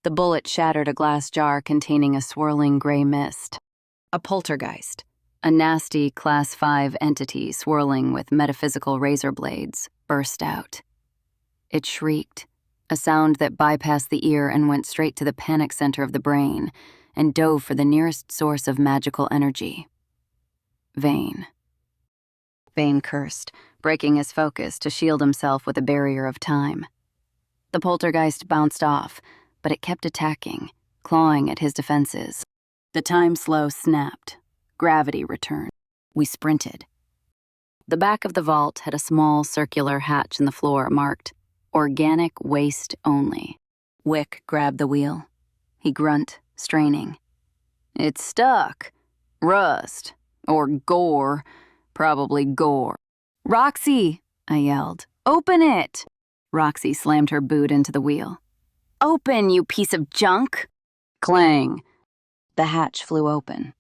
The bullet shattered a glass jar containing a swirling gray mist. A poltergeist, a nasty Class 5 entity swirling with metaphysical razor blades, burst out. It shrieked, a sound that bypassed the ear and went straight to the panic center of the brain, and dove for the nearest source of magical energy. Vane. Vane cursed, breaking his focus to shield himself with a barrier of time. The poltergeist bounced off, but it kept attacking, clawing at his defenses. The time slow snapped. Gravity returned. We sprinted. The back of the vault had a small circular hatch in the floor marked "Organic Waste Only." Wick grabbed the wheel. He grunt, straining. "It's stuck. Rust. Or gore. Probably gore." "Roxy!" I yelled. "Open it!" Roxy slammed her boot into the wheel. "Open, you piece of junk!" Clang. The hatch flew open.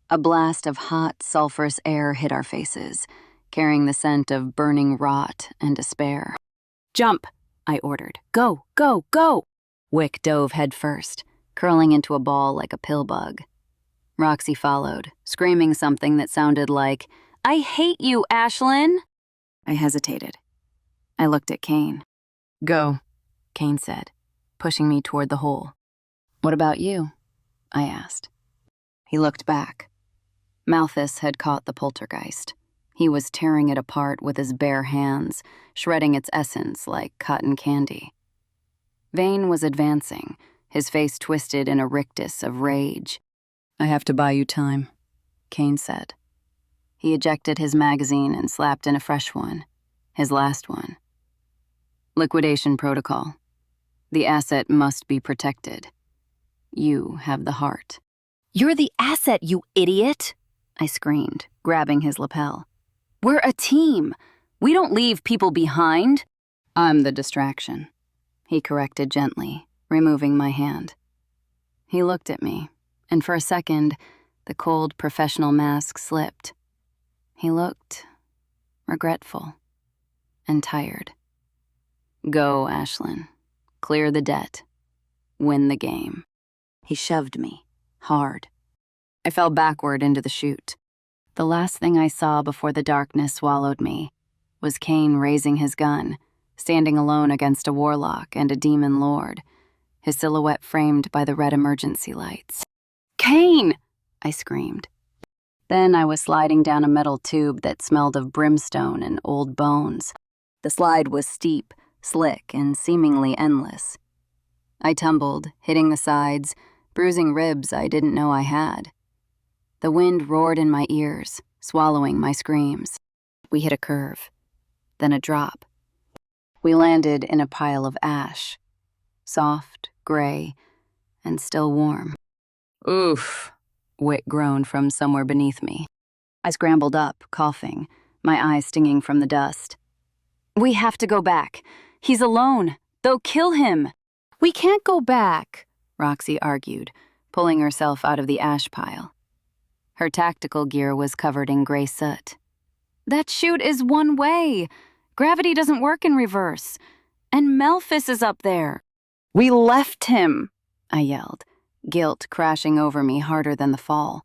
A blast of hot, sulfurous air hit our faces, carrying the scent of burning rot and despair. "Jump," I ordered. "Go, go, go!" Wick dove headfirst, curling into a ball like a pill bug. Roxy followed, screaming something that sounded like, "I hate you, Ashlyn!" I hesitated. I looked at Kane. "Go," Kane said, pushing me toward the hole. "What about you?" I asked. He looked back. Malphus had caught the poltergeist. He was tearing it apart with his bare hands, shredding its essence like cotton candy. Vane was advancing, his face twisted in a rictus of rage. "I have to buy you time," Kane said. He ejected his magazine and slapped in a fresh one, his last one. "Liquidation protocol. The asset must be protected. You have the heart." "You're the asset, you idiot!" I screamed, grabbing his lapel. "We're a team. We don't leave people behind." "I'm the distraction," he corrected gently, removing my hand. He looked at me, and for a second, the cold professional mask slipped. He looked regretful and tired. "Go, Ashlyn. Clear the debt. Win the game." He shoved me, hard. I fell backward into the chute. The last thing I saw before the darkness swallowed me was Kane raising his gun, standing alone against a warlock and a demon lord, his silhouette framed by the red emergency lights. "Kane!" I screamed. Then I was sliding down a metal tube that smelled of brimstone and old bones. The slide was steep, slick, and seemingly endless. I tumbled, hitting the sides, bruising ribs I didn't know I had. The wind roared in my ears, swallowing my screams. We hit a curve, then a drop. We landed in a pile of ash, soft, gray, and still warm. Oof, Wick groaned from somewhere beneath me. I scrambled up, coughing, my eyes stinging from the dust. We have to go back. He's alone. They'll kill him. We can't go back, Roxy argued, pulling herself out of the ash pile. Her tactical gear was covered in gray soot. That chute is one way. Gravity doesn't work in reverse. And Melphis is up there. We left him, I yelled, guilt crashing over me harder than the fall.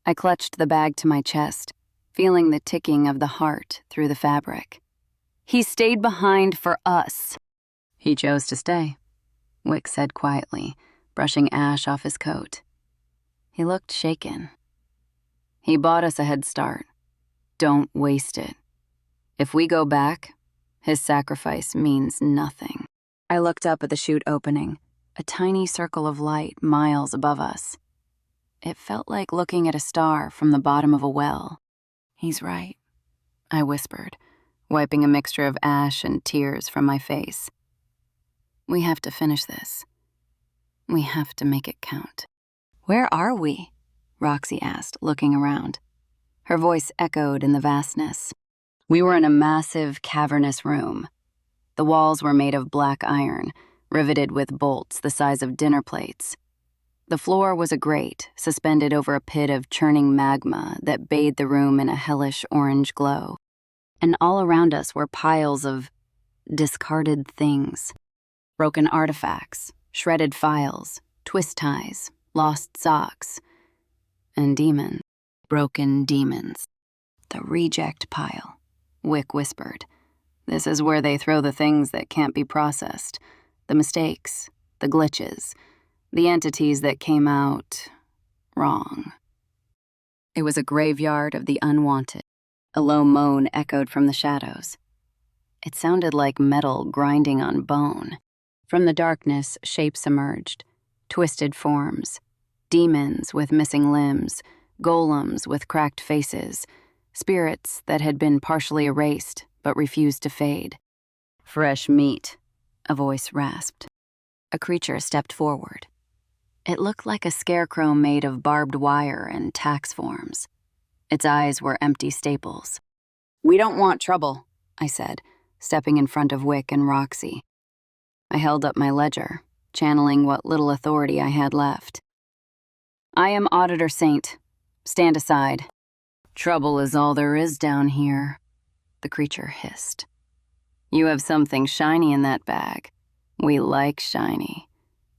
I clutched the bag to my chest, feeling the ticking of the heart through the fabric. He stayed behind for us. He chose to stay, Wick said quietly, brushing ash off his coat. He looked shaken. He bought us a head start. Don't waste it. If we go back, his sacrifice means nothing. I looked up at the chute opening, a tiny circle of light miles above us. It felt like looking at a star from the bottom of a well. He's right, I whispered, wiping a mixture of ash and tears from my face. We have to finish this. We have to make it count. Where are we? Roxy asked, looking around. Her voice echoed in the vastness. We were in a massive, cavernous room. The walls were made of black iron, riveted with bolts the size of dinner plates. The floor was a grate, suspended over a pit of churning magma that bathed the room in a hellish orange glow. And all around us were piles of discarded things. Broken artifacts, shredded files, twist ties, lost socks, and demons. Broken demons. The reject pile, Wick whispered. This is where they throw the things that can't be processed, the mistakes, the glitches, the entities that came out wrong. It was a graveyard of the unwanted. A low moan echoed from the shadows. It sounded like metal grinding on bone. From the darkness, shapes emerged, twisted forms, demons with missing limbs, golems with cracked faces, spirits that had been partially erased but refused to fade. Fresh meat, a voice rasped. A creature stepped forward. It looked like a scarecrow made of barbed wire and tax forms. Its eyes were empty staples. We don't want trouble, I said, stepping in front of Wick and Roxy. I held up my ledger, channeling what little authority I had left. I am Auditor Saint. Stand aside. Trouble is all there is down here, the creature hissed. You have something shiny in that bag. We like shiny.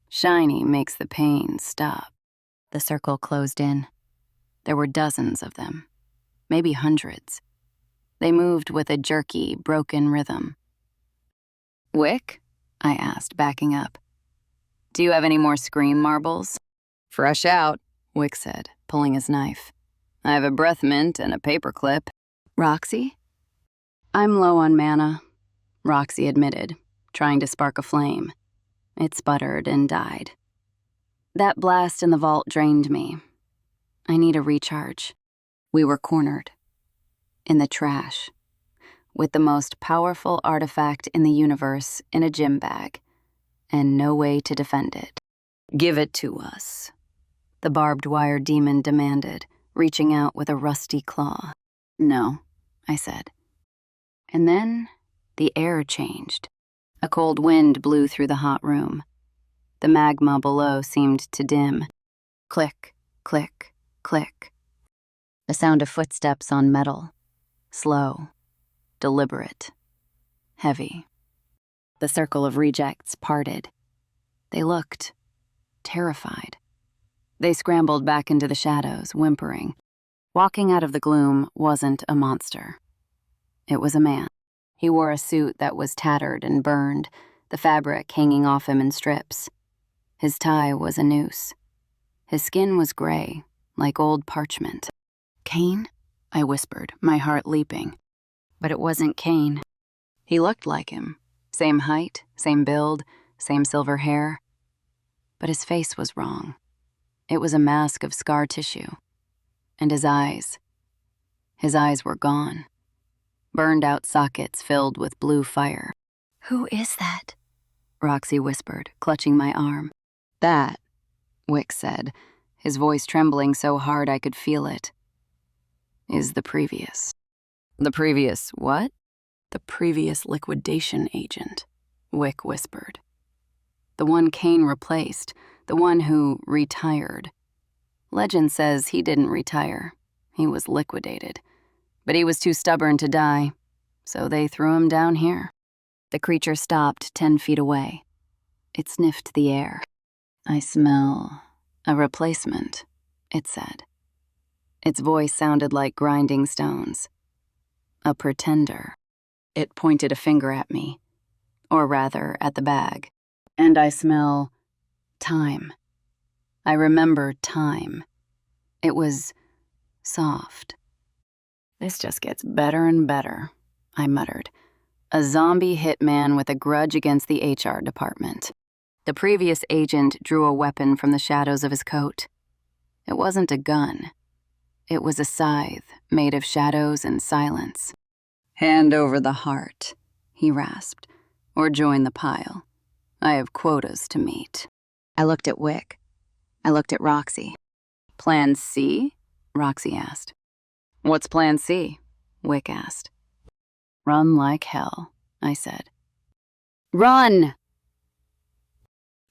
Shiny makes the pain stop. The circle closed in. There were dozens of them, maybe hundreds. They moved with a jerky, broken rhythm. Wick? I asked, backing up. Do you have any more scream marbles? Fresh out, Wick said, pulling his knife. I have a breath mint and a paperclip. Roxy? I'm low on mana, Roxy admitted, trying to spark a flame. It sputtered and died. That blast in the vault drained me. I need a recharge. We were cornered. In the trash. With the most powerful artifact in the universe in a gym bag, and no way to defend it. Give it to us, the barbed wire demon demanded, reaching out with a rusty claw. No, I said. And then the air changed. A cold wind blew through the hot room. The magma below seemed to dim. Click, click, click. The sound of footsteps on metal. Slow, deliberate, heavy. The circle of rejects parted. They looked terrified. They scrambled back into the shadows, whimpering. Walking out of the gloom wasn't a monster. It was a man. He wore a suit that was tattered and burned, the fabric hanging off him in strips. His tie was a noose. His skin was gray, like old parchment. Cain? I whispered, my heart leaping. But it wasn't Cain. He looked like him. Same height, same build, same silver hair. But his face was wrong. It was a mask of scar tissue. And his eyes. His eyes were gone, burned-out sockets filled with blue fire. "Who is that?" Roxy whispered, clutching my arm. "That," Wick said, his voice trembling so hard I could feel it, "is the previous." "The previous what?" "The previous liquidation agent," Wick whispered. "The one Kane replaced, the one who retired. Legend says he didn't retire. He was liquidated. But he was too stubborn to die, so they threw him down here." The creature stopped 10 feet away. It sniffed the air. "I smell a replacement," it said. Its voice sounded like grinding stones. "A pretender." It pointed a finger at me, or rather at the bag. "And I smell time. I remember time. It was soft." "This just gets better and better," I muttered. "A zombie hitman with a grudge against the HR department." The previous agent drew a weapon from the shadows of his coat. It wasn't a gun. It was a scythe made of shadows and silence. "Hand over the heart," he rasped, "or join the pile. I have quotas to meet." I looked at Wick. I looked at Roxy. "Plan C?" Roxy asked. "What's Plan C?" Wick asked. "Run like hell," I said. "Run!"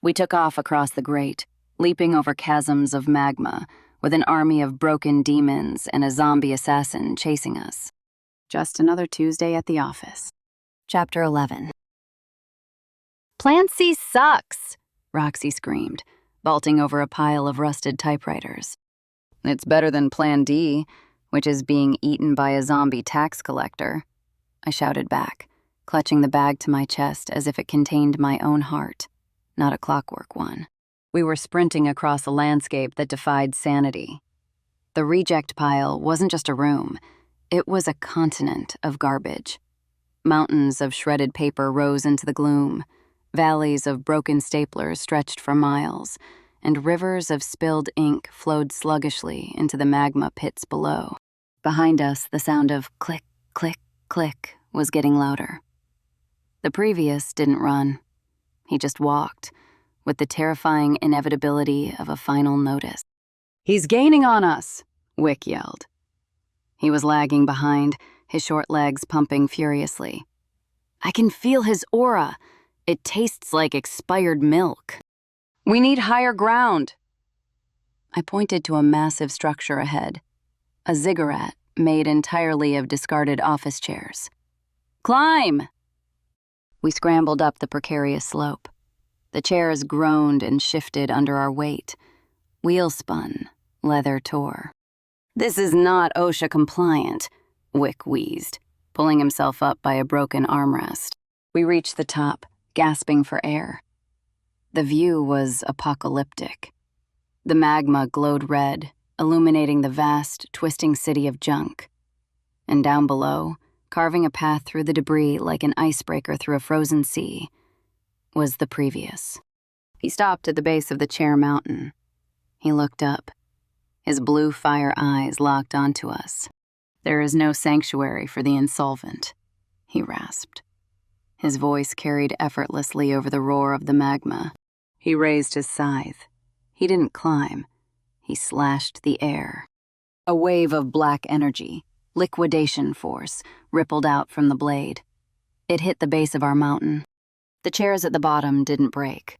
We took off across the grate, leaping over chasms of magma, with an army of broken demons and a zombie assassin chasing us. Just another Tuesday at the office. Chapter 11. "Plan C sucks," Roxy screamed, vaulting over a pile of rusted typewriters. "It's better than Plan D, which is being eaten by a zombie tax collector," I shouted back, clutching the bag to my chest as if it contained my own heart, not a clockwork one. We were sprinting across a landscape that defied sanity. The reject pile wasn't just a room, it was a continent of garbage. Mountains of shredded paper rose into the gloom, valleys of broken staplers stretched for miles, and rivers of spilled ink flowed sluggishly into the magma pits below. Behind us, the sound of click, click, click was getting louder. The previous didn't run. He just walked, with the terrifying inevitability of a final notice. "He's gaining on us," Wick yelled. He was lagging behind, his short legs pumping furiously. "I can feel his aura. It tastes like expired milk." "We need higher ground." I pointed to a massive structure ahead, a ziggurat made entirely of discarded office chairs. "Climb!" We scrambled up the precarious slope. The chairs groaned and shifted under our weight. Wheels spun, leather tore. "This is not OSHA compliant," Wick wheezed, pulling himself up by a broken armrest. We reached the top, gasping for air. The view was apocalyptic. The magma glowed red, illuminating the vast, twisting city of junk. And down below, carving a path through the debris like an icebreaker through a frozen sea, was the previous. He stopped at the base of the chair mountain. He looked up. His blue fire eyes locked onto us. "There is no sanctuary for the insolvent," he rasped. His voice carried effortlessly over the roar of the magma. He raised his scythe. He didn't climb. He slashed the air. A wave of black energy, liquidation force, rippled out from the blade. It hit the base of our mountain. The chairs at the bottom didn't break.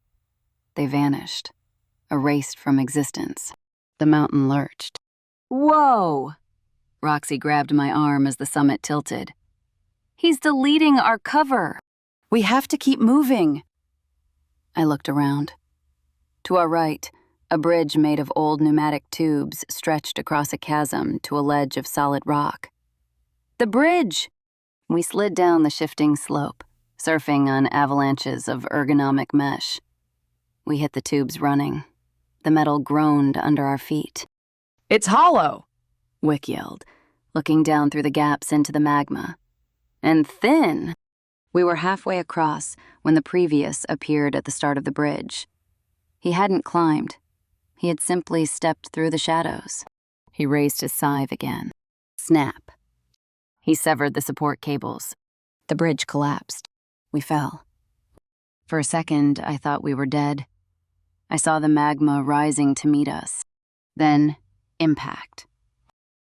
They vanished, erased from existence. The mountain lurched. "Whoa!" Roxy grabbed my arm as the summit tilted. "He's deleting our cover. We have to keep moving." I looked around. To our right, a bridge made of old pneumatic tubes stretched across a chasm to a ledge of solid rock. "The bridge!" We slid down the shifting slope, surfing on avalanches of ergonomic mesh. We hit the tubes running. The metal groaned under our feet. "It's hollow!" Wick yelled, looking down through the gaps into the magma. "And thin!" We were halfway across when the previous appeared at the start of the bridge. He hadn't climbed. He had simply stepped through the shadows. He raised his scythe again. Snap. He severed the support cables. The bridge collapsed. We fell. For a second, I thought we were dead. I saw the magma rising to meet us. Then, impact.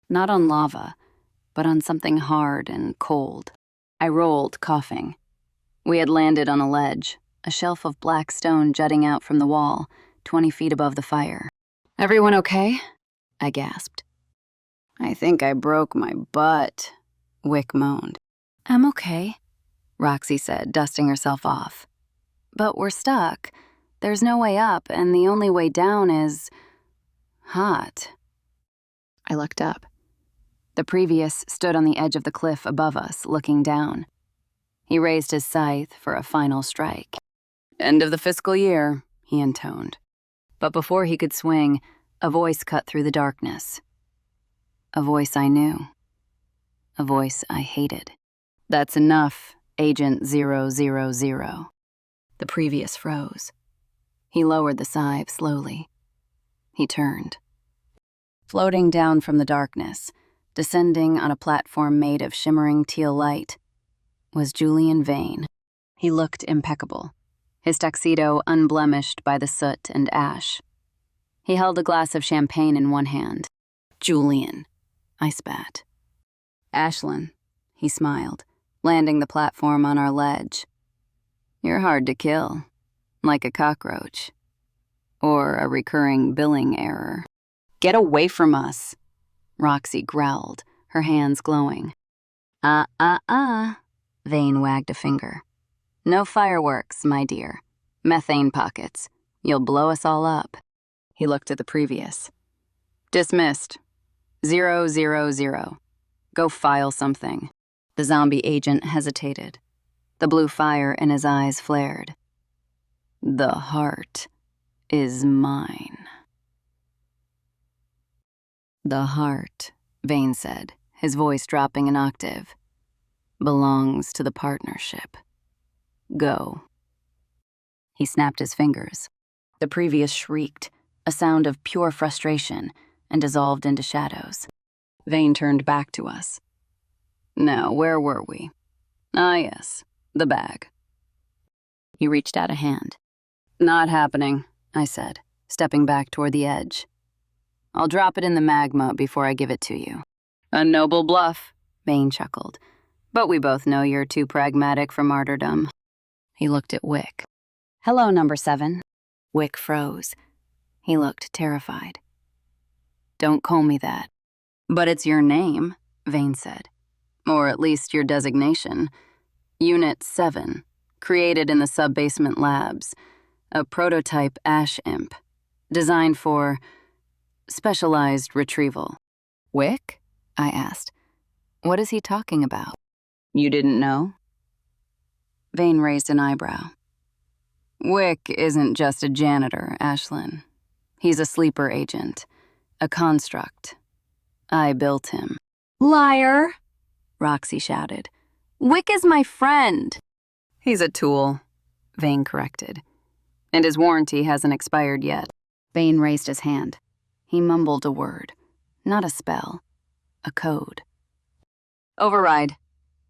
Not on lava, but on something hard and cold. I rolled, coughing. We had landed on a ledge, a shelf of black stone jutting out from the wall, 20 feet above the fire. "Everyone okay?" I gasped. "I think I broke my butt," Wick moaned. "I'm okay," Roxy said, dusting herself off. "But we're stuck. There's no way up, and the only way down is hot." I looked up. The previous stood on the edge of the cliff above us, looking down. He raised his scythe for a final strike. "End of the fiscal year," he intoned. But before he could swing, a voice cut through the darkness. A voice I knew. A voice I hated. "That's enough, Agent 000. The previous froze. He lowered the scythe slowly. He turned. Floating down from the darkness, descending on a platform made of shimmering teal light, was Julian Vane. He looked impeccable, his tuxedo unblemished by the soot and ash. He held a glass of champagne in one hand. "Julian," I spat. "Ashlyn," he smiled, landing the platform on our ledge. "You're hard to kill, like a cockroach. Or a recurring billing error." "Get away from us," Roxy growled, her hands glowing. Vane wagged a finger. "No fireworks, my dear. Methane pockets. You'll blow us all up." He looked at the previous. "Dismissed. 000. Go file something." The zombie agent hesitated. The blue fire in his eyes flared. "The heart is mine." "The heart," Vane said, his voice dropping an octave, "belongs to the partnership. Go." He snapped his fingers. The previous shrieked, a sound of pure frustration, and dissolved into shadows. Vane turned back to us. "Now, where were we? Ah, yes, the bag." He reached out a hand. "Not happening," I said, stepping back toward the edge. "I'll drop it in the magma before I give it to you." "A noble bluff," Vane chuckled. "But we both know you're too pragmatic for martyrdom." He looked at Wick. "Hello, number 7. Wick froze. He looked terrified. "Don't call me that." "But it's your name," Vane said. "Or at least your designation. Unit 7, created in the sub-basement labs. A prototype ash imp, designed for specialized retrieval." "Wick?" I asked. "What is he talking about?" "You didn't know?" Vane raised an eyebrow. "Wick isn't just a janitor, Ashlyn. He's a sleeper agent, a construct. I built him." "Liar!" Roxy shouted. "Wick is my friend." "He's a tool," Vane corrected. "And his warranty hasn't expired yet." Vane raised his hand. He mumbled a word, not a spell, a code. "Override.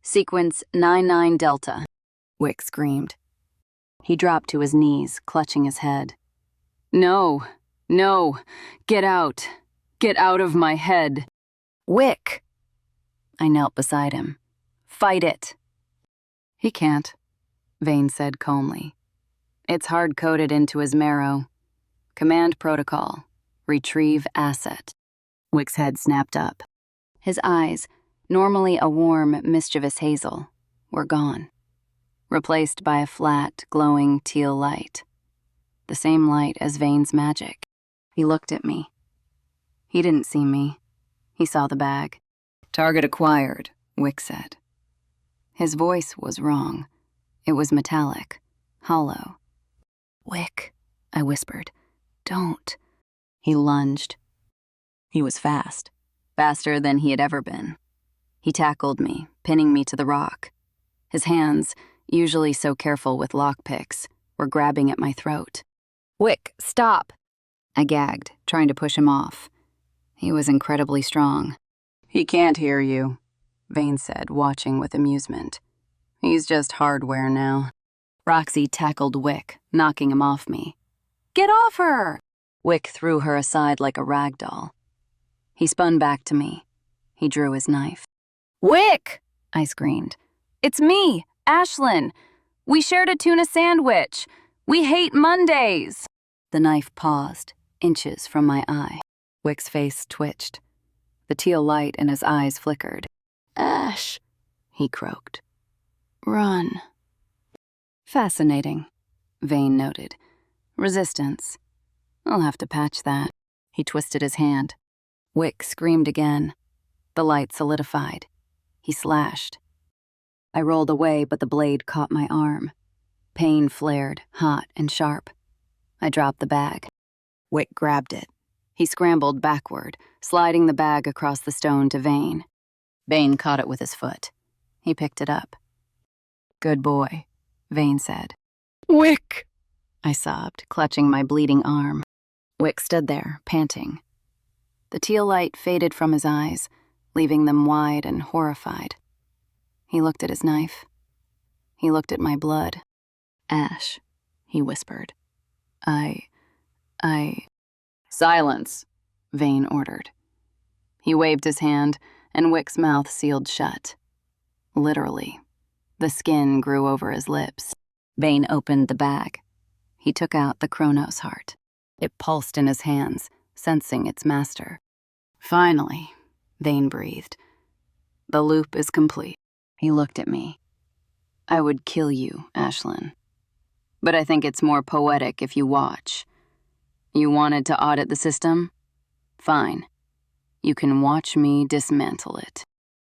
Sequence 99 Delta." Wick screamed. He dropped to his knees, clutching his head. "No, no, get out. Get out of my head." "Wick!" I knelt beside him. "Fight it." "He can't," Vane said calmly. "It's hard-coded into his marrow. Command protocol. Retrieve asset." Wick's head snapped up. His eyes, normally a warm, mischievous hazel, were gone, replaced by a flat, glowing teal light. The same light as Vane's magic. He looked at me. He didn't see me. He saw the bag. "Target acquired," Wick said. His voice was wrong. It was metallic, hollow. "Wick," I whispered. "Don't." He lunged. He was fast, faster than he had ever been. He tackled me, pinning me to the rock. His hands, usually so careful with lockpicks, were grabbing at my throat. "Wick, stop!" I gagged, trying to push him off. He was incredibly strong. "He can't hear you," Vane said, watching with amusement. He's just hardware now. Roxy tackled Wick, knocking him off me. Get off her! Wick threw her aside like a rag doll. He spun back to me. He drew his knife. Wick! I screamed. It's me, Ashlyn. We shared a tuna sandwich. We hate Mondays. The knife paused, inches from my eye. Wick's face twitched. The teal light in his eyes flickered. Ash, he croaked. Run. Fascinating, Vane noted. Resistance. I'll have to patch that. He twisted his hand. Wick screamed again. The light solidified. He slashed. I rolled away, but the blade caught my arm. Pain flared, hot and sharp. I dropped the bag. Wick grabbed it. He scrambled backward, sliding the bag across the stone to Vane. Vane caught it with his foot. He picked it up. Good boy, Vane said. Wick! I sobbed, clutching my bleeding arm. Wick stood there, panting. The teal light faded from his eyes, leaving them wide and horrified. He looked at his knife. He looked at my blood. Ash, he whispered. Silence, Vane ordered. He waved his hand, and Wick's mouth sealed shut. Literally. The skin grew over his lips. Vane opened the bag. He took out the Chronos heart. It pulsed in his hands, sensing its master. Finally, Vane breathed. The loop is complete. He looked at me. I would kill you, Ashlyn. But I think it's more poetic if you watch. You wanted to audit the system? Fine. You can watch me dismantle it.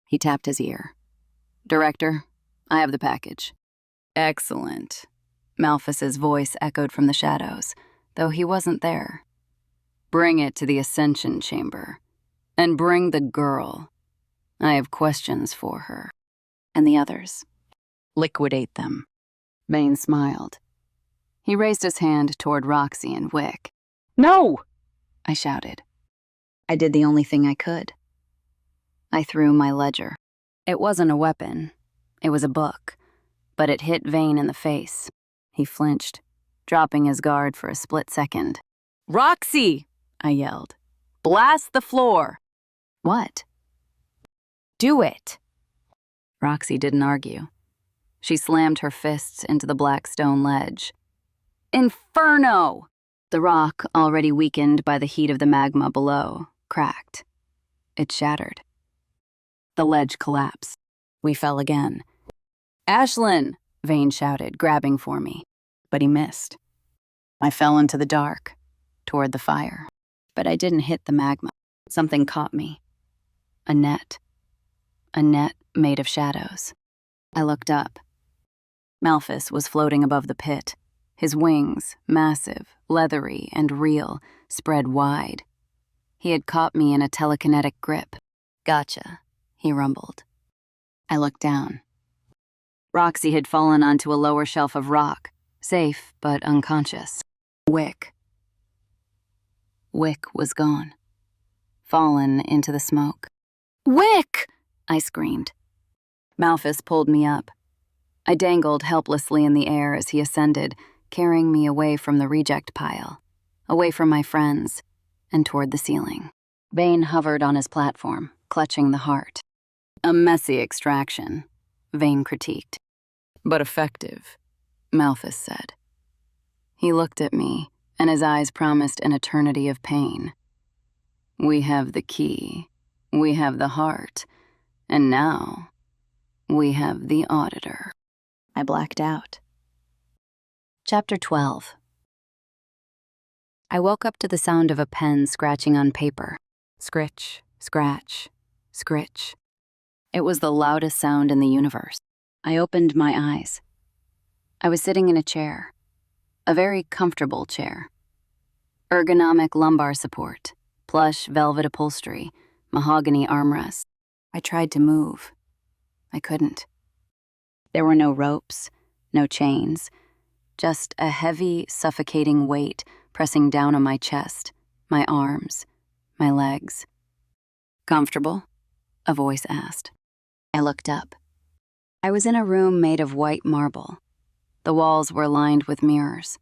He tapped his ear. Director, I have the package. Excellent. Malphas's voice echoed from the shadows, though he wasn't there. Bring it to the Ascension Chamber. And bring the girl. I have questions for her. And the others. Liquidate them. Vane smiled. He raised his hand toward Roxy and Wick. No! I shouted. I did the only thing I could. I threw my ledger. It wasn't a weapon. It was a book. But it hit Vane in the face. He flinched, dropping his guard for a split second. Roxy! I yelled. Blast the floor! What? Do it! Roxy didn't argue. She slammed her fists into the black stone ledge. Inferno! The rock, already weakened by the heat of the magma below, cracked. It shattered. The ledge collapsed. We fell again. Ashlyn! Vane shouted, grabbing for me. But he missed. I fell into the dark, toward the fire. But I didn't hit the magma. Something caught me. A net. A net made of shadows. I looked up. Malphas was floating above the pit. His wings, massive, leathery, and real, spread wide. He had caught me in a telekinetic grip. Gotcha, he rumbled. I looked down. Roxy had fallen onto a lower shelf of rock, safe but unconscious. Wick was gone, fallen into the smoke. Wick! I screamed. Malphas pulled me up. I dangled helplessly in the air as he ascended, carrying me away from the reject pile, away from my friends, and toward the ceiling. Vane hovered on his platform, clutching the heart. A messy extraction, Vane critiqued. But effective, Malphas said. He looked at me, and his eyes promised an eternity of pain. We have the key, we have the heart, and now we have the Auditor. I blacked out. Chapter 12. I woke up to the sound of a pen scratching on paper. Scritch, scratch, scritch. It was the loudest sound in the universe. I opened my eyes. I was sitting in a chair, a very comfortable chair. Ergonomic lumbar support, plush velvet upholstery, mahogany armrests. I tried to move. I couldn't. There were no ropes, no chains, just a heavy, suffocating weight pressing down on my chest, my arms, my legs. Comfortable? A voice asked. I looked up. I was in a room made of white marble. The walls were lined with mirrors.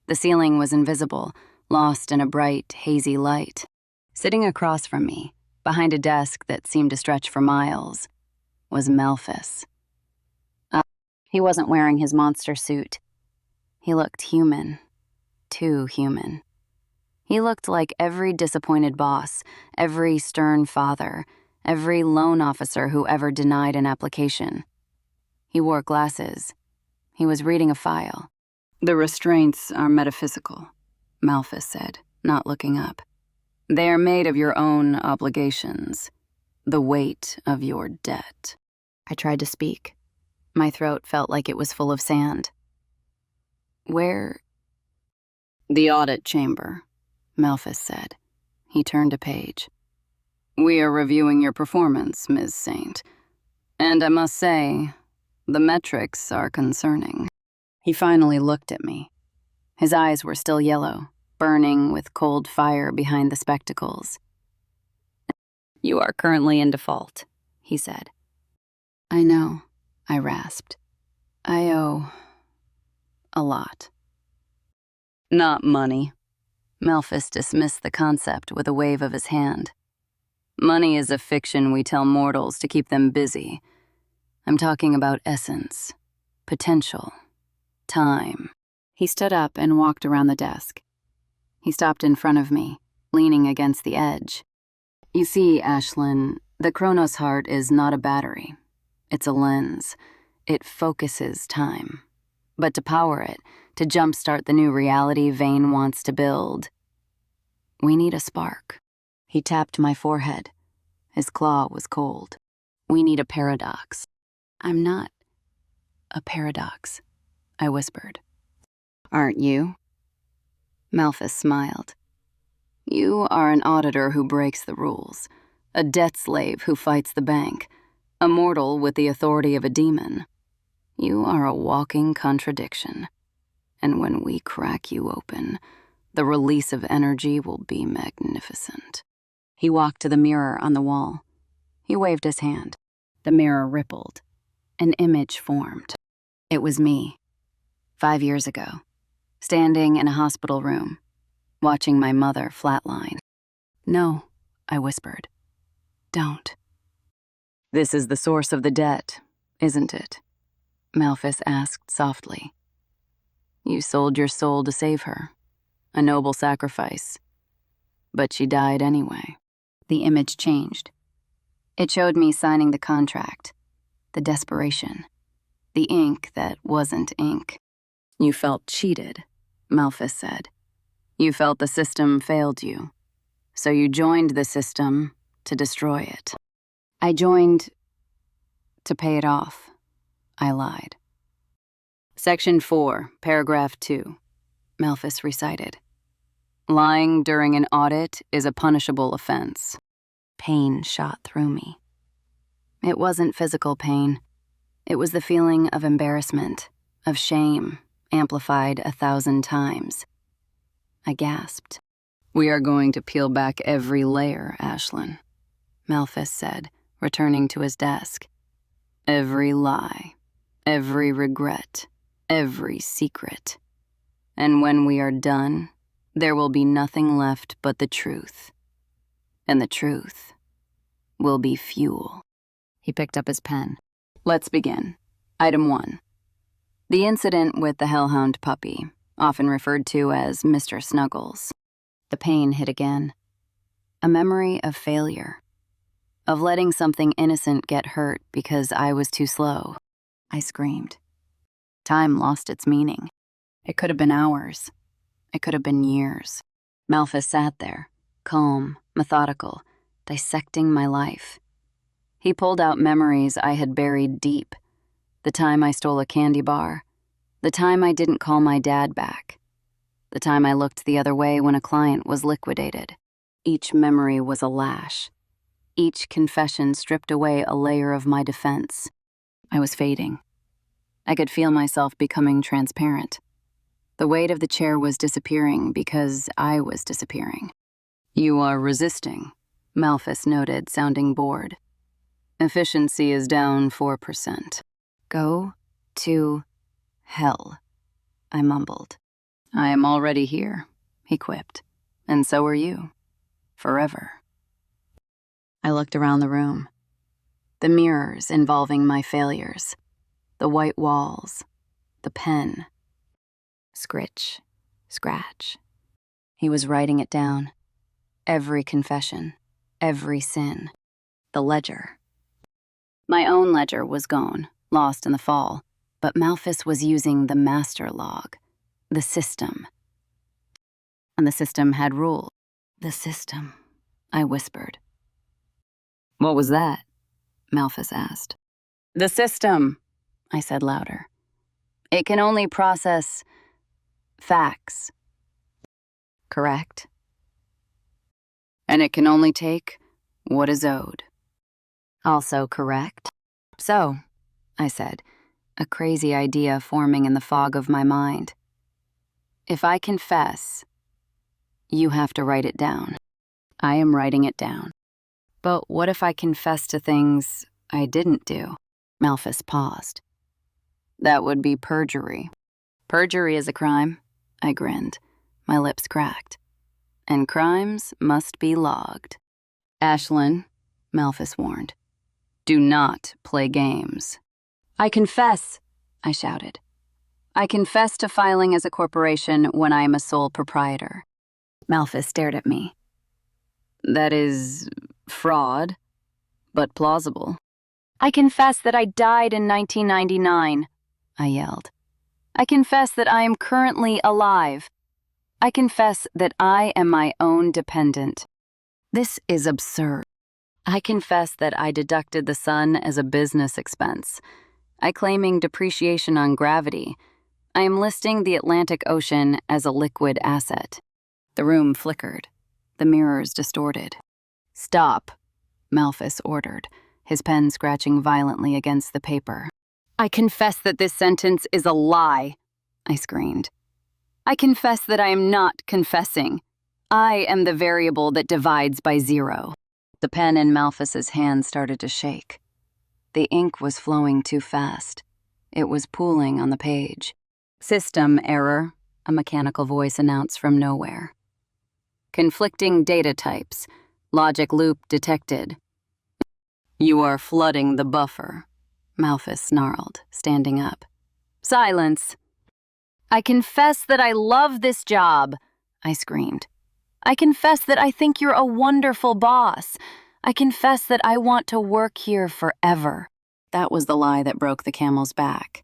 The ceiling was invisible, lost in a bright, hazy light. Sitting across from me, behind a desk that seemed to stretch for miles, was Malphus. He wasn't wearing his monster suit. He looked human, too human. He looked like every disappointed boss, every stern father, every loan officer who ever denied an application. He wore glasses. He was reading a file. "The restraints are metaphysical," Malphus said, not looking up. "They are made of your own obligations, the weight of your debt." I tried to speak. My throat felt like it was full of sand. "Where?" "The audit chamber," Malphus said. He turned a page. "We are reviewing your performance, Ms. Saint. And I must say, the metrics are concerning." He finally looked at me. His eyes were still yellow, burning with cold fire behind the spectacles. "You are currently in default," he said. "I know," I rasped. "I owe a lot." "Not money." Malphus dismissed the concept with a wave of his hand. "Money is a fiction we tell mortals to keep them busy. I'm talking about essence, potential, time." He stood up and walked around the desk. He stopped in front of me, leaning against the edge. "You see, Ashlyn, the Chronos heart is not a battery. It's a lens. It focuses time. But to power it, to jumpstart the new reality Vane wants to build, we need a spark." He tapped my forehead. His claw was cold. "We need a paradox." "I'm not a paradox," I whispered. "Aren't you?" Malphus smiled. "You are an auditor who breaks the rules, a debt slave who fights the bank, a mortal with the authority of a demon. You are a walking contradiction. And when we crack you open, the release of energy will be magnificent." He walked to the mirror on the wall. He waved his hand. The mirror rippled. An image formed. It was me, 5 years ago, standing in a hospital room, watching my mother flatline. "No," I whispered. "Don't." "This is the source of the debt, isn't it?" Malphus asked softly. "You sold your soul to save her. A noble sacrifice. But she died anyway." The image changed. It showed me signing the contract, the desperation, the ink that wasn't ink. "You felt cheated," Malphus said. "You felt the system failed you. So you joined the system to destroy it." "I joined to pay it off," I lied. "Section 4, paragraph 2, Malphus recited. "Lying during an audit is a punishable offense." Pain shot through me. It wasn't physical pain. It was the feeling of embarrassment, of shame, amplified 1,000 times. I gasped. "We are going to peel back every layer, Ashlyn," Malphus said, returning to his desk. "Every lie, every regret, every secret. And when we are done, there will be nothing left but the truth. And the truth will be fuel." He picked up his pen. "Let's begin. Item 1. The incident with the hellhound puppy, often referred to as Mr. Snuggles." The pain hit again. A memory of failure, of letting something innocent get hurt because I was too slow. I screamed. Time lost its meaning. It could have been hours. It could have been years. Malphus sat there, calm, methodical, dissecting my life. He pulled out memories I had buried deep. The time I stole a candy bar. The time I didn't call my dad back. The time I looked the other way when a client was liquidated. Each memory was a lash. Each confession stripped away a layer of my defense. I was fading. I could feel myself becoming transparent. The weight of the chair was disappearing because I was disappearing. "You are resisting," Malphus noted, sounding bored. Efficiency is down 4%. Go to hell, I mumbled. I am already here, he quipped. And so are you. Forever. I looked around the room. The mirrors involving my failures. The white walls. The pen. Scritch. Scratch. He was writing it down. Every confession. Every sin. The ledger. My own ledger was gone, lost in the fall, but Malphus was using the master log. The system. And the system had rules. The system, I whispered. What was that? Malphus asked. The system, I said louder. It can only process facts. Correct? And it can only take what is owed. Also correct? So, I said, a crazy idea forming in the fog of my mind. If I confess, you have to write it down. I am writing it down. But what if I confess to things I didn't do? Malphus paused. That would be perjury. Perjury is a crime, I grinned, my lips cracked. And crimes must be logged. Ashlyn, Malphus warned, do not play games. I confess, I shouted. I confess to filing as a corporation when I am a sole proprietor. Malphus stared at me. That is fraud, but plausible. I confess that I died in 1999, I yelled. I confess that I am currently alive. I confess that I am my own dependent. This is absurd. I confess that I deducted the sun as a business expense. I claiming depreciation on gravity. I am listing the Atlantic Ocean as a liquid asset. The room flickered. The mirrors distorted. Stop, Malphus ordered, his pen scratching violently against the paper. I confess that this sentence is a lie, I screamed. I confess that I am not confessing. I am the variable that divides by 0. The pen in Malphus's hand started to shake. The ink was flowing too fast. It was pooling on the page. System error, a mechanical voice announced from nowhere. Conflicting data types. Logic loop detected. You are flooding the buffer, Malphus snarled, standing up. Silence. I confess that I love this job, I screamed. I confess that I think you're a wonderful boss. I confess that I want to work here forever. That was the lie that broke the camel's back.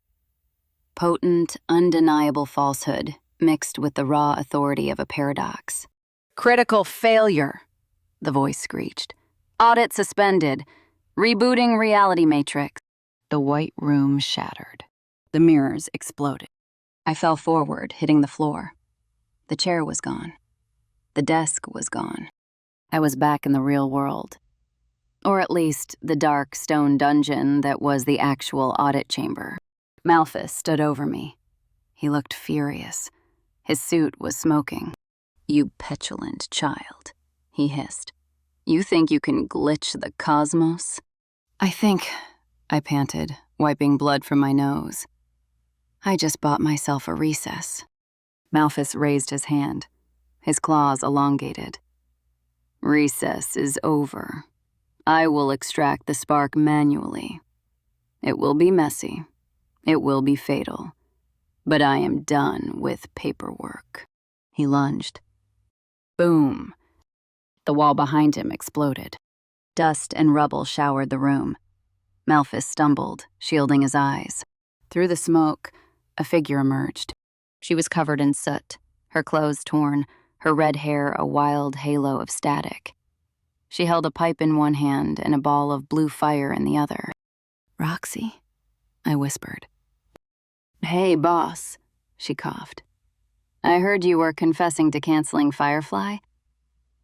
Potent, undeniable falsehood mixed with the raw authority of a paradox. Critical failure, the voice screeched. Audit suspended. Rebooting reality matrix. The white room shattered. The mirrors exploded. I fell forward, hitting the floor. The chair was gone. The desk was gone. I was back in the real world. Or at least the dark stone dungeon that was the actual audit chamber. Malphus stood over me. He looked furious. His suit was smoking. You petulant child, he hissed. You think you can glitch the cosmos? I think, I panted, wiping blood from my nose. I just bought myself a recess. Malphus raised his hand, his claws elongated. Recess is over. I will extract the spark manually. It will be messy. It will be fatal. But I am done with paperwork. He lunged. Boom. The wall behind him exploded. Dust and rubble showered the room. Malphus stumbled, shielding his eyes. Through the smoke, a figure emerged. She was covered in soot, her clothes torn, her red hair a wild halo of static. She held a pipe in one hand and a ball of blue fire in the other. Roxy, I whispered. Hey, boss, she coughed. I heard you were confessing to canceling Firefly.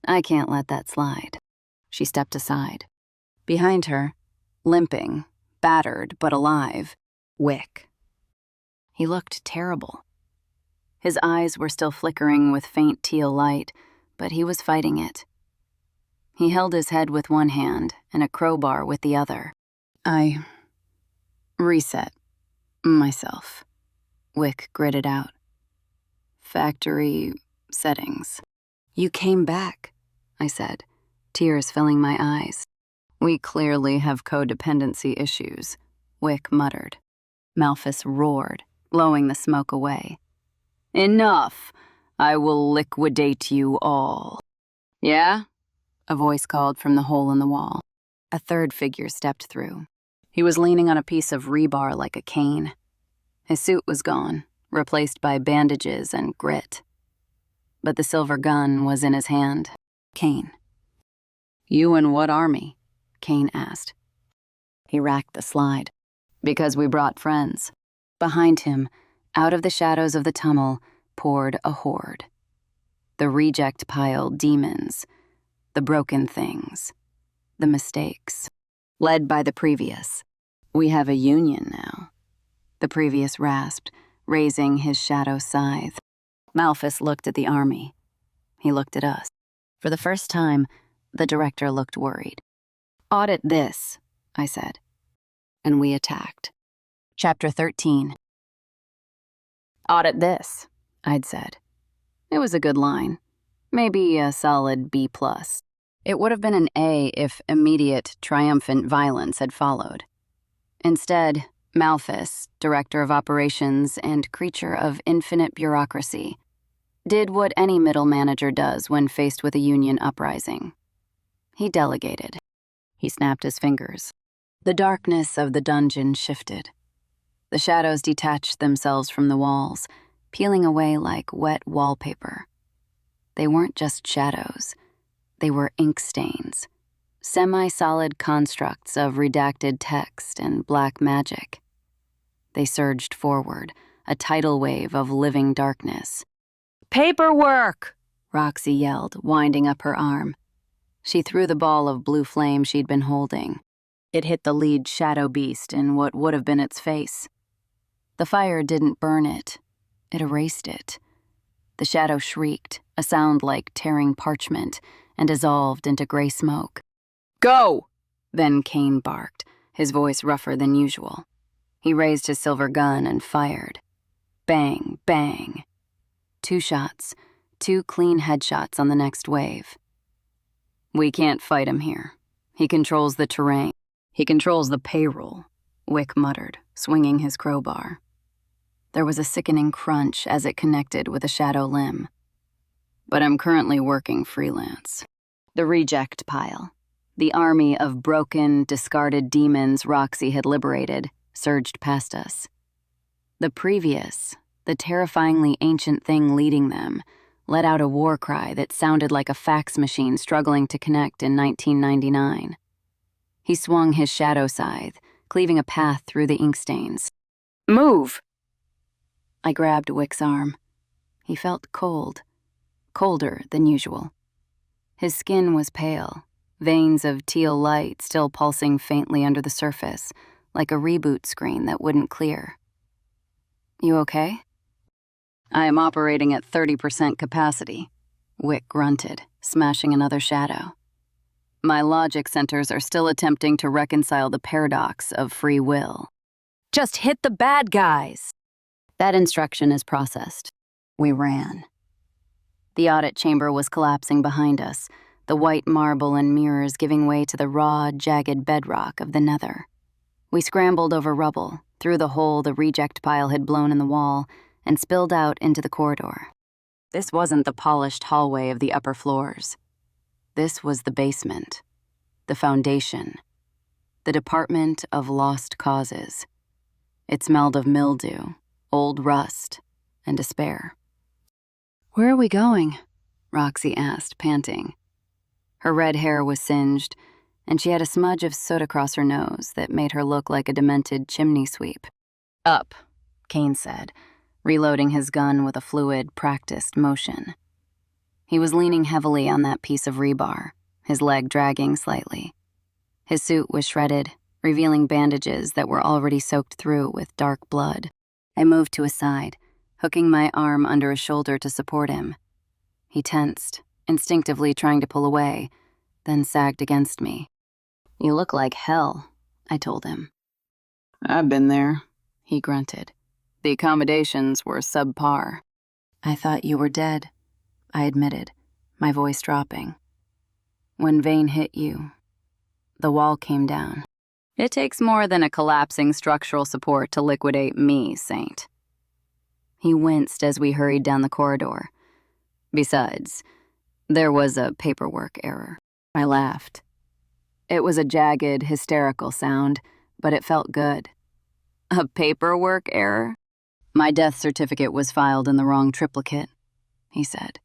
I can't let that slide. She stepped aside. Behind her, limping, battered but alive, Wick. He looked terrible. His eyes were still flickering with faint teal light, but he was fighting it. He held his head with one hand and a crowbar with the other. I reset myself, Wick gritted out. Factory settings. You came back, I said, tears filling my eyes. We clearly have codependency issues, Wick muttered. Malphus roared, blowing the smoke away. Enough! I will liquidate you all. Yeah? A voice called from the hole in the wall. A third figure stepped through. He was leaning on a piece of rebar like a cane. His suit was gone, replaced by bandages and grit. But the silver gun was in his hand. Kane. You in what army? Kane asked. He racked the slide. Because we brought friends. Behind him, out of the shadows of the tunnel, poured a horde. The reject pile demons, the broken things, the mistakes. Led by the previous. We have a union now. The previous rasped, raising his shadow scythe. Malphus looked at the army. He looked at us. For the first time, the director looked worried. Audit this, I said. And we attacked. Chapter 13. Audit this, I'd said. It was a good line. Maybe a solid B+. It would have been an A if immediate, triumphant violence had followed. Instead, Malphus, director of operations and creature of infinite bureaucracy, did what any middle manager does when faced with a union uprising. He delegated. He snapped his fingers. The darkness of the dungeon shifted. The shadows detached themselves from the walls, peeling away like wet wallpaper. They weren't just shadows. They were ink stains, semi-solid constructs of redacted text and black magic. They surged forward, a tidal wave of living darkness. Paperwork! Roxy yelled, winding up her arm. She threw the ball of blue flame she'd been holding. It hit the lead shadow beast in what would have been its face. The fire didn't burn it. It erased it. The shadow shrieked, a sound like tearing parchment, and dissolved into gray smoke. Go! Then Kane barked, his voice rougher than usual. He raised his silver gun and fired. Bang, bang. 2 shots, 2 clean headshots on the next wave. We can't fight him here. He controls the terrain. He controls the payroll, Wick muttered, swinging his crowbar. There was a sickening crunch as it connected with a shadow limb. But I'm currently working freelance. The reject pile, the army of broken, discarded demons Roxy had liberated, surged past us. The previous, the terrifyingly ancient thing leading them, let out a war cry that sounded like a fax machine struggling to connect in 1999. He swung his shadow scythe, cleaving a path through the ink stains. Move! I grabbed Wick's arm. He felt cold, colder than usual. His skin was pale, veins of teal light still pulsing faintly under the surface, like a reboot screen that wouldn't clear. You okay? I am operating at 30% capacity, Wick grunted, smashing another shadow. My logic centers are still attempting to reconcile the paradox of free will. Just hit the bad guys! That instruction is processed. We ran. The audit chamber was collapsing behind us, the white marble and mirrors giving way to the raw, jagged bedrock of the nether. We scrambled over rubble, through the hole the reject pile had blown in the wall, and spilled out into the corridor. This wasn't the polished hallway of the upper floors. This was the basement, the foundation, the Department of Lost Causes. It smelled of mildew, old rust, and despair. Where are we going? Roxy asked, panting. Her red hair was singed, and she had a smudge of soot across her nose that made her look like a demented chimney sweep. Up, Kane said, reloading his gun with a fluid, practiced motion. He was leaning heavily on that piece of rebar, his leg dragging slightly. His suit was shredded, revealing bandages that were already soaked through with dark blood. I moved to his side, hooking my arm under his shoulder to support him. He tensed, instinctively trying to pull away, then sagged against me. You look like hell, I told him. I've been there, he grunted. The accommodations were subpar. I thought you were dead, I admitted, my voice dropping. When Vane hit you, the wall came down. It takes more than a collapsing structural support to liquidate me, Saint. He winced as we hurried down the corridor. Besides, there was a paperwork error. I laughed. It was a jagged, hysterical sound, but it felt good. A paperwork error? My death certificate was filed in the wrong triplicate, he said,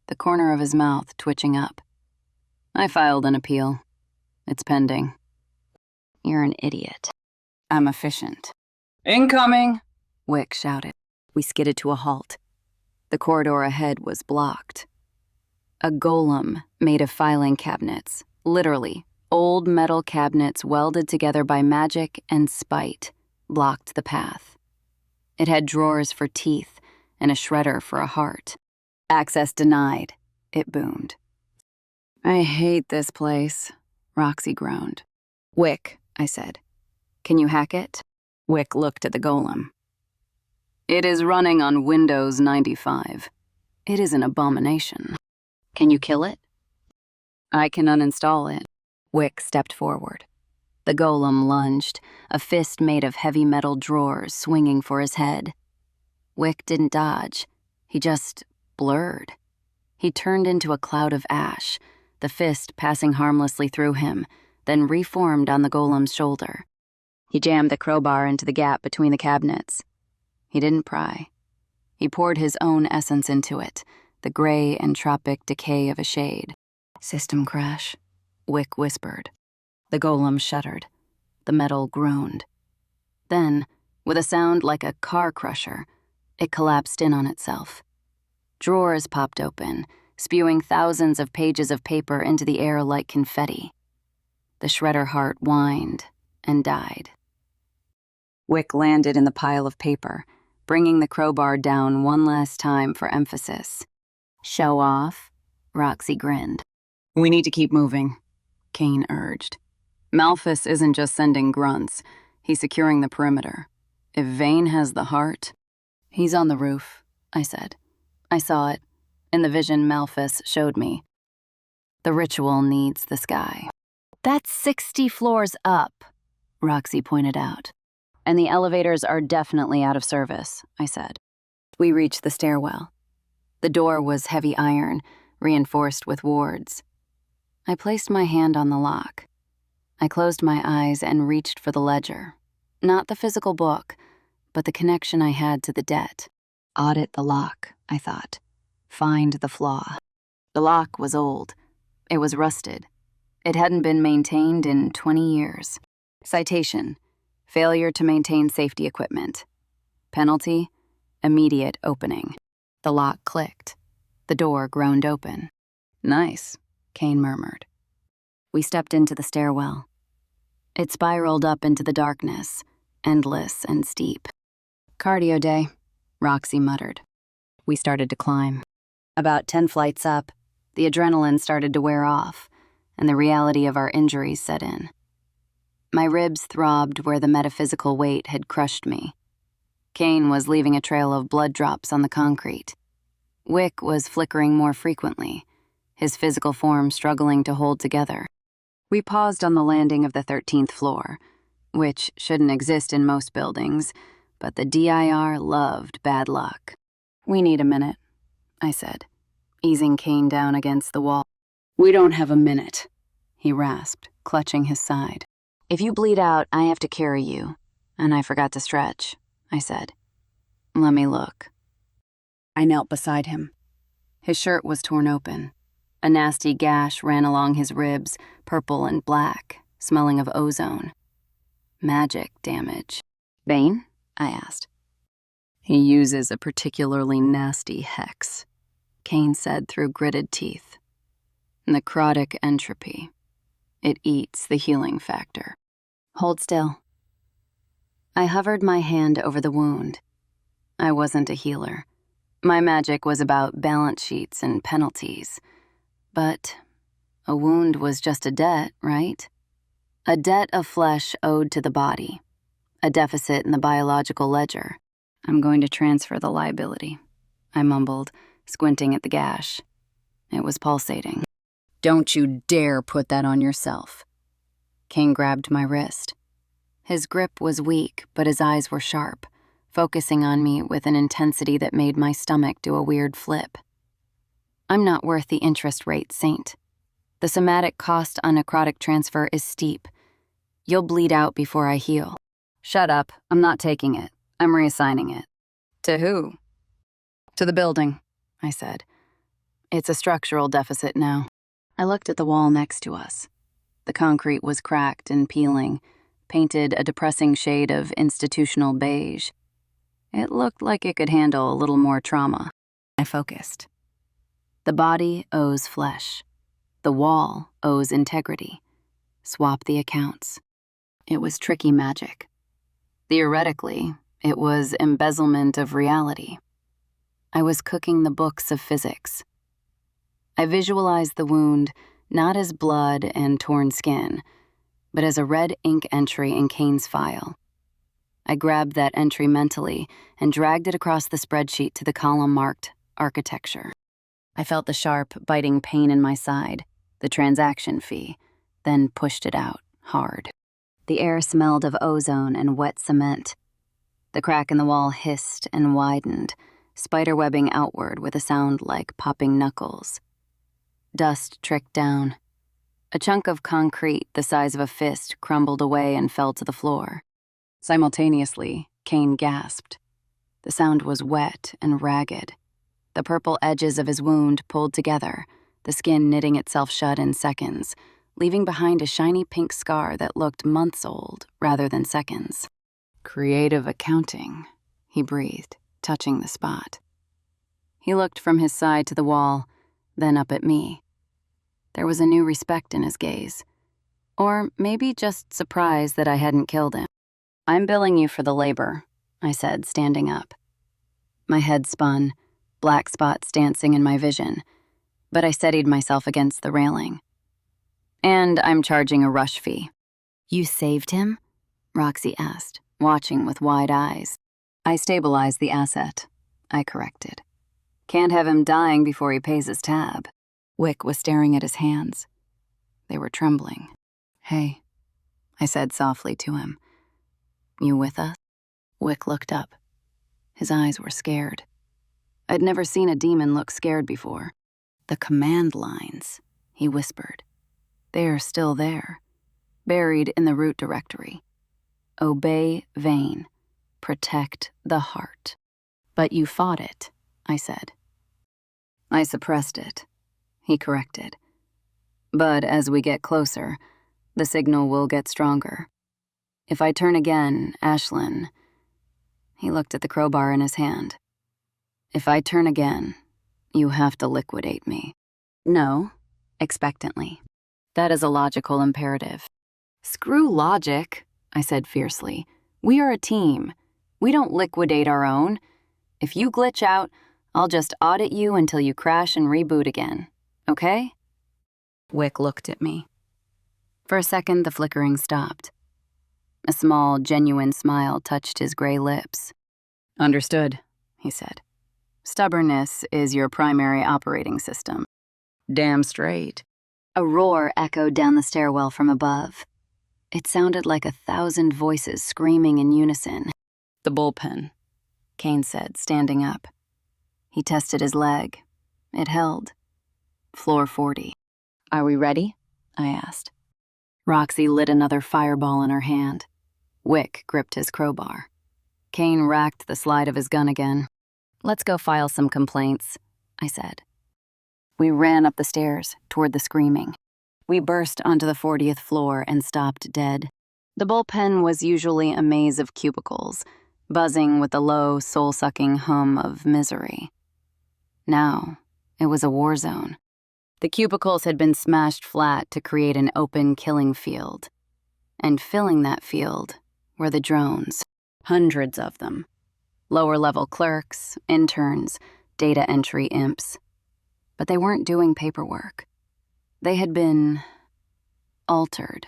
the corner of his mouth twitching up. I filed an appeal. It's pending. You're an idiot. I'm efficient. Incoming, Wick shouted. We skidded to a halt. The corridor ahead was blocked. A golem made of filing cabinets, literally, old metal cabinets welded together by magic and spite, blocked the path. It had drawers for teeth and a shredder for a heart. Access denied, it boomed. I hate this place, Roxy groaned. Wick, I said. Can you hack it? Wick looked at the golem. It is running on Windows 95. It is an abomination. Can you kill it? I can uninstall it. Wick stepped forward. The golem lunged, a fist made of heavy metal drawers swinging for his head. Wick didn't dodge. He just blurred. He turned into a cloud of ash, the fist passing harmlessly through him, then reformed on the golem's shoulder. He jammed the crowbar into the gap between the cabinets. He didn't pry. He poured his own essence into it, the gray entropic decay of a shade. System crash, Wick whispered. The golem shuddered. The metal groaned. Then, with a sound like a car crusher, it collapsed in on itself. Drawers popped open, spewing thousands of pages of paper into the air like confetti. The shredder heart whined and died. Wick landed in the pile of paper, bringing the crowbar down one last time for emphasis. Show off, Roxy grinned. We need to keep moving, Kane urged. Malphus isn't just sending grunts, he's securing the perimeter. If Vane has the heart... He's on the roof, I said. I saw it, in the vision Malphus showed me. The ritual needs the sky. That's 60 floors up, Roxy pointed out. And the elevators are definitely out of service, I said. We reached the stairwell. The door was heavy iron, reinforced with wards. I placed my hand on the lock. I closed my eyes and reached for the ledger. Not the physical book, but the connection I had to the debt. Audit the lock, I thought. Find the flaw. The lock was old. It was rusted. It hadn't been maintained in 20 years. Citation: failure to maintain safety equipment. Penalty: immediate opening. The lock clicked. The door groaned open. Nice, Kane murmured. We stepped into the stairwell. It spiraled up into the darkness, endless and steep. Cardio day, Roxy muttered. We started to climb. About 10 flights up, the adrenaline started to wear off, and the reality of our injuries set in. My ribs throbbed where the metaphysical weight had crushed me. Kane was leaving a trail of blood drops on the concrete. Wick was flickering more frequently, his physical form struggling to hold together. We paused on the landing of the 13th floor, which shouldn't exist in most buildings, but the DIR loved bad luck. We need a minute, I said, easing Kane down against the wall. We don't have a minute, he rasped, clutching his side. If you bleed out, I have to carry you, and I forgot to stretch, I said. Let me look. I knelt beside him. His shirt was torn open. A nasty gash ran along his ribs, purple and black, smelling of ozone. Magic damage. Vane? I asked. He uses a particularly nasty hex, Kane said through gritted teeth. Necrotic entropy. It eats the healing factor. Hold still. I hovered my hand over the wound. I wasn't a healer. My magic was about balance sheets and penalties. But a wound was just a debt, right? A debt of flesh owed to the body, a deficit in the biological ledger. I'm going to transfer the liability, I mumbled, squinting at the gash. It was pulsating. Don't you dare put that on yourself. Kane grabbed my wrist. His grip was weak, but his eyes were sharp, focusing on me with an intensity that made my stomach do a weird flip. I'm not worth the interest rate, Saint. The somatic cost on necrotic transfer is steep. You'll bleed out before I heal. Shut up. I'm not taking it. I'm reassigning it. To who? To the building, I said. It's a structural deficit now. I looked at the wall next to us. The concrete was cracked and peeling, painted a depressing shade of institutional beige. It looked like it could handle a little more trauma. I focused. The body owes flesh. The wall owes integrity. Swap the accounts. It was tricky magic. Theoretically, it was embezzlement of reality. I was cooking the books of physics. I visualized the wound not as blood and torn skin, but as a red ink entry in Kane's file. I grabbed that entry mentally and dragged it across the spreadsheet to the column marked architecture. I felt the sharp, biting pain in my side, the transaction fee, then pushed it out, hard. The air smelled of ozone and wet cement. The crack in the wall hissed and widened, spiderwebbing outward with a sound like popping knuckles. Dust tricked down. A chunk of concrete the size of a fist crumbled away and fell to the floor. Simultaneously, Kane gasped. The sound was wet and ragged. The purple edges of his wound pulled together, the skin knitting itself shut in seconds, leaving behind a shiny pink scar that looked months old rather than seconds. Creative accounting, he breathed, touching the spot. He looked from his side to the wall, then up at me. There was a new respect in his gaze. Or maybe just surprise that I hadn't killed him. I'm billing you for the labor, I said, standing up. My head spun, black spots dancing in my vision, but I steadied myself against the railing. And I'm charging a rush fee. You saved him? Roxy asked, watching with wide eyes. I stabilized the asset, I corrected. Can't have him dying before he pays his tab. Wick was staring at his hands. They were trembling. Hey, I said softly to him. You with us? Wick looked up. His eyes were scared. I'd never seen a demon look scared before. The command lines, he whispered. They're still there, buried in the root directory. Obey vein, protect the heart. But you fought it, I said. I suppressed it, he corrected. But as we get closer, the signal will get stronger. If I turn again, Ashlyn, he looked at the crowbar in his hand. If I turn again, you have to liquidate me. No, expectantly. That is a logical imperative. Screw logic, I said fiercely. We are a team. We don't liquidate our own. If you glitch out, I'll just audit you until you crash and reboot again. Okay? Wick looked at me. For a second, the flickering stopped. A small, genuine smile touched his gray lips. Understood, he said. Stubbornness is your primary operating system. Damn straight. A roar echoed down the stairwell from above. It sounded like 1,000 voices screaming in unison. The bullpen, Kane said, standing up. He tested his leg. It held. Floor 40. Are we ready? I asked. Roxy lit another fireball in her hand. Wick gripped his crowbar. Kane racked the slide of his gun again. Let's go file some complaints, I said. We ran up the stairs, toward the screaming. We burst onto the 40th floor and stopped dead. The bullpen was usually a maze of cubicles, buzzing with the low, soul-sucking hum of misery. Now, it was a war zone. The cubicles had been smashed flat to create an open killing field. And filling that field were the drones, hundreds of them. Lower-level clerks, interns, data entry imps. But they weren't doing paperwork. They had been altered.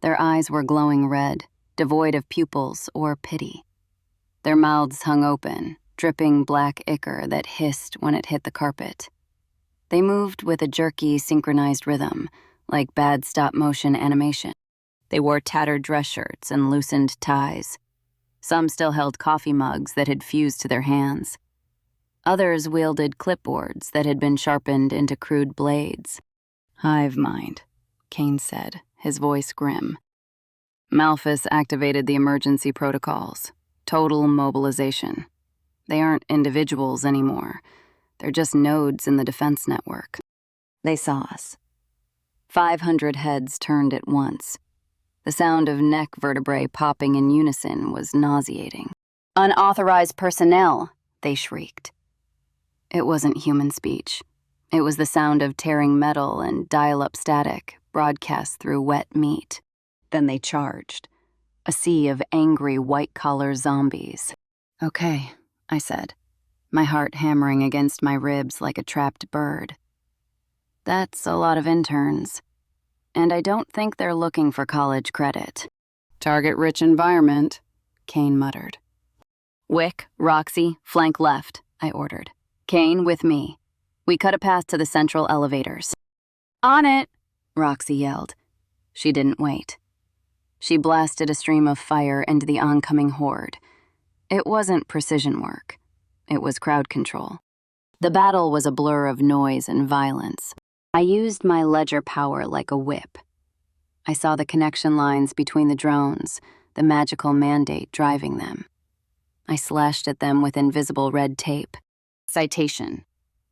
Their eyes were glowing red, devoid of pupils or pity. Their mouths hung open, dripping black ichor that hissed when it hit the carpet. They moved with a jerky, synchronized rhythm, like bad stop-motion animation. They wore tattered dress shirts and loosened ties. Some still held coffee mugs that had fused to their hands. Others wielded clipboards that had been sharpened into crude blades. "Hive mind," Kane said, his voice grim. Malphus activated the emergency protocols. Total mobilization. They aren't individuals anymore. They're just nodes in the defense network. They saw us. 500 heads turned at once. The sound of neck vertebrae popping in unison was nauseating. "Unauthorized personnel," they shrieked. It wasn't human speech. It was the sound of tearing metal and dial-up static broadcast through wet meat. Then they charged. A sea of angry white-collar zombies. "Okay," I said, my heart hammering against my ribs like a trapped bird. "That's a lot of interns. And I don't think they're looking for college credit." "Target-rich environment," Kane muttered. "Wick, Roxy, flank left," I ordered. "Kane, with me. We cut a path to the central elevators." "On it," Roxy yelled. She didn't wait. She blasted a stream of fire into the oncoming horde. It wasn't precision work. It was crowd control. The battle was a blur of noise and violence. I used my ledger power like a whip. I saw the connection lines between the drones, the magical mandate driving them. I slashed at them with invisible red tape. Citation: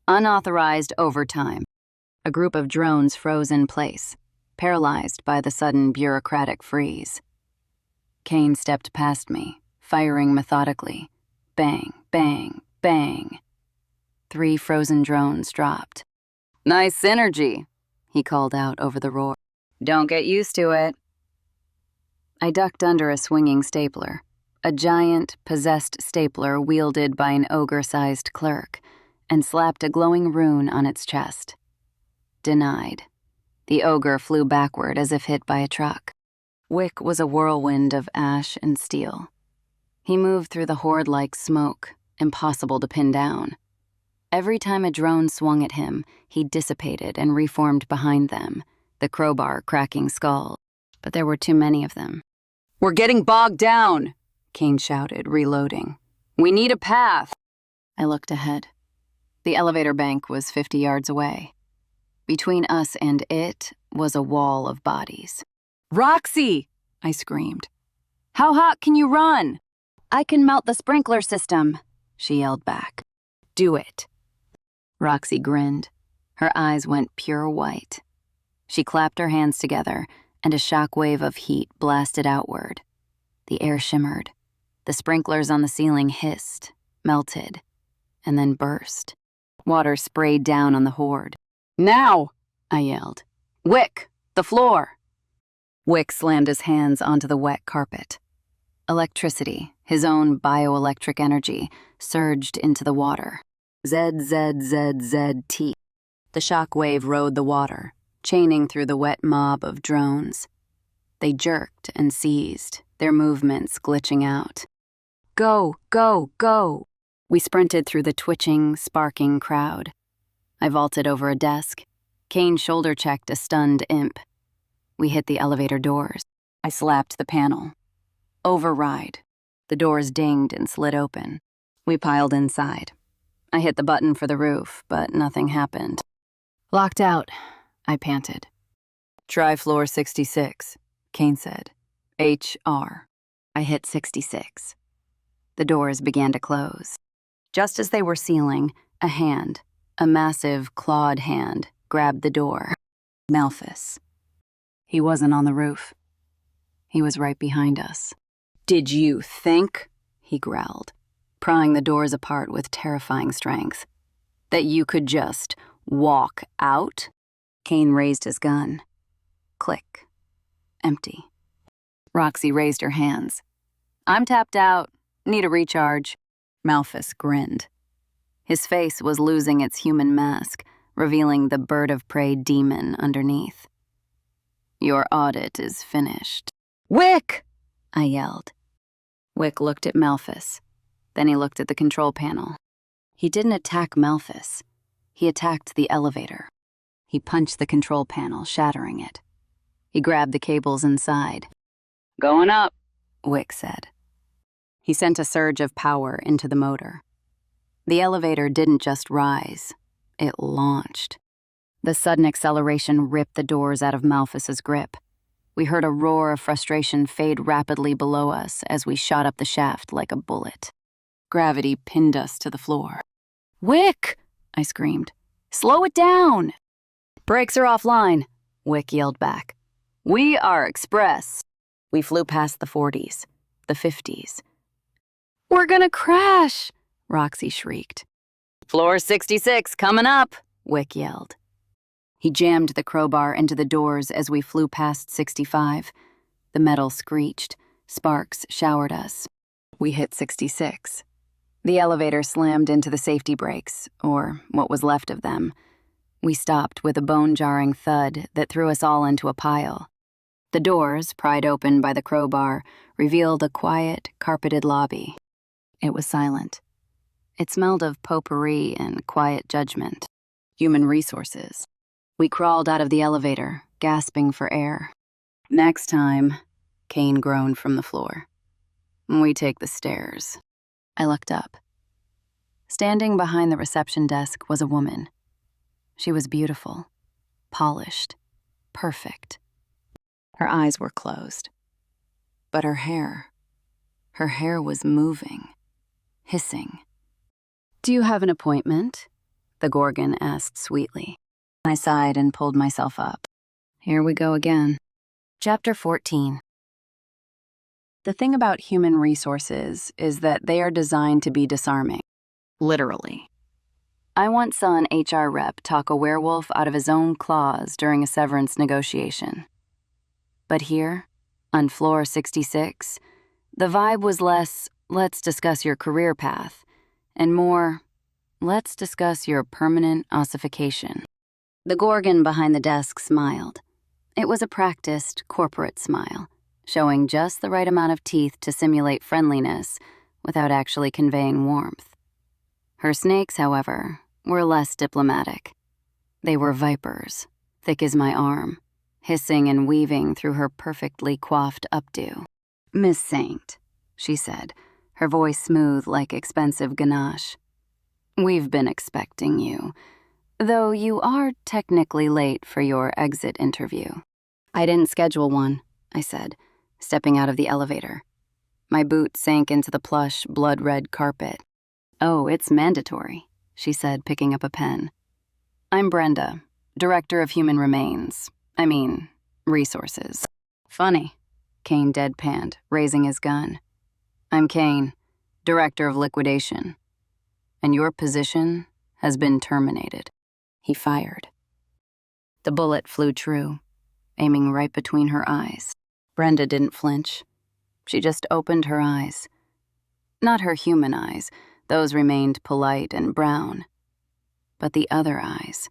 unauthorized overtime. A group of drones froze in place, paralyzed by the sudden bureaucratic freeze. Kane stepped past me, firing methodically. Bang, bang, bang. 3 frozen drones dropped. "Nice synergy," he called out over the roar. "Don't get used to it." I ducked under a swinging stapler, a giant, possessed stapler wielded by an ogre-sized clerk, and slapped a glowing rune on its chest. Denied. The ogre flew backward as if hit by a truck. Wick was a whirlwind of ash and steel. He moved through the horde like smoke, impossible to pin down. Every time a drone swung at him, he dissipated and reformed behind them, the crowbar cracking skulls. But there were too many of them. "We're getting bogged down," Kane shouted, reloading. "We need a path." I looked ahead. The elevator bank was 50 yards away. Between us and it was a wall of bodies. "Roxy!" I screamed. "How hot can you run?" "I can melt the sprinkler system," she yelled back. "Do it." Roxy grinned. Her eyes went pure white. She clapped her hands together, and a shockwave of heat blasted outward. The air shimmered. The sprinklers on the ceiling hissed, melted, and then burst. Water sprayed down on the horde. "Now!" I yelled. "Wick, the floor!" Wick slammed his hands onto the wet carpet. Electricity, his own bioelectric energy, surged into the water. ZZZZT. The shock wave rode the water, chaining through the wet mob of drones. They jerked and seized, their movements glitching out. "Go, go, go!" We sprinted through the twitching, sparking crowd. I vaulted over a desk. Kane shoulder-checked a stunned imp. We hit the elevator doors. I slapped the panel. Override. The doors dinged and slid open. We piled inside. I hit the button for the roof, but nothing happened. "Locked out," I panted. "Try floor 66, Kane said. HR. I hit 66. The doors began to close. Just as they were sealing, a hand, a massive clawed hand, grabbed the door. Malphus. He wasn't on the roof. He was right behind us. "Did you think," he growled, prying the doors apart with terrifying strength, "that you could just walk out?" Kane raised his gun. Click. Empty. Roxy raised her hands. "I'm tapped out. Need a recharge." Malphus grinned. His face was losing its human mask, revealing the bird of prey demon underneath. Your audit is finished. Wick! I yelled. Wick looked at Malphus. Then he looked at the control panel. He didn't attack Malphus. He attacked the elevator. He punched the control panel, shattering it. He grabbed the cables inside. Going up, Wick said. He sent a surge of power into the motor. The elevator didn't just rise, it launched. The sudden acceleration ripped the doors out of Malphus's grip. We heard a roar of frustration fade rapidly below us as we shot up the shaft like a bullet. Gravity pinned us to the floor. Wick! I screamed. Slow it down! Brakes are offline, Wick yelled back. We are express. We flew past the 40s, the 50s. We're gonna crash, Roxy shrieked. Floor 66, coming up, Wick yelled. He jammed the crowbar into the doors as we flew past 65. The metal screeched. Sparks showered us. We hit 66. The elevator slammed into the safety brakes, or what was left of them. We stopped with a bone-jarring thud that threw us all into a pile. The doors, pried open by the crowbar, revealed a quiet, carpeted lobby. It was silent. It smelled of potpourri and quiet judgment. Human resources. We crawled out of the elevator, gasping for air. Next time, Kane groaned from the floor. We take the stairs. I looked up. Standing behind the reception desk was a woman. She was beautiful, polished, perfect. Her eyes were closed. But her hair was moving, hissing. Do you have an appointment? The Gorgon asked sweetly. I sighed and pulled myself up. Here we go again. Chapter 14. The thing about human resources is that they are designed to be disarming. Literally. I once saw an HR rep talk a werewolf out of his own claws during a severance negotiation. But here, on floor 66, the vibe was less, let's discuss your career path, and more, let's discuss your permanent ossification. The Gorgon behind the desk smiled. It was a practiced, corporate smile, showing just the right amount of teeth to simulate friendliness without actually conveying warmth. Her snakes, however, were less diplomatic. They were vipers, thick as my arm, hissing and weaving through her perfectly coiffed updo. Miss Saint, she said, her voice smooth like expensive ganache. We've been expecting you. Though you are technically late for your exit interview. I didn't schedule one, I said, stepping out of the elevator. My boot sank into the plush, blood-red carpet. Oh, it's mandatory, she said, picking up a pen. I'm Brenda, Director of Human Resources. Funny, Kane deadpanned, raising his gun. I'm Kane, Director of Liquidation. And your position has been terminated. He fired. The bullet flew true, aiming right between her eyes. Brenda didn't flinch. She just opened her eyes. Not her human eyes, those remained polite and brown. But the other eyes,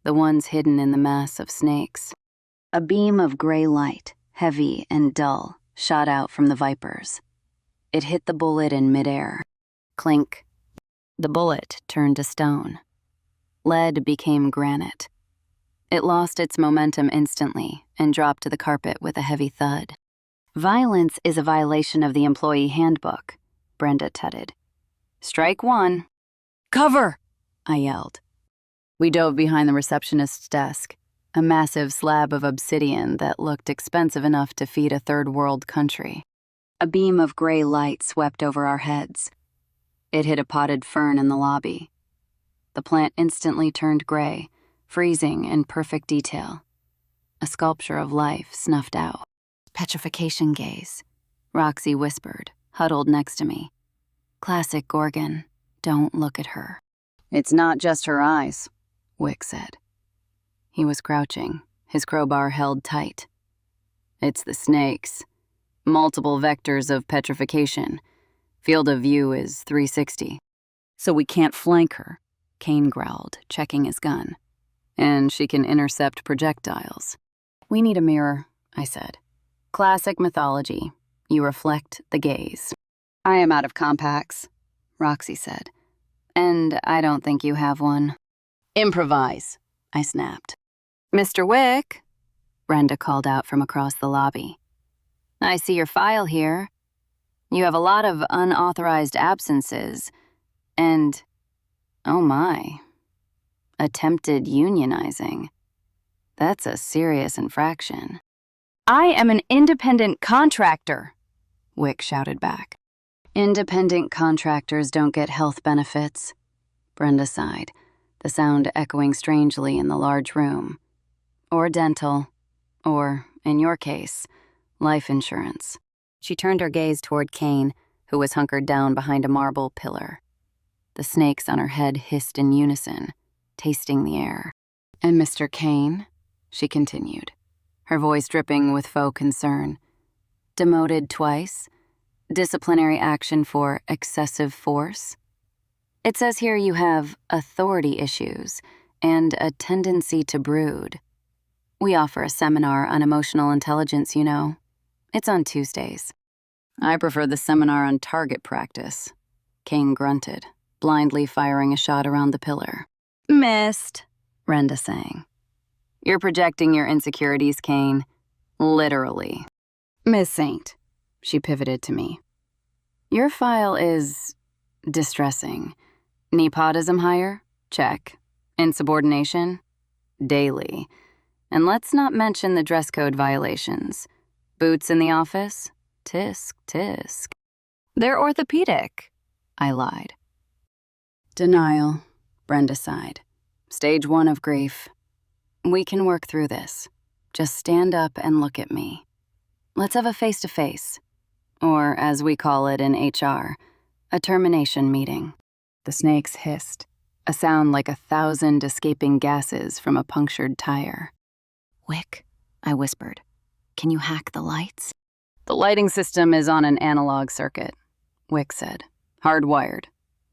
the ones hidden in the mass of snakes. A beam of gray light, heavy and dull, shot out from the vipers. It hit the bullet in midair. Clink. The bullet turned to stone. Lead became granite. It lost its momentum instantly and dropped to the carpet with a heavy thud. Violence is a violation of the employee handbook, Brenda tutted. Strike one. Cover, I yelled. We dove behind the receptionist's desk, a massive slab of obsidian that looked expensive enough to feed a third-world country. A beam of gray light swept over our heads. It hit a potted fern in the lobby. The plant instantly turned gray, freezing in perfect detail. A sculpture of life snuffed out. Petrification gaze, Roxy whispered, huddled next to me. Classic Gorgon, don't look at her. It's not just her eyes, Wick said. He was crouching, his crowbar held tight. It's the snakes. Multiple vectors of petrification. Field of view is 360. So we can't flank her, Kane growled, checking his gun. And she can intercept projectiles. We need a mirror, I said. Classic mythology. You reflect the gaze. I am out of compacts, Roxy said. And I don't think you have one. Improvise, I snapped. Mr. Wick, Brenda called out from across the lobby. I see your file here. You have a lot of unauthorized absences, and, oh my, attempted unionizing. That's a serious infraction. I am an independent contractor, Wick shouted back. Independent contractors don't get health benefits, Brenda sighed, the sound echoing strangely in the large room. Or dental, or, in your case, life insurance. She turned her gaze toward Kane, who was hunkered down behind a marble pillar. The snakes on her head hissed in unison, tasting the air. And Mr. Kane, she continued, her voice dripping with faux concern. Demoted twice? Disciplinary action for excessive force? It says here you have authority issues and a tendency to brood. We offer a seminar on emotional intelligence, you know. It's on Tuesdays. I prefer the seminar on target practice, Kane grunted, blindly firing a shot around the pillar. Missed, Brenda sang. You're projecting your insecurities, Kane. Literally. Miss Saint, she pivoted to me. Your file is distressing. Nepotism hire? Check. Insubordination? Daily. And let's not mention the dress code violations. Boots in the office? Tisk, tisk. They're orthopedic, I lied. Denial, Brenda sighed. Stage 1 of grief. We can work through this. Just stand up and look at me. Let's have a face-to-face. Or, as we call it in HR, a termination meeting. The snakes hissed, a sound like 1,000 escaping gases from a punctured tire. Wick, I whispered, can you hack the lights? The lighting system is on an analog circuit, Wick said, hardwired,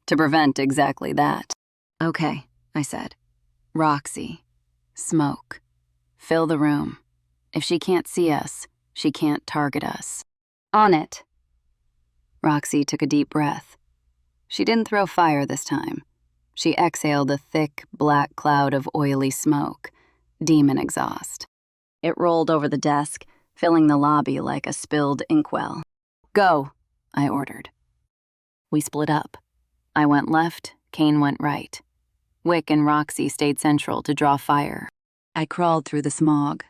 to prevent exactly that. Okay, I said. Roxy, smoke. Fill the room. If she can't see us, she can't target us. On it. Roxy took a deep breath. She didn't throw fire this time. She exhaled a thick, black cloud of oily smoke, demon exhaust. It rolled over the desk, filling the lobby like a spilled inkwell. Go, I ordered. We split up. I went left, Kane went right. Wick and Roxy stayed central to draw fire. I crawled through the smog.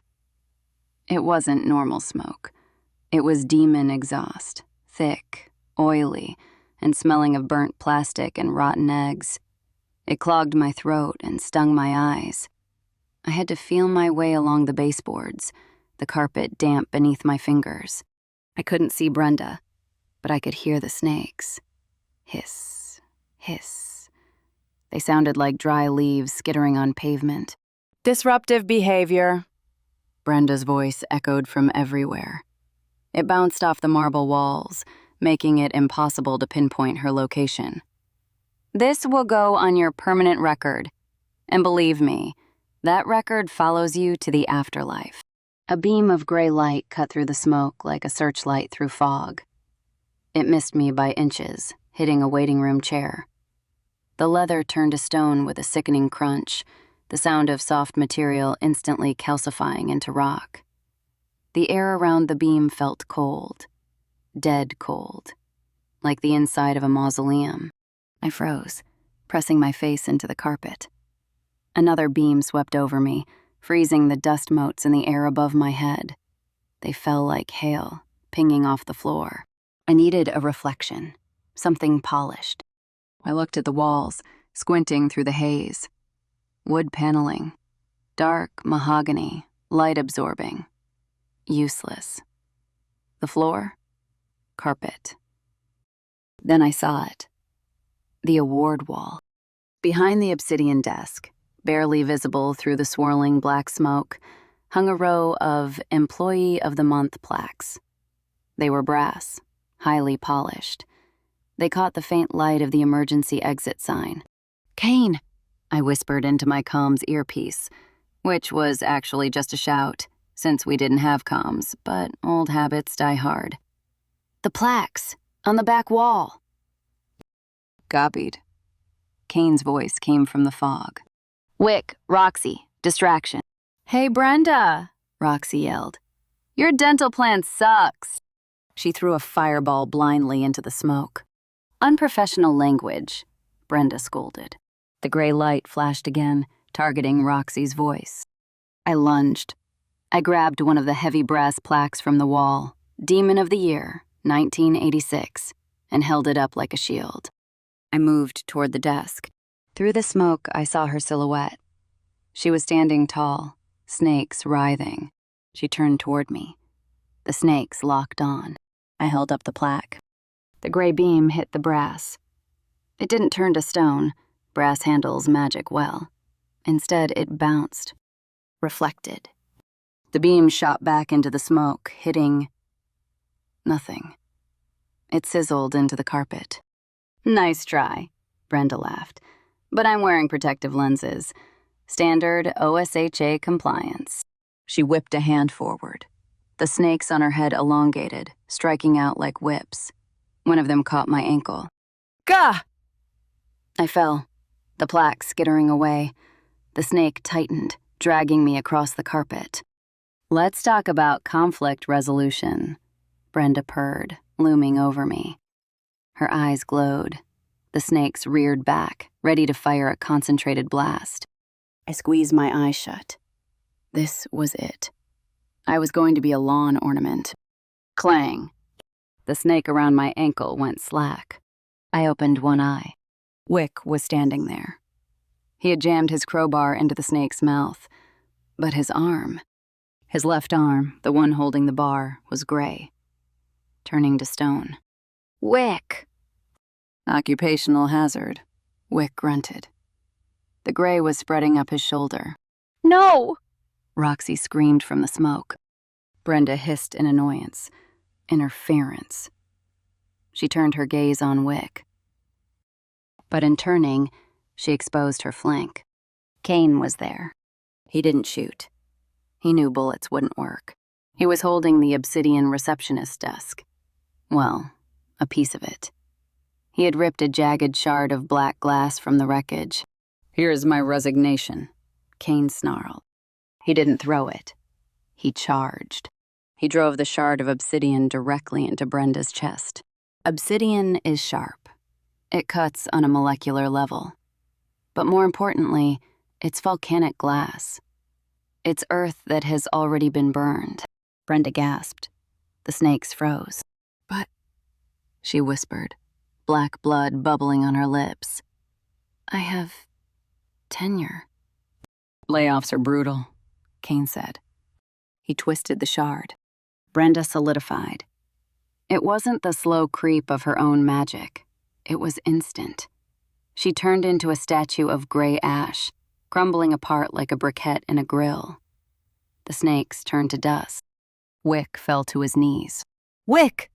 It wasn't normal smoke. It was demon exhaust, thick, oily, and smelling of burnt plastic and rotten eggs. It clogged my throat and stung my eyes. I had to feel my way along the baseboards, the carpet damp beneath my fingers. I couldn't see Brenda, but I could hear the snakes. Hiss, hiss. They sounded like dry leaves skittering on pavement. Disruptive behavior, Brenda's voice echoed from everywhere. It bounced off the marble walls, making it impossible to pinpoint her location. This will go on your permanent record, and believe me, that record follows you to the afterlife. A beam of gray light cut through the smoke like a searchlight through fog. It missed me by inches, hitting a waiting room chair. The leather turned to stone with a sickening crunch, the sound of soft material instantly calcifying into rock. The air around the beam felt cold, dead cold, like the inside of a mausoleum. I froze, pressing my face into the carpet. Another beam swept over me, freezing the dust motes in the air above my head. They fell like hail, pinging off the floor. I needed a reflection, something polished. I looked at the walls, squinting through the haze. Wood paneling, dark mahogany, light-absorbing. Useless. The floor? Carpet. Then I saw it. The award wall. Behind the obsidian desk, barely visible through the swirling black smoke, hung a row of Employee of the Month plaques. They were brass, highly polished. They caught the faint light of the emergency exit sign. Kane, I whispered into my comm's earpiece, which was actually just a shout. since we didn't have comms, but old habits die hard. The plaques, on the back wall. Copied. Kane's voice came from the fog. Wick, Roxy, distraction. Hey, Brenda, Roxy yelled. Your dental plan sucks. She threw a fireball blindly into the smoke. Unprofessional language, Brenda scolded. The gray light flashed again, targeting Roxy's voice. I lunged. I grabbed one of the heavy brass plaques from the wall, Demon of the Year, 1986, and held it up like a shield. I moved toward the desk. Through the smoke, I saw her silhouette. She was standing tall, snakes writhing. She turned toward me. The snakes locked on. I held up the plaque. The gray beam hit the brass. It didn't turn to stone. Brass handles magic well. Instead, it bounced, reflected. The beam shot back into the smoke, hitting nothing. It sizzled into the carpet. Nice try, Brenda laughed. But I'm wearing protective lenses. Standard OSHA compliance. She whipped a hand forward. The snakes on her head elongated, striking out like whips. One of them caught my ankle. Gah! I fell, the plaque skittering away. The snake tightened, dragging me across the carpet. Let's talk about conflict resolution, Brenda purred, looming over me. Her eyes glowed. The snakes reared back, ready to fire a concentrated blast. I squeezed my eyes shut. This was it. I was going to be a lawn ornament. Clang. The snake around my ankle went slack. I opened one eye. Wick was standing there. He had jammed his crowbar into the snake's mouth, but his left arm, the one holding the bar, was gray, turning to stone. Wick! Occupational hazard, Wick grunted. The gray was spreading up his shoulder. No! Roxy screamed from the smoke. Brenda hissed in annoyance. Interference. She turned her gaze on Wick. But in turning, she exposed her flank. Kane was there. He didn't shoot. He knew bullets wouldn't work. He was holding the obsidian receptionist desk. Well, a piece of it. He had ripped a jagged shard of black glass from the wreckage. Here's my resignation, Kane snarled. He didn't throw it. He charged. He drove the shard of obsidian directly into Brenda's chest. Obsidian is sharp. It cuts on a molecular level. But more importantly, it's volcanic glass. It's earth that has already been burned. Brenda gasped. The snakes froze. But, she whispered, black blood bubbling on her lips. I have tenure. Layoffs are brutal, Kane said. He twisted the shard. Brenda solidified. It wasn't the slow creep of her own magic. It was instant. She turned into a statue of gray ash, crumbling apart like a briquette in a grill. The snakes turned to dust. Wick fell to his knees. Wick!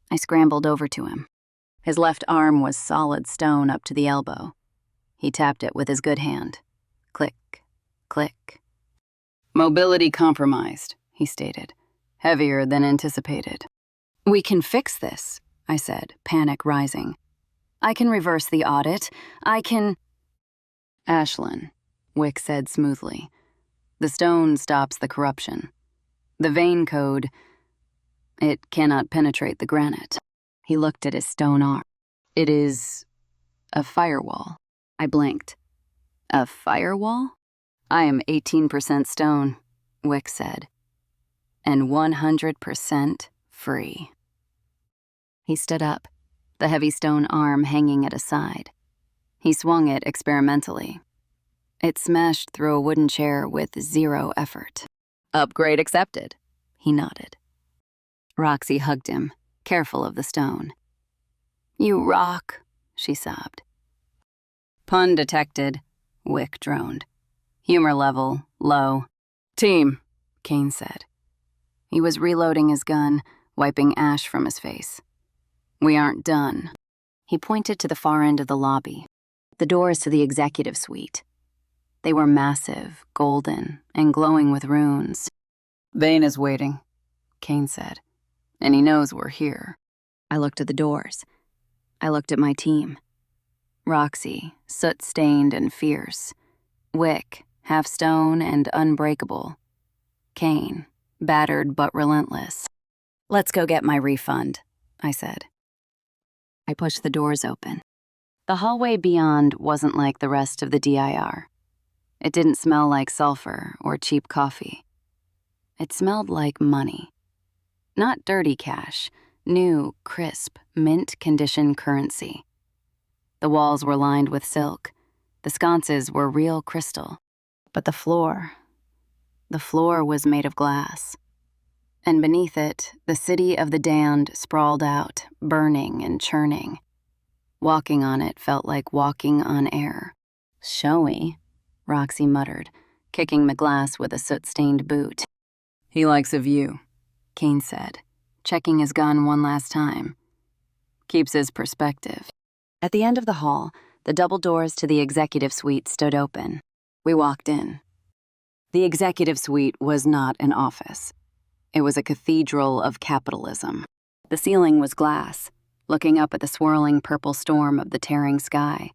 I scrambled over to him. His left arm was solid stone up to the elbow. He tapped it with his good hand. Click, click. Mobility compromised, he stated. Heavier than anticipated. We can fix this, I said, panic rising. I can reverse the audit. I can... Ashlyn, Wick said smoothly. The stone stops the corruption. The vein code, it cannot penetrate the granite. He looked at his stone arm. It is a firewall. I blinked. A firewall? I am 18% stone, Wick said, and 100% free. He stood up, the heavy stone arm hanging at his side. He swung it experimentally. It smashed through a wooden chair with zero effort. Upgrade accepted, he nodded. Roxy hugged him, careful of the stone. You rock, she sobbed. Pun detected, Wick droned. Humor level, low. Team, Kane said. He was reloading his gun, wiping ash from his face. We aren't done. He pointed to the far end of the lobby, the doors to the executive suite. They were massive, golden, and glowing with runes. Vane is waiting, Kane said, and he knows we're here. I looked at the doors. I looked at my team. Roxy, soot-stained and fierce. Wick, half stone and unbreakable. Kane, battered but relentless. "Let's go get my refund," I said. I pushed the doors open. The hallway beyond wasn't like the rest of the DIR. It didn't smell like sulfur or cheap coffee. It smelled like money. Not dirty cash, new, crisp, mint-condition currency. The walls were lined with silk. The sconces were real crystal. But the floor was made of glass. And beneath it, the city of the damned sprawled out, burning and churning. Walking on it felt like walking on air. "Showy," Roxy muttered, kicking the glass with a soot-stained boot. "He likes a view," Kane said, checking his gun one last time. "Keeps his perspective." At the end of the hall, the double doors to the executive suite stood open. We walked in. The executive suite was not an office. It was a cathedral of capitalism. The ceiling was glass, looking up at the swirling purple storm of the tearing sky.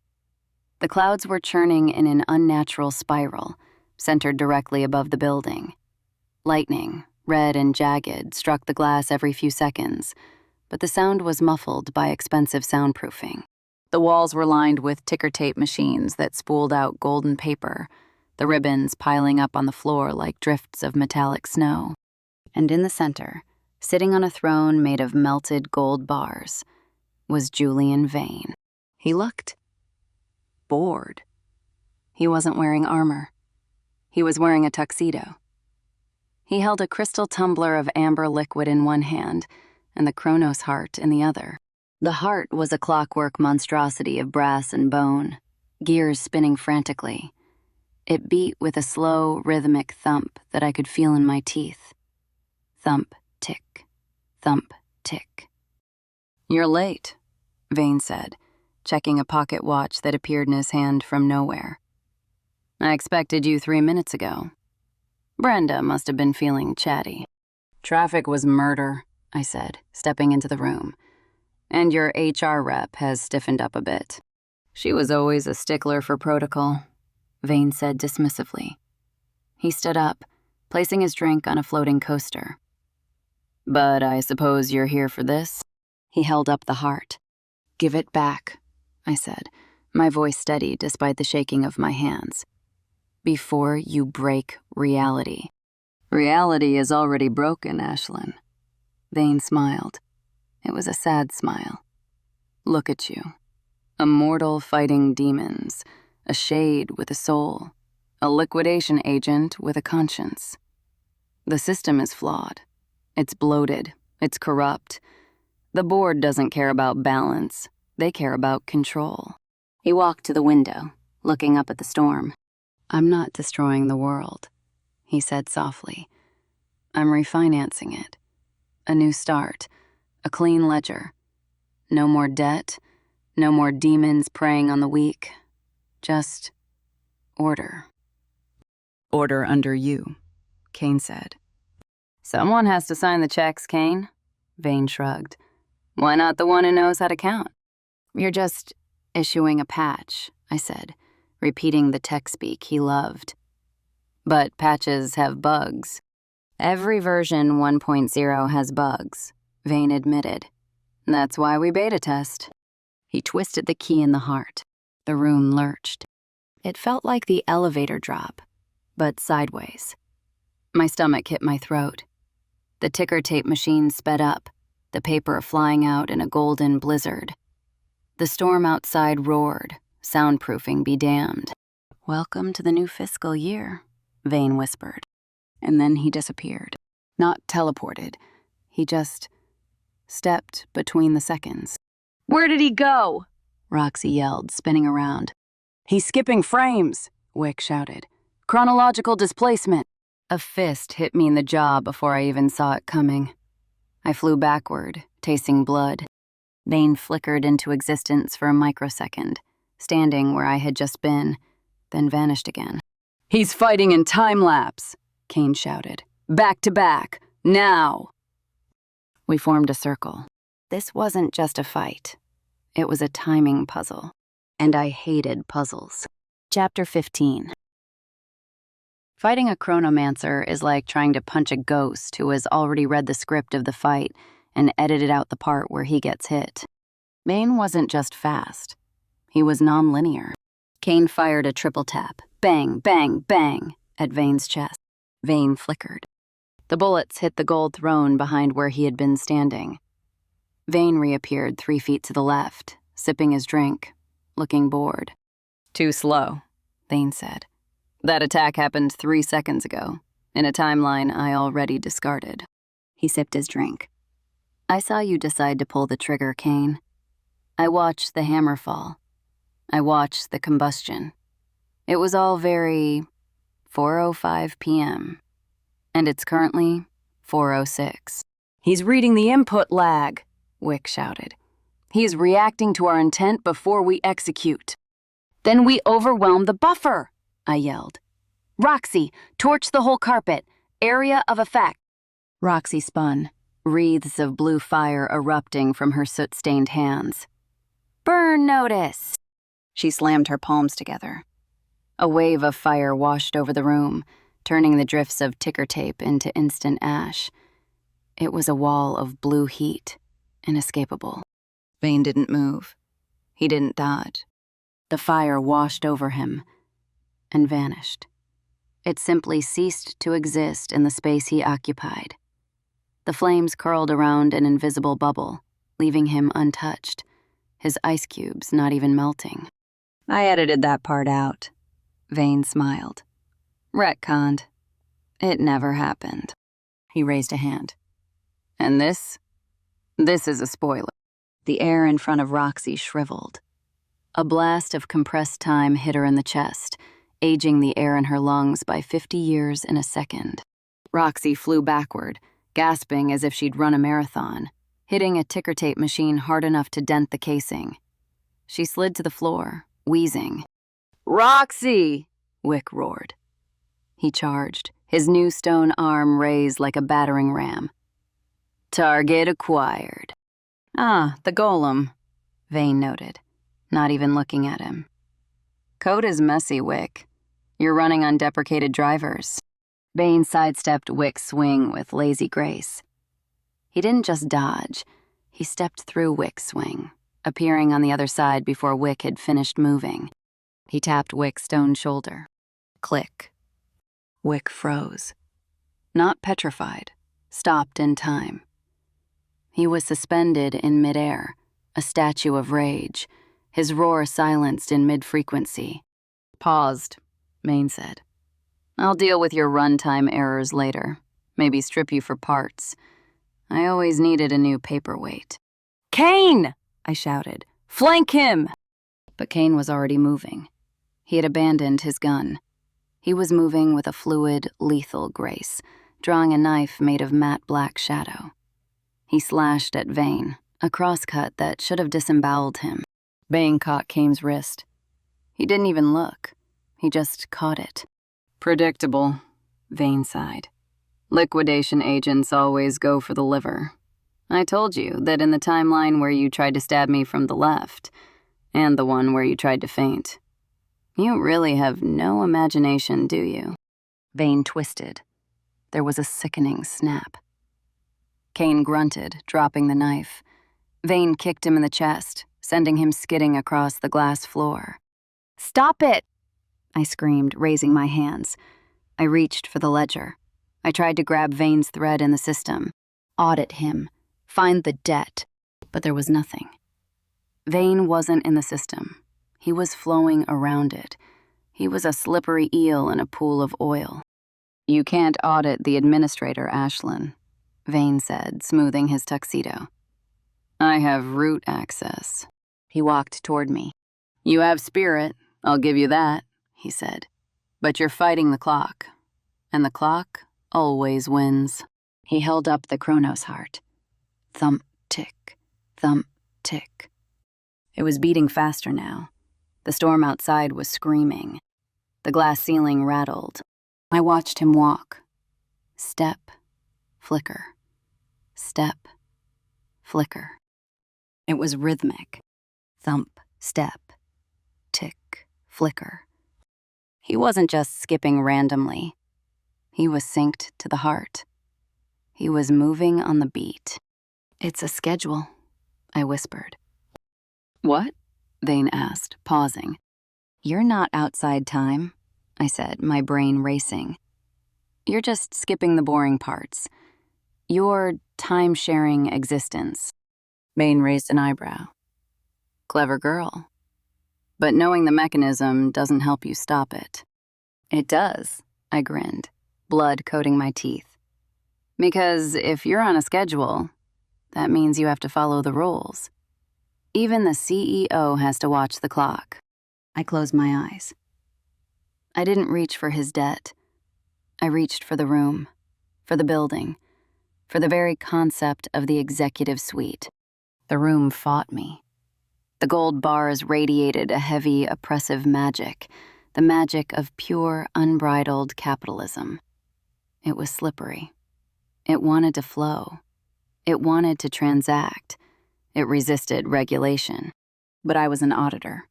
The clouds were churning in an unnatural spiral, centered directly above the building. Lightning, red and jagged, struck the glass every few seconds, but the sound was muffled by expensive soundproofing. The walls were lined with ticker tape machines that spooled out golden paper, the ribbons piling up on the floor like drifts of metallic snow. And in the center, sitting on a throne made of melted gold bars, was Julian Vane. He looked bored. He wasn't wearing armor. He was wearing a tuxedo. He held a crystal tumbler of amber liquid in one hand and the Kronos heart in the other. The heart was a clockwork monstrosity of brass and bone, gears spinning frantically. It beat with a slow, rhythmic thump that I could feel in my teeth. Thump, tick, thump, tick. "You're late," Vane said, checking a pocket watch that appeared in his hand from nowhere. "I expected you 3 minutes ago." Brenda must have been feeling chatty. "Traffic was murder," I said, stepping into the room. "And your HR rep has stiffened up a bit." "She was always a stickler for protocol," Vane said dismissively. He stood up, placing his drink on a floating coaster. "But I suppose you're here for this?" He held up the heart. "Give it back," I said, my voice steady despite the shaking of my hands. "Before you break reality." "Reality is already broken, Ashlyn." Vane smiled. It was a sad smile. "Look at you. A mortal fighting demons, a shade with a soul, a liquidation agent with a conscience. The system is flawed. It's bloated. It's corrupt. The board doesn't care about balance. They care about control." He walked to the window, looking up at the storm. "I'm not destroying the world," he said softly. "I'm refinancing it. A new start. A clean ledger. No more debt. No more demons preying on the weak. Just order." "Order under you," Kane said. "Someone has to sign the checks, Kane," Vane shrugged. "Why not the one who knows how to count?" "You're just issuing a patch," I said, repeating the tech speak he loved. "But patches have bugs." "Every version 1.0 has bugs," Vane admitted. "That's why we beta test." He twisted the key in the heart. The room lurched. It felt like the elevator drop, but sideways. My stomach hit my throat. The ticker tape machine sped up, the paper flying out in a golden blizzard. The storm outside roared, soundproofing be damned. "Welcome to the new fiscal year," Vane whispered. And then he disappeared. Not teleported. He just stepped between the seconds. "Where did he go?" Roxy yelled, spinning around. "He's skipping frames," Wick shouted. "Chronological displacement." A fist hit me in the jaw before I even saw it coming. I flew backward, tasting blood. Vane flickered into existence for a microsecond, standing where I had just been, then vanished again. "He's fighting in time-lapse," Kane shouted. Back to back. Now. We formed a circle. This wasn't just a fight. It was a timing puzzle. And I hated puzzles. Chapter 15. Fighting a chronomancer is like trying to punch a ghost who has already read the script of the fight and edited out the part where he gets hit. Vane wasn't just fast. He was non-linear. Kane fired a triple tap. Bang, bang, bang, at Vane's chest. Vane flickered. The bullets hit the gold throne behind where he had been standing. Vane reappeared 3 feet to the left, sipping his drink, looking bored. Too slow, Vane said. That attack happened 3 seconds ago, in a timeline I already discarded. He sipped his drink. I saw you decide to pull the trigger, Kane. I watched the hammer fall. I watched the combustion. It was all very 4:05 p.m., and it's currently 4:06. He's reading the input lag, Wick shouted. He's reacting to our intent before we execute. Then we overwhelm the buffer, I yelled. Roxy, torch the whole carpet. Area of effect. Roxy spun, wreaths of blue fire erupting from her soot-stained hands. Burn notice! She slammed her palms together. A wave of fire washed over the room, turning the drifts of ticker tape into instant ash. It was a wall of blue heat, inescapable. Vane didn't move. He didn't dodge. The fire washed over him and vanished. It simply ceased to exist in the space he occupied. The flames curled around an invisible bubble, leaving him untouched, his ice cubes not even melting. I edited that part out. Vane smiled. Retconned. It never happened. He raised a hand. And this is a spoiler. The air in front of Roxy shriveled. A blast of compressed time hit her in the chest, aging the air in her lungs by 50 years in a second. Roxy flew backward, gasping as if she'd run a marathon, hitting a ticker tape machine hard enough to dent the casing. She slid to the floor, wheezing. Roxy! Wick roared. He charged, his new stone arm raised like a battering ram. Target acquired. Ah, the golem, Vane noted, not even looking at him. Code is messy, Wick. You're running on deprecated drivers. Vane sidestepped Wick's swing with lazy grace. He didn't just dodge, he stepped through Wick's swing, appearing on the other side before Wick had finished moving. He tapped Wick's stone shoulder. Click. Wick froze. Not petrified, stopped in time. He was suspended in midair, a statue of rage, his roar silenced in mid-frequency. Paused, Vane said. I'll deal with your runtime errors later, maybe strip you for parts. I always needed a new paperweight. Kane! I shouted. Flank him! But Kane was already moving. He had abandoned his gun. He was moving with a fluid, lethal grace, drawing a knife made of matte black shadow. He slashed at Vane, a crosscut that should have disemboweled him. Vane caught Kane's wrist. He didn't even look. He just caught it. Predictable, Vane sighed. Liquidation agents always go for the liver. I told you that in the timeline where you tried to stab me from the left, and the one where you tried to faint. You really have no imagination, do you? Vane twisted. There was a sickening snap. Kane grunted, dropping the knife. Vane kicked him in the chest, sending him skidding across the glass floor. Stop it! I screamed, raising my hands. I reached for the ledger. I tried to grab Vane's thread in the system, audit him, find the debt, but there was nothing. Vane wasn't in the system. He was flowing around it. He was a slippery eel in a pool of oil. You can't audit the administrator, Ashlyn, Vane said, smoothing his tuxedo. I have root access. He walked toward me. You have spirit, I'll give you that, he said. But you're fighting the clock, and the clock always wins. He held up the Chronos heart. Thump, tick, thump, tick. It was beating faster now. The storm outside was screaming. The glass ceiling rattled. I watched him walk. Step, flicker. Step, flicker. It was rhythmic. Thump, step, tick, flicker. He wasn't just skipping randomly. He was synced to the heart. He was moving on the beat. "It's a schedule," I whispered. "What?" Vane asked, pausing. "You're not outside time," I said, my brain racing. "You're just skipping the boring parts. Your time-sharing existence." Vane raised an eyebrow. "Clever girl. But knowing the mechanism doesn't help you stop it." "It does," I grinned, blood coating my teeth. "Because if you're on a schedule, that means you have to follow the rules. Even the CEO has to watch the clock." I closed my eyes. I didn't reach for his debt. I reached for the room, for the building, for the very concept of the executive suite. The room fought me. The gold bars radiated a heavy, oppressive magic, the magic of pure, unbridled capitalism. It was slippery. It wanted to flow. It wanted to transact. It resisted regulation. But I was an auditor.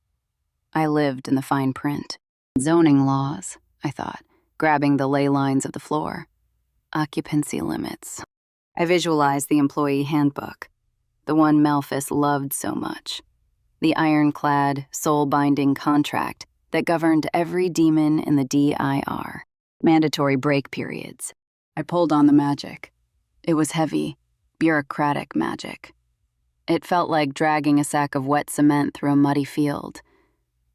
I lived in the fine print. Zoning laws, I thought, grabbing the ley lines of the floor. Occupancy limits. I visualized the employee handbook, the one Malphus loved so much. The ironclad, soul-binding contract that governed every demon in the DIR. Mandatory break periods. I pulled on the magic. It was heavy, bureaucratic magic. It felt like dragging a sack of wet cement through a muddy field.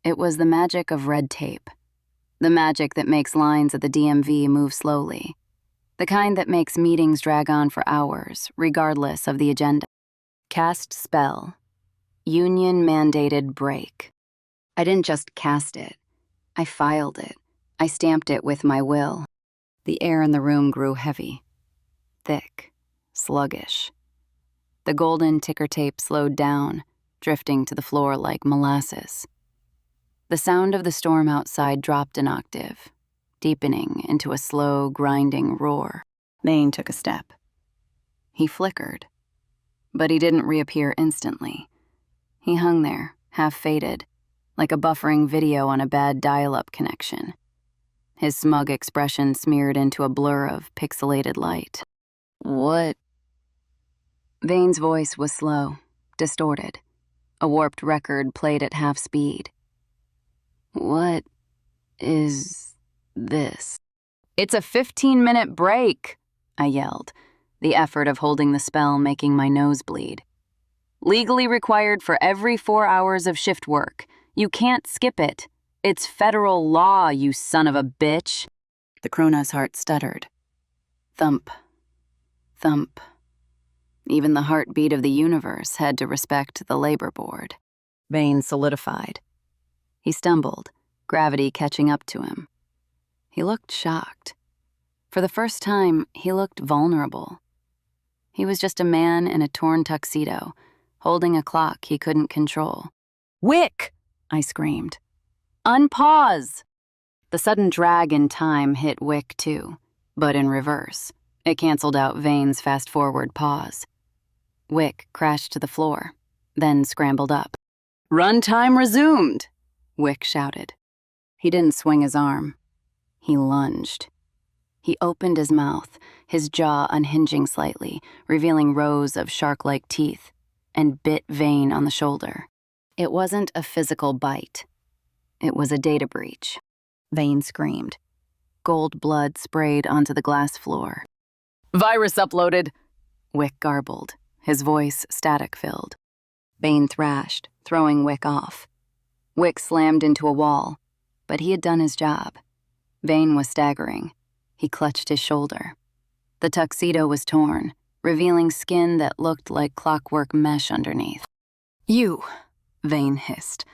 It was the magic of red tape. The magic that makes lines at the DMV move slowly. The kind that makes meetings drag on for hours, regardless of the agenda. Cast spell. Union-mandated break. I didn't just cast it. I filed it. I stamped it with my will. The air in the room grew heavy. Thick. Sluggish. The golden ticker tape slowed down, drifting to the floor like molasses. The sound of the storm outside dropped an octave, deepening into a slow, grinding roar. Vane took a step. He flickered, but he didn't reappear instantly. He hung there, half-faded, like a buffering video on a bad dial-up connection. His smug expression smeared into a blur of pixelated light. "What?" Vane's voice was slow, distorted. A warped record played at half speed. "What is this?" "It's a 15-minute break," I yelled, the effort of holding the spell making my nose bleed. "Legally required for every 4 hours of shift work. You can't skip it. It's federal law, you son of a bitch." The Krona's heart stuttered. Thump. Thump. Even the heartbeat of the universe had to respect the labor board. Vane solidified. He stumbled, gravity catching up to him. He looked shocked. For the first time, he looked vulnerable. He was just a man in a torn tuxedo, holding a clock he couldn't control. "Wick!" I screamed. "Unpause!" The sudden drag in time hit Wick too, but in reverse. It canceled out Vane's fast-forward pause. Wick crashed to the floor, then scrambled up. "Runtime resumed!" Wick shouted. He didn't swing his arm. He lunged. He opened his mouth, his jaw unhinging slightly, revealing rows of shark-like teeth, and bit Vane on the shoulder. It wasn't a physical bite. It was a data breach. Vane screamed. Gold blood sprayed onto the glass floor. "Virus uploaded," Wick garbled, his voice static-filled. Vane thrashed, throwing Wick off. Wick slammed into a wall, but he had done his job. Vane was staggering. He clutched his shoulder. The tuxedo was torn, revealing skin that looked like clockwork mesh underneath. "You," Vane hissed.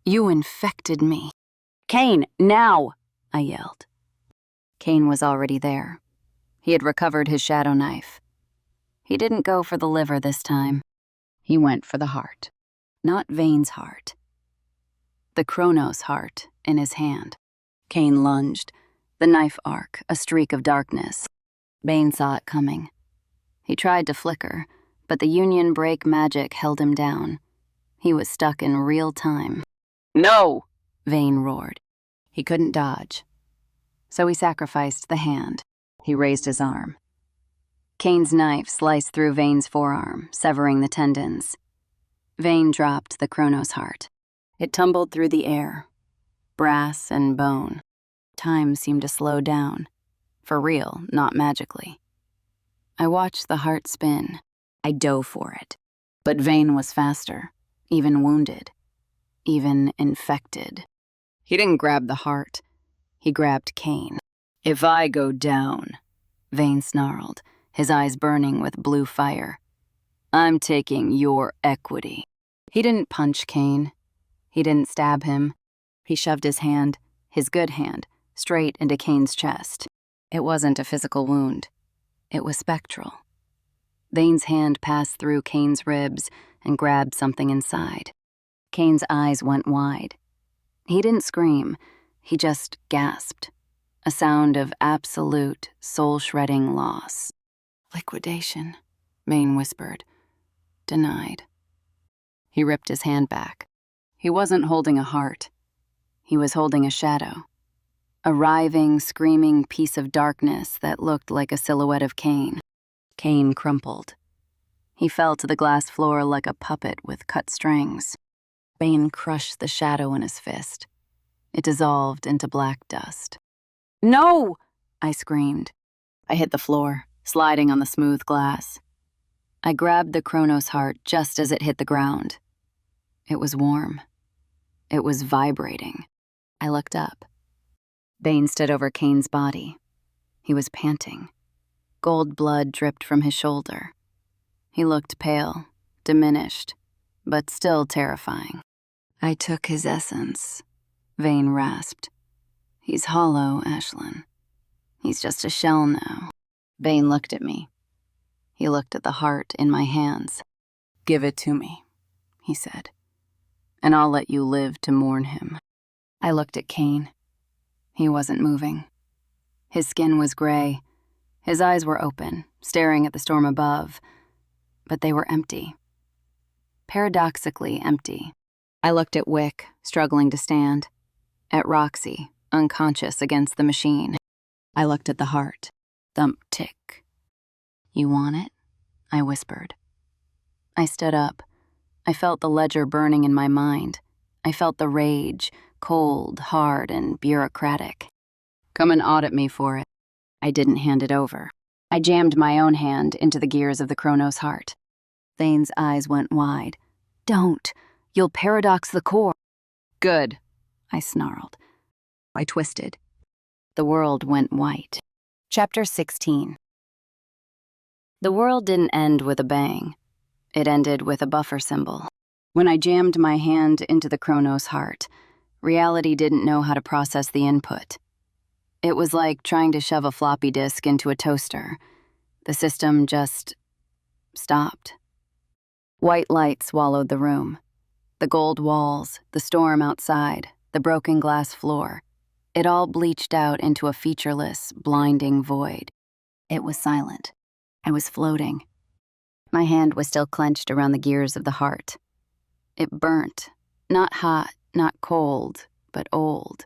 "You infected me." "Kane, now!" I yelled. Kane was already there. He had recovered his shadow knife. He didn't go for the liver this time. He went for the heart. Not Vane's heart. The Kronos heart in his hand. Kane lunged, the knife arc a streak of darkness. Bane saw it coming. He tried to flicker, but the union break magic held him down. He was stuck in real time. "No!" Vane roared. He couldn't dodge. So he sacrificed the hand. He raised his arm. Kane's knife sliced through Vane's forearm, severing the tendons. Vane dropped the Chronos heart. It tumbled through the air, brass and bone. Time seemed to slow down. For real, not magically. I watched the heart spin. I dove for it. But Vane was faster, even wounded, even infected. He didn't grab the heart. He grabbed Kane. "If I go down," Vane snarled, his eyes burning with blue fire, "I'm taking your equity." He didn't punch Kane. He didn't stab him. He shoved his hand, his good hand, straight into Kane's chest. It wasn't a physical wound. It was spectral. Vane's hand passed through Kane's ribs and grabbed something inside. Kane's eyes went wide. He didn't scream. He just gasped. A sound of absolute, soul-shredding loss. "Liquidation," Vane whispered. "Denied." He ripped his hand back. He wasn't holding a heart. He was holding a shadow. A writhing, screaming piece of darkness that looked like a silhouette of Kane. Kane crumpled. He fell to the glass floor like a puppet with cut strings. Vane crushed the shadow in his fist. It dissolved into black dust. "No!" I screamed. I hit the floor, sliding on the smooth glass. I grabbed the Chronos heart just as it hit the ground. It was warm. It was vibrating. I looked up. Vane stood over Kane's body. He was panting. Gold blood dripped from his shoulder. He looked pale, diminished, but still terrifying. "I took his essence," Vane rasped. "He's hollow, Ashlyn. He's just a shell now." Vane looked at me. He looked at the heart in my hands. "Give it to me," he said, "and I'll let you live to mourn him." I looked at Kane. He wasn't moving. His skin was gray. His eyes were open, staring at the storm above, but they were empty. Paradoxically empty. I looked at Wick, struggling to stand, at Roxy, unconscious against the machine. I looked at the heart. Thump, tick. "You want it?" I whispered. I stood up. I felt the ledger burning in my mind. I felt the rage, cold, hard, and bureaucratic. "Come and audit me for it." I didn't hand it over. I jammed my own hand into the gears of the Chronos heart. Vane's eyes went wide. "Don't. You'll paradox the core." "Good," I snarled. I twisted. The world went white. Chapter 16. The world didn't end with a bang. It ended with a buffer symbol. When I jammed my hand into the Chronos heart, reality didn't know how to process the input. It was like trying to shove a floppy disk into a toaster. The system just stopped. White light swallowed the room. The gold walls, the storm outside, the broken glass floor. It all bleached out into a featureless, blinding void. It was silent. I was floating. My hand was still clenched around the gears of the heart. It burnt, not hot, not cold, but old.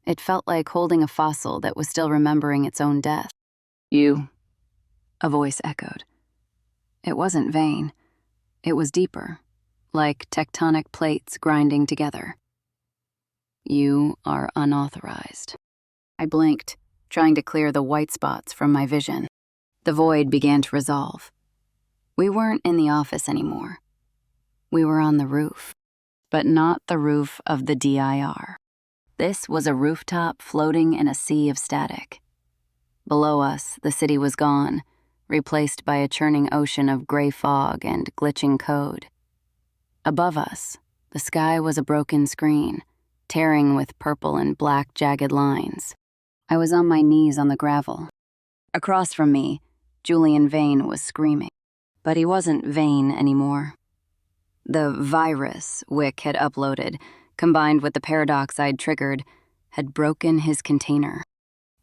It felt like holding a fossil that was still remembering its own death. "You," a voice echoed. It wasn't Vane. It was deeper, like tectonic plates grinding together. "You are unauthorized." I blinked, trying to clear the white spots from my vision. The void began to resolve. We weren't in the office anymore. We were on the roof, but not the roof of the DIR. This was a rooftop floating in a sea of static. Below us, the city was gone, replaced by a churning ocean of gray fog and glitching code. Above us, the sky was a broken screen, tearing with purple and black jagged lines. I was on my knees on the gravel. Across from me, Julian Vane was screaming. But he wasn't Vane anymore. The virus Wick had uploaded, combined with the paradox I'd triggered, had broken his container.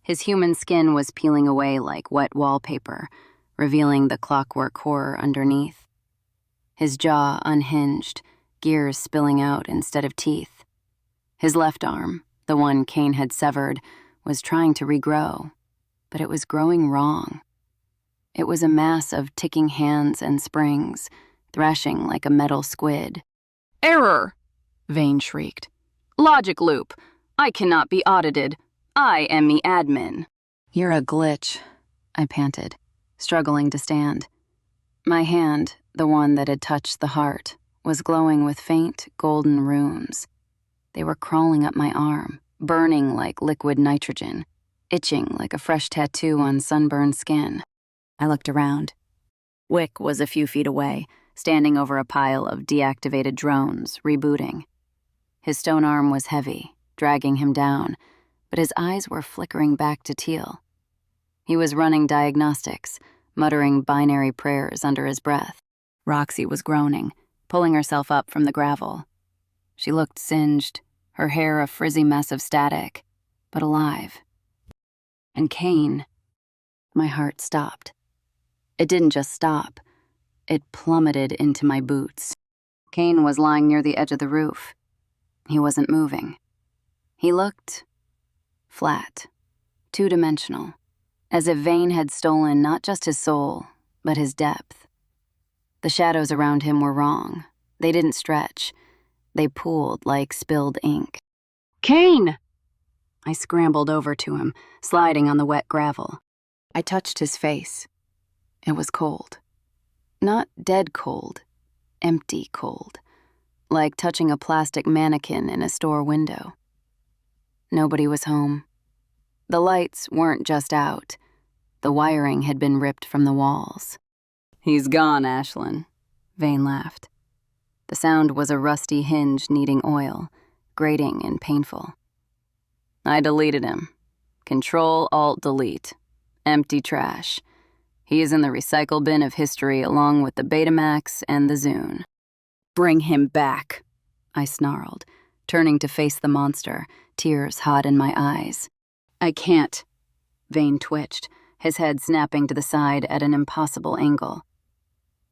His human skin was peeling away like wet wallpaper, revealing the clockwork horror underneath. His jaw unhinged, gears spilling out instead of teeth. His left arm, the one Cain had severed, was trying to regrow, but it was growing wrong. It was a mass of ticking hands and springs, thrashing like a metal squid. "Error!" Vane shrieked. "Logic loop! I cannot be audited. I am the admin." "You're a glitch," I panted, struggling to stand. My hand, the one that had touched the heart, was glowing with faint, golden runes. They were crawling up my arm, burning like liquid nitrogen, itching like a fresh tattoo on sunburned skin. I looked around. Wick was a few feet away, standing over a pile of deactivated drones, rebooting. His stone arm was heavy, dragging him down, but his eyes were flickering back to teal. He was running diagnostics, muttering binary prayers under his breath. Roxy was groaning, pulling herself up from the gravel. She looked singed, her hair a frizzy mess of static, but alive. And Cain, my heart stopped. It didn't just stop. It plummeted into my boots. Cain was lying near the edge of the roof. He wasn't moving. He looked flat, two-dimensional, as if Vane had stolen not just his soul, but his depth. The shadows around him were wrong. They didn't stretch. They pooled like spilled ink. "Cain!" I scrambled over to him, sliding on the wet gravel. I touched his face. It was cold. Not dead cold, empty cold, like touching a plastic mannequin in a store window. Nobody was home. The lights weren't just out. The wiring had been ripped from the walls. "He's gone, Ashlyn," Vane laughed. The sound was a rusty hinge needing oil, grating and painful. "I deleted him. Control-Alt-Delete. Empty trash. He is in the recycle bin of history along with the Betamax and the Zune." "Bring him back," I snarled, turning to face the monster, tears hot in my eyes. "I can't." Vane twitched, his head snapping to the side at an impossible angle.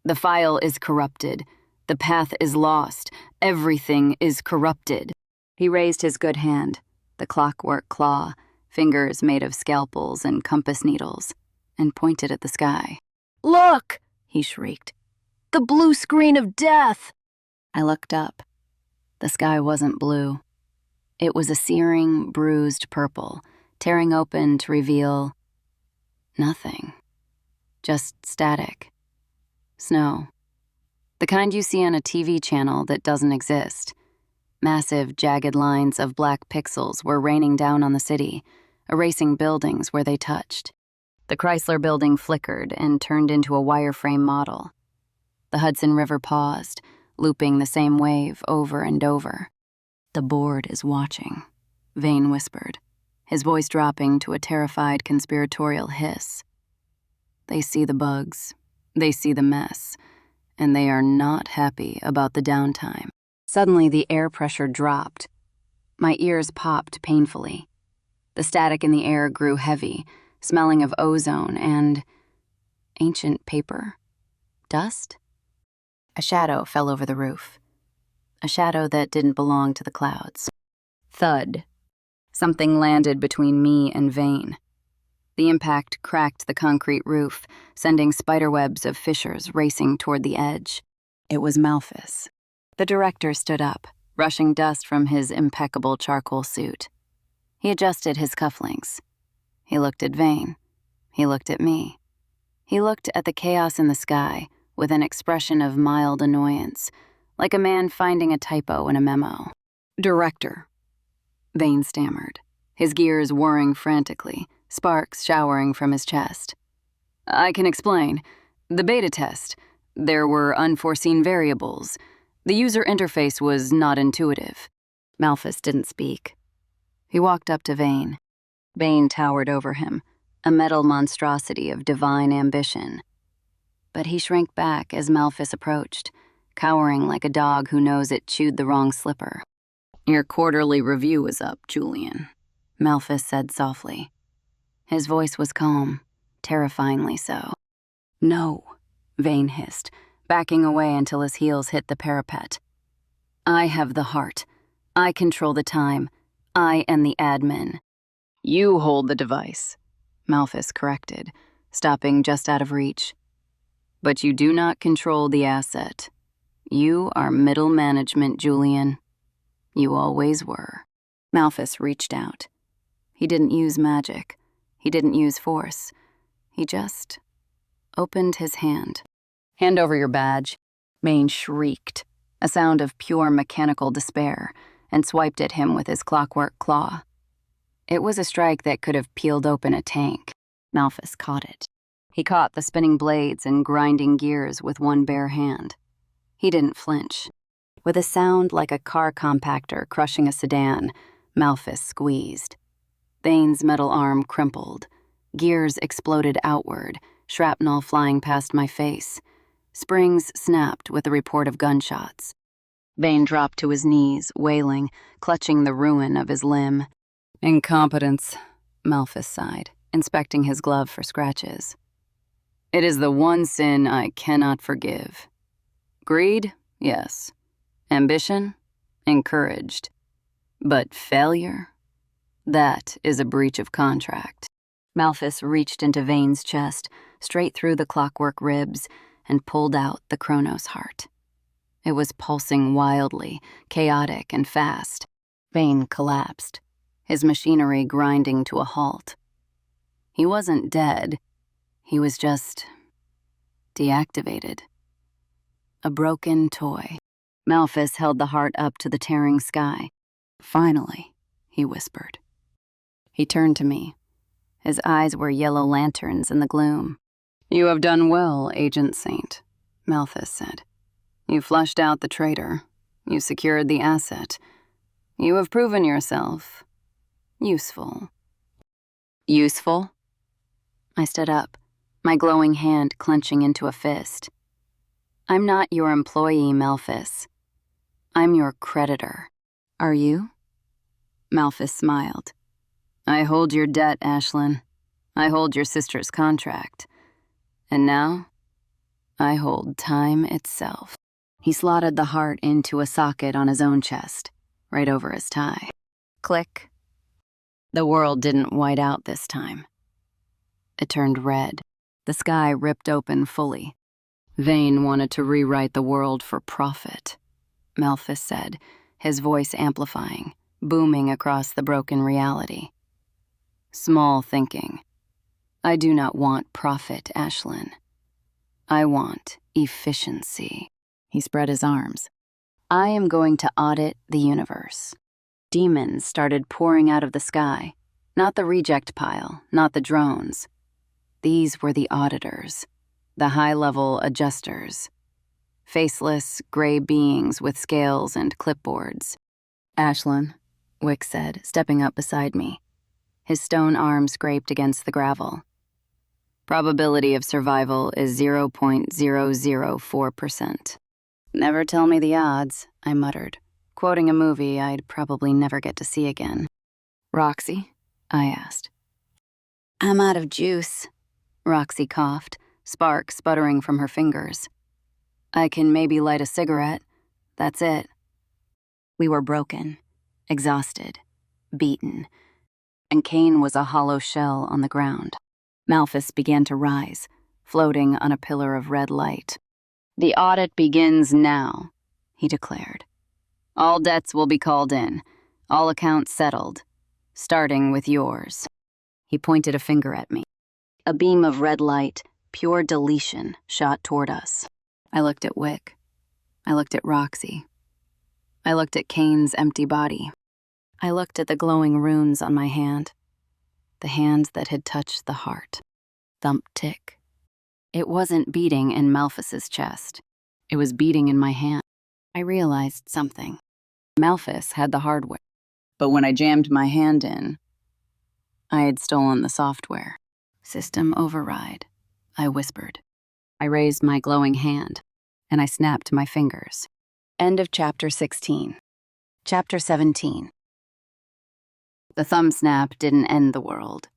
"The file is corrupted. The path is lost. Everything is corrupted." He raised his good hand, the clockwork claw, fingers made of scalpels and compass needles, and pointed at the sky. "Look!" he shrieked. "The blue screen of death!" I looked up. The sky wasn't blue. It was a searing, bruised purple, tearing open to reveal nothing. Just static. Snow. The kind you see on a TV channel that doesn't exist. Massive, jagged lines of black pixels were raining down on the city, erasing buildings where they touched. The Chrysler building flickered and turned into a wireframe model. The Hudson River paused, looping the same wave over and over. "The board is watching," Vane whispered, his voice dropping to a terrified conspiratorial hiss. "They see the bugs, they see the mess, and they are not happy about the downtime." Suddenly, the air pressure dropped. My ears popped painfully. The static in the air grew heavy, smelling of ozone and ancient paper. Dust? A shadow fell over the roof. A shadow that didn't belong to the clouds. Thud. Something landed between me and Vane. The impact cracked the concrete roof, sending spiderwebs of fissures racing toward the edge. It was Malphus. The director stood up, brushing dust from his impeccable charcoal suit. He adjusted his cufflinks. He looked at Vane. He looked at me. He looked at the chaos in the sky with an expression of mild annoyance, like a man finding a typo in a memo. "Director," Vane stammered, his gears whirring frantically, sparks showering from his chest. "I can explain. The beta test. There were unforeseen variables. The user interface was not intuitive." Malphus didn't speak. He walked up to Vane. Vane towered over him, a metal monstrosity of divine ambition. But he shrank back as Malphus approached, cowering like a dog who knows it chewed the wrong slipper. "Your quarterly review is up, Julian," Malphus said softly. His voice was calm, terrifyingly so. "No," Vane hissed, backing away until his heels hit the parapet. "I have the heart. I control the time. I am the admin." "You hold the device," Malphus corrected, stopping just out of reach. "But you do not control the asset. You are middle management, Julian. You always were." Malphus reached out. He didn't use magic. He didn't use force. He just opened his hand. "Hand over your badge." Vane shrieked, a sound of pure mechanical despair, and swiped at him with his clockwork claw. It was a strike that could have peeled open a tank. Malphus caught it. He caught the spinning blades and grinding gears with one bare hand. He didn't flinch. With a sound like a car compactor crushing a sedan, Malphus squeezed. Vane's metal arm crumpled. Gears exploded outward, shrapnel flying past my face. Springs snapped with the report of gunshots. Vane dropped to his knees, wailing, clutching the ruin of his limb. "Incompetence," Malphus sighed, inspecting his glove for scratches. "It is the one sin I cannot forgive. Greed, yes. Ambition, encouraged. But failure? That is a breach of contract." Malphus reached into Vane's chest, straight through the clockwork ribs, and pulled out the Chronos heart. It was pulsing wildly, chaotic and fast. Vane collapsed, his machinery grinding to a halt. He wasn't dead. He was just deactivated. A broken toy. Malphus held the heart up to the tearing sky. "Finally," he whispered. He turned to me. His eyes were yellow lanterns in the gloom. "You have done well, Agent Saint," Malphus said. "You flushed out the traitor. You secured the asset. You have proven yourself useful." "Useful?" I stood up, my glowing hand clenching into a fist. "I'm not your employee, Malphus. I'm your creditor." "Are you?" Malphus smiled. "I hold your debt, Ashlyn. I hold your sister's contract. And now, I hold time itself." He slotted the heart into a socket on his own chest, right over his tie. Click. The world didn't white out this time. It turned red. The sky ripped open fully. Vane wanted to rewrite the world for profit, Malphus said, his voice amplifying, booming across the broken reality. "Small thinking. I do not want profit, Ashlyn. I want efficiency." He spread his arms. "I am going to audit the universe." Demons started pouring out of the sky. Not the reject pile, not the drones. These were the auditors, the high-level adjusters. Faceless, gray beings with scales and clipboards. "Ashlyn," Wick said, stepping up beside me. His stone arm scraped against the gravel. "Probability of survival is 0.004%. "Never tell me the odds," I muttered, quoting a movie I'd probably never get to see again. "Roxy?" I asked. "I'm out of juice," Roxy coughed, spark sputtering from her fingers. "I can maybe light a cigarette. That's it." We were broken, exhausted, beaten, and Kane was a hollow shell on the ground. Malphus began to rise, floating on a pillar of red light. "The audit begins now," he declared. "All debts will be called in, all accounts settled, starting with yours." He pointed a finger at me. A beam of red light, pure deletion, shot toward us. I looked at Wick. I looked at Roxy. I looked at Kane's empty body. I looked at the glowing runes on my hand, the hand that had touched the heart. Thump tick. It wasn't beating in Malphus's chest. It was beating in my hand. I realized something. Malphus had the hardware. But when I jammed my hand in, I had stolen the software. "System override," I whispered. I raised my glowing hand, and I snapped my fingers. End of Chapter 16. Chapter 17. The thumb snap didn't end the world.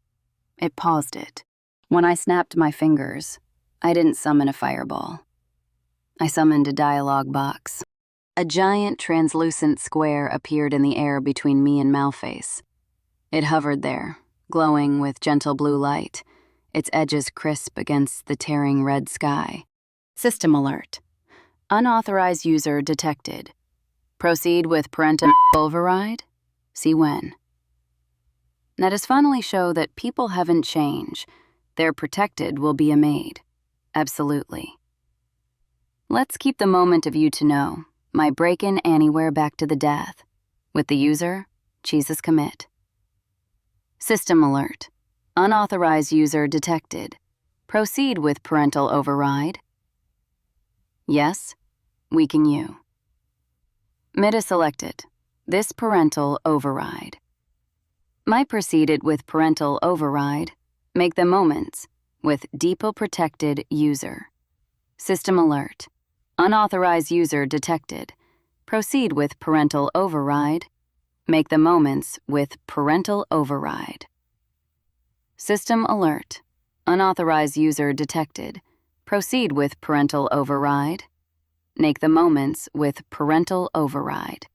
It paused it. When I snapped my fingers, I didn't summon a fireball. I summoned a dialogue box. A giant translucent square appeared in the air between me and Malface. It hovered there, glowing with gentle blue light, its edges crisp against the tearing red sky. System alert. Unauthorized user detected. Proceed with parental override? See when. That is finally show that people haven't changed. They're protected will be a maid. Absolutely. Let's keep the moment of you to know. My break-in anywhere back to the death. With the user, Jesus commit. System alert. Unauthorized user detected. Proceed with parental override. Yes, weaken you. MITA selected. This parental override. My proceeded with parental override. Make the moments with depot protected user. System alert. Unauthorized user detected. Proceed with parental override. Make the moments with parental override. System alert. Unauthorized user detected. Proceed with parental override. Make the moments with parental override.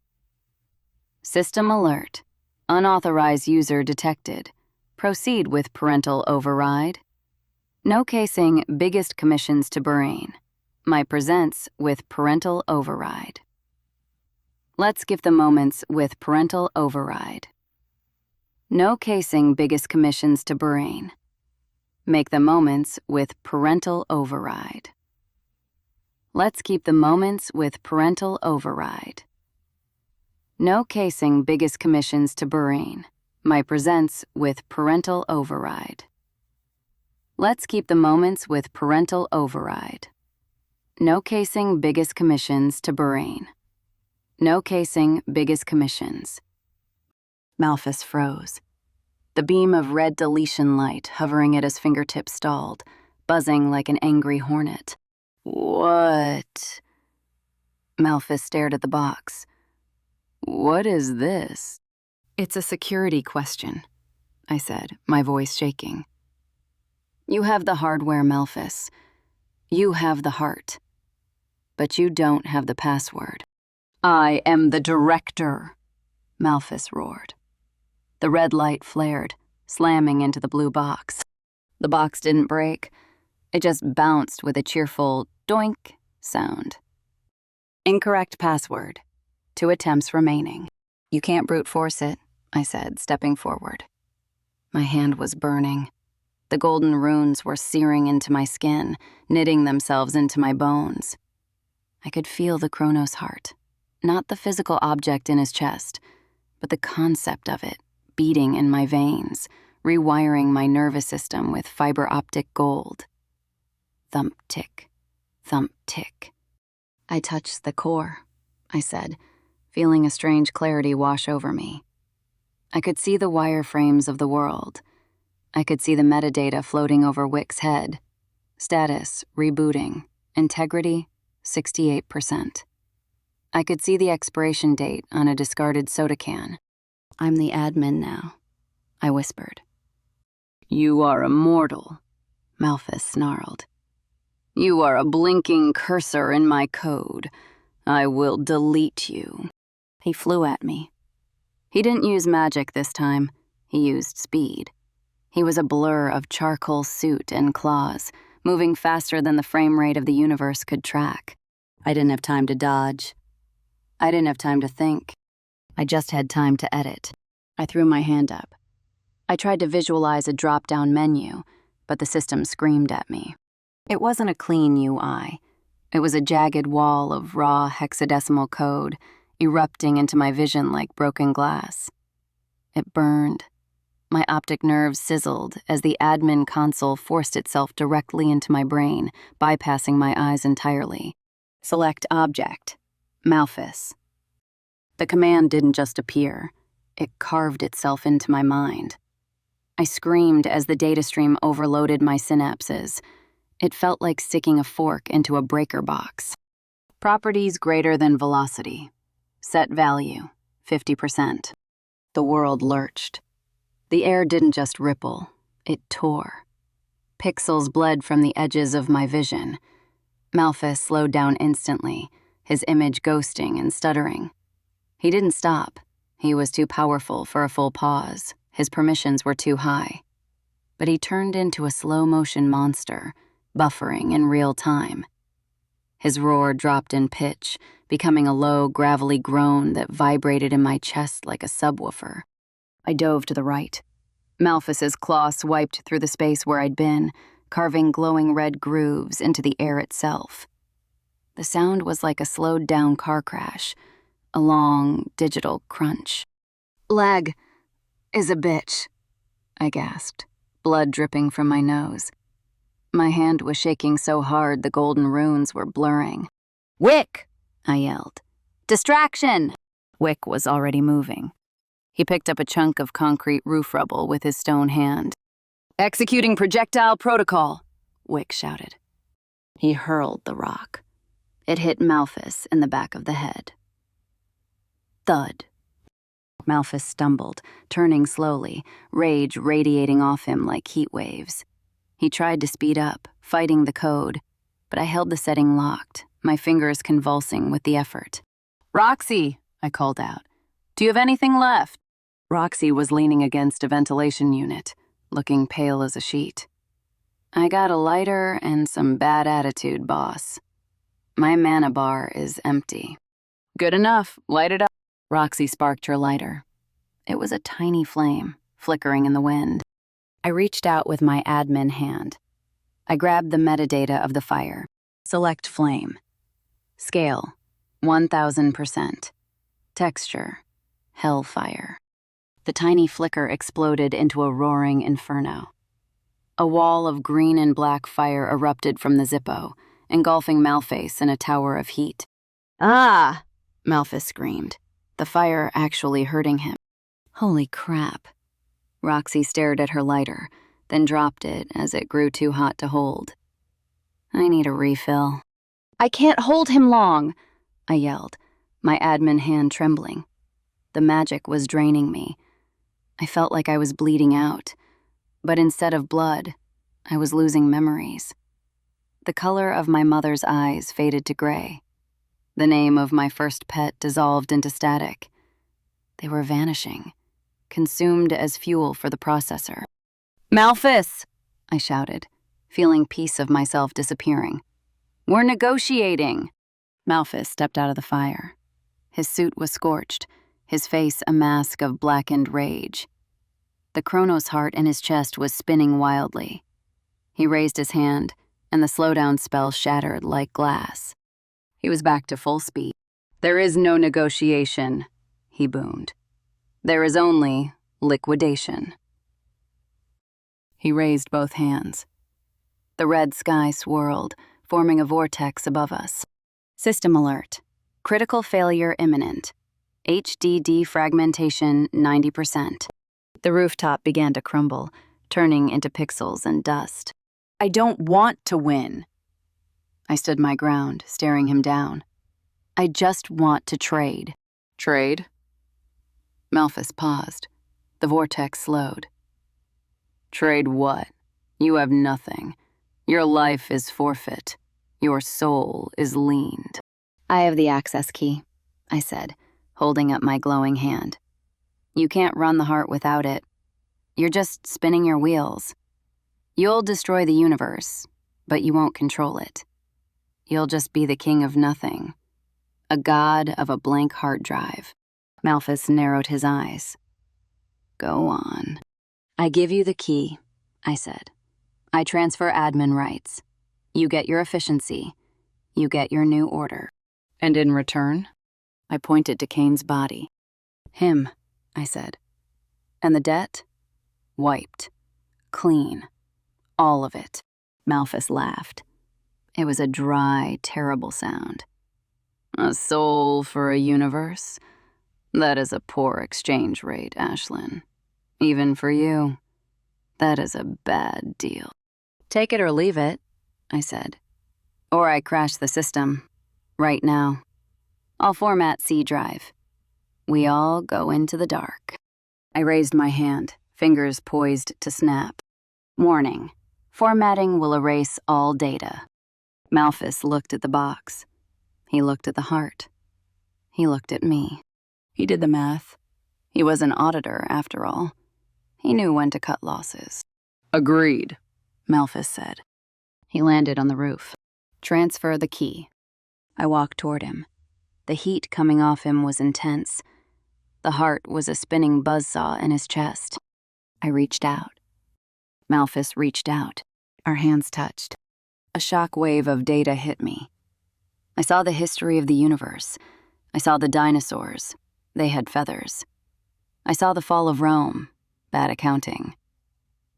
System alert. Unauthorized user detected. Proceed with parental override. No casing biggest commissions to brain. My presents with parental override. Let's give the moments with parental override. No casing biggest commissions to brain. Make the moments with parental override. Let's keep the moments with parental override. No casing biggest commissions to brain. My presents with parental override. Let's keep the moments with parental override. No casing biggest commissions to brain. No casing biggest commissions. Malphas froze. The beam of red deletion light hovering at his fingertips stalled, buzzing like an angry hornet. What? Malphas stared at the box. What is this? It's a security question, I said, my voice shaking. You have the hardware, Malphas. You have the heart. But you don't have the password. I am the director, Malphas roared. The red light flared, slamming into the blue box. The box didn't break. It just bounced with a cheerful doink sound. Incorrect password. 2 attempts remaining. You can't brute force it, I said, stepping forward. My hand was burning. The golden runes were searing into my skin, knitting themselves into my bones. I could feel the Chronos heart, not the physical object in his chest, but the concept of it beating in my veins, rewiring my nervous system with fiber optic gold. Thump tick, thump tick. I touched the core, I said, feeling a strange clarity wash over me. I could see the wireframes of the world. I could see the metadata floating over Wick's head. Status, rebooting. Integrity, 68%. I could see the expiration date on a discarded soda can. I'm the admin now, I whispered. You are immortal, Malphas snarled. You are a blinking cursor in my code. I will delete you. He flew at me. He didn't use magic this time. He used speed. He was a blur of charcoal suit and claws, moving faster than the frame rate of the universe could track. I didn't have time to dodge. I didn't have time to think. I just had time to edit. I threw my hand up. I tried to visualize a drop-down menu, but the system screamed at me. It wasn't a clean UI. It was a jagged wall of raw hexadecimal code, erupting into my vision like broken glass. It burned. My optic nerves sizzled as the admin console forced itself directly into my brain, bypassing my eyes entirely. Select object. Malphas. The command didn't just appear. It carved itself into my mind. I screamed as the data stream overloaded my synapses. It felt like sticking a fork into a breaker box. Properties greater than velocity. Set value, 50%. The world lurched. The air didn't just ripple. It tore. Pixels bled from the edges of my vision. Malphus slowed down instantly, his image ghosting and stuttering. He didn't stop. He was too powerful for a full pause. His permissions were too high. But he turned into a slow-motion monster, buffering in real time. His roar dropped in pitch, becoming a low, gravelly groan that vibrated in my chest like a subwoofer. I dove to the right. Malphus's claw swiped through the space where I'd been, carving glowing red grooves into the air itself. The sound was like a slowed-down car crash, a long, digital crunch. "Lag is a bitch," I gasped, blood dripping from my nose. My hand was shaking so hard the golden runes were blurring. "Wick!" I yelled. "Distraction!" Wick was already moving. He picked up a chunk of concrete roof rubble with his stone hand. "Executing projectile protocol," Wick shouted. He hurled the rock. It hit Malphus in the back of the head. Thud. Malphus stumbled, turning slowly, rage radiating off him like heat waves. He tried to speed up, fighting the code, but I held the setting locked, my fingers convulsing with the effort. "Roxy," I called out. "Do you have anything left?" Roxy was leaning against a ventilation unit, looking pale as a sheet. "I got a lighter and some bad attitude, boss. My mana bar is empty." "Good enough. Light it up." Roxy sparked her lighter. It was a tiny flame, flickering in the wind. I reached out with my admin hand. I grabbed the metadata of the fire. Select flame. Scale, 1000%. Texture, hellfire. The tiny flicker exploded into a roaring inferno. A wall of green and black fire erupted from the Zippo, engulfing Malphus in a tower of heat. "Ah!" Malphus screamed, the fire actually hurting him. Holy crap. Roxy stared at her lighter, then dropped it as it grew too hot to hold. "I need a refill." "I can't hold him long," I yelled, my admin hand trembling. The magic was draining me. I felt like I was bleeding out, but instead of blood, I was losing memories. The color of my mother's eyes faded to gray. The name of my first pet dissolved into static. They were vanishing, consumed as fuel for the processor. "Malphus!" I shouted, feeling piece of myself disappearing. "We're negotiating!" Malphus stepped out of the fire. His suit was scorched, his face a mask of blackened rage. The Chronos heart in his chest was spinning wildly. He raised his hand, and the slowdown spell shattered like glass. He was back to full speed. "There is no negotiation," he boomed. "There is only liquidation." He raised both hands. The red sky swirled, forming a vortex above us. "System alert. Critical failure imminent. HDD fragmentation 90%. The rooftop began to crumble, turning into pixels and dust. "I don't want to win." I stood my ground, staring him down. "I just want to trade." "Trade?" Malphus paused. The vortex slowed. "Trade what? You have nothing. Your life is forfeit. Your soul is leaned." "I have the access key," I said, holding up my glowing hand. "You can't run the heart without it. You're just spinning your wheels. You'll destroy the universe, but you won't control it. You'll just be the king of nothing, a god of a blank hard drive." Malphus narrowed his eyes. "Go on." "I give you the key," I said. "I transfer admin rights. You get your efficiency. You get your new order." "And in return?" I pointed to Kane's body. "Him," I said. "And the debt? Wiped. Clean. All of it." Malphus laughed. It was a dry, terrible sound. "A soul for a universe? That is a poor exchange rate, Ashlyn. Even for you. That is a bad deal." "Take it or leave it," I said. "Or I crash the system. Right now. I'll format C drive. We all go into the dark." I raised my hand, fingers poised to snap. Warning. Formatting will erase all data. Malphus looked at the box. He looked at the heart. He looked at me. He did the math. He was an auditor, after all. He knew when to cut losses. Agreed, Malphus said. He landed on the roof. Transfer the key. I walked toward him. The heat coming off him was intense. The heart was a spinning buzzsaw in his chest. I reached out. Malphus reached out. Our hands touched. A shock wave of data hit me. I saw the history of the universe. I saw the dinosaurs. They had feathers. I saw the fall of Rome. Bad accounting.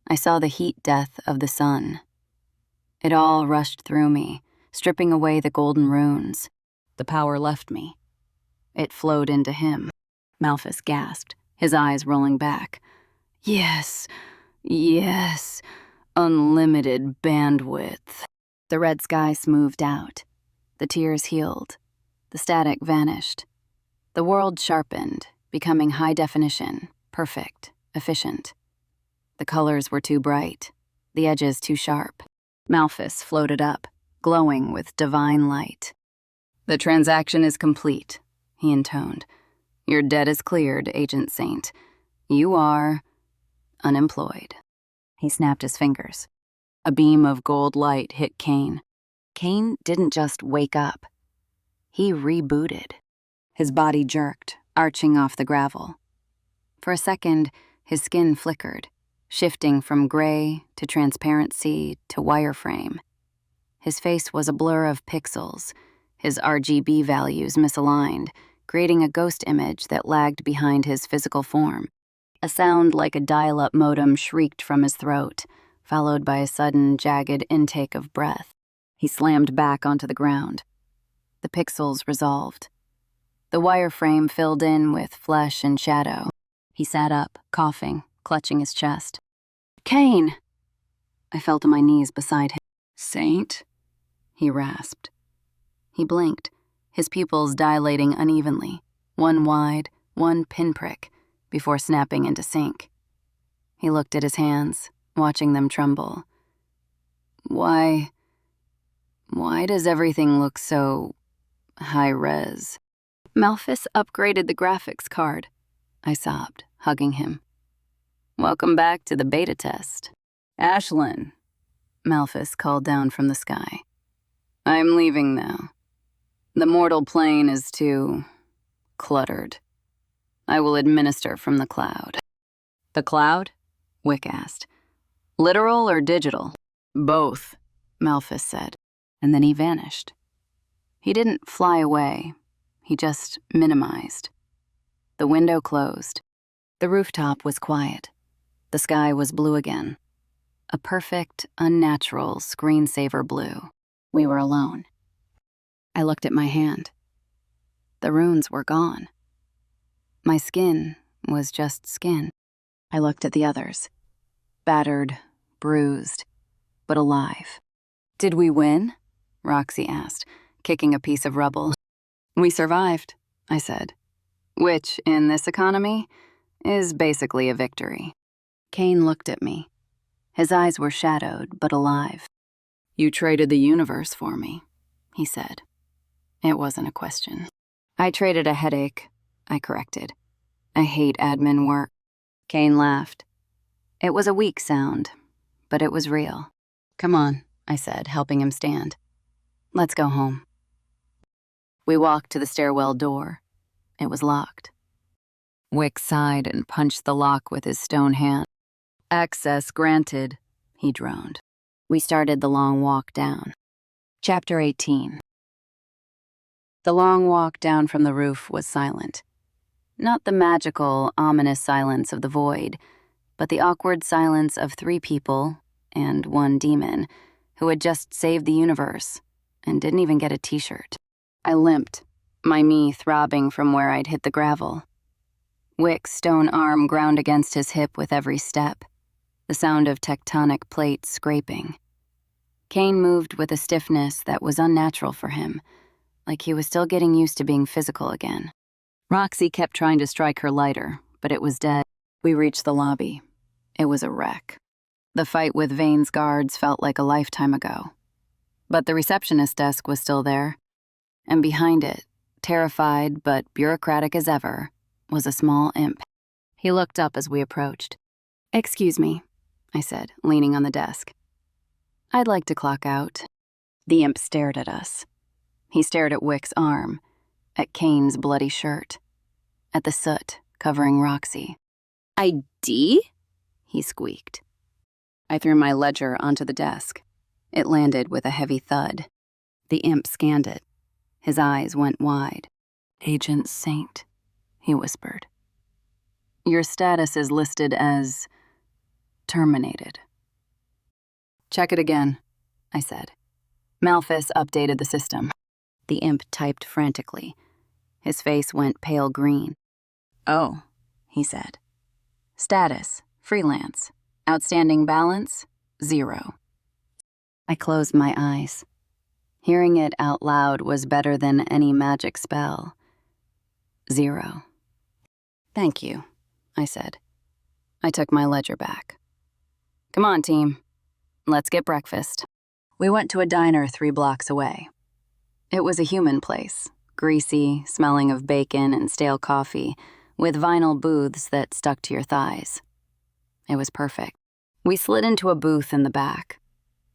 I saw the heat death of the sun. It all rushed through me, stripping away the golden runes. The power left me. It flowed into him. Malphus gasped, his eyes rolling back. Yes, yes, unlimited bandwidth. The red sky smoothed out. The tears healed. The static vanished. The world sharpened, becoming high definition, perfect, efficient. The colors were too bright, the edges too sharp. Malphus floated up, glowing with divine light. The transaction is complete, he intoned. Your debt is cleared, Agent Saint. You are unemployed. He snapped his fingers. A beam of gold light hit Kane. Kane didn't just wake up. He rebooted. His body jerked, arching off the gravel. For a second, his skin flickered, shifting from gray to transparency to wireframe. His face was a blur of pixels, his RGB values misaligned, creating a ghost image that lagged behind his physical form. A sound like a dial-up modem shrieked from his throat, followed by a sudden, jagged intake of breath. He slammed back onto the ground. The pixels resolved. The wireframe filled in with flesh and shadow. He sat up, coughing, clutching his chest. Kane! I fell to my knees beside him. Saint? He rasped. He blinked, his pupils dilating unevenly, one wide, one pinprick, before snapping into sync. He looked at his hands, watching them tremble. Why does everything look so high-res? Malphus upgraded the graphics card, I sobbed, hugging him. Welcome back to the beta test. Ashlyn, Malphus called down from the sky. I'm leaving now. The mortal plane is too cluttered. I will administer from the cloud. The cloud? Wick asked. Literal or digital? Both, Malphus said, and then he vanished. He didn't fly away. He just minimized. The window closed. The rooftop was quiet. The sky was blue again. A perfect, unnatural screensaver blue. We were alone. I looked at my hand. The runes were gone. My skin was just skin. I looked at the others. Battered, bruised, but alive. Did we win? Roxy asked, kicking a piece of rubble. We survived, I said. Which, in this economy, is basically a victory. Kane looked at me. His eyes were shadowed, but alive. You traded the universe for me, he said. It wasn't a question. I traded a headache, I corrected. I hate admin work. Kane laughed. It was a weak sound, but it was real. Come on, I said, helping him stand. Let's go home. We walked to the stairwell door. It was locked. Wick sighed and punched the lock with his stone hand. Access granted, he droned. We started the long walk down. Chapter 18. The long walk down from the roof was silent. Not the magical, ominous silence of the void, but the awkward silence of 3 people and 1 demon who had just saved the universe and didn't even get a t-shirt. I limped, my knee throbbing from where I'd hit the gravel. Wick's stone arm ground against his hip with every step, the sound of tectonic plates scraping. Kane moved with a stiffness that was unnatural for him, like he was still getting used to being physical again. Roxy kept trying to strike her lighter, but it was dead. We reached the lobby. It was a wreck. The fight with Vane's guards felt like a lifetime ago. But the receptionist desk was still there, and behind it, terrified but bureaucratic as ever, was a small imp. He looked up as we approached. "Excuse me," I said, leaning on the desk. "I'd like to clock out." The imp stared at us. He stared at Wick's arm, at Kane's bloody shirt, at the soot covering Roxy. "ID?" he squeaked. I threw my ledger onto the desk. It landed with a heavy thud. The imp scanned it. His eyes went wide. "Agent Saint," he whispered. "Your status is listed as terminated." "Check it again," I said. Malphus updated the system. The imp typed frantically. His face went pale green. "Oh," he said. "Status, freelance. Outstanding balance, 0. I closed my eyes. Hearing it out loud was better than any magic spell. 0. "Thank you," I said. I took my ledger back. "Come on, team. Let's get breakfast." We went to a diner 3 blocks away. It was a human place, greasy, smelling of bacon and stale coffee, with vinyl booths that stuck to your thighs. It was perfect. We slid into a booth in the back.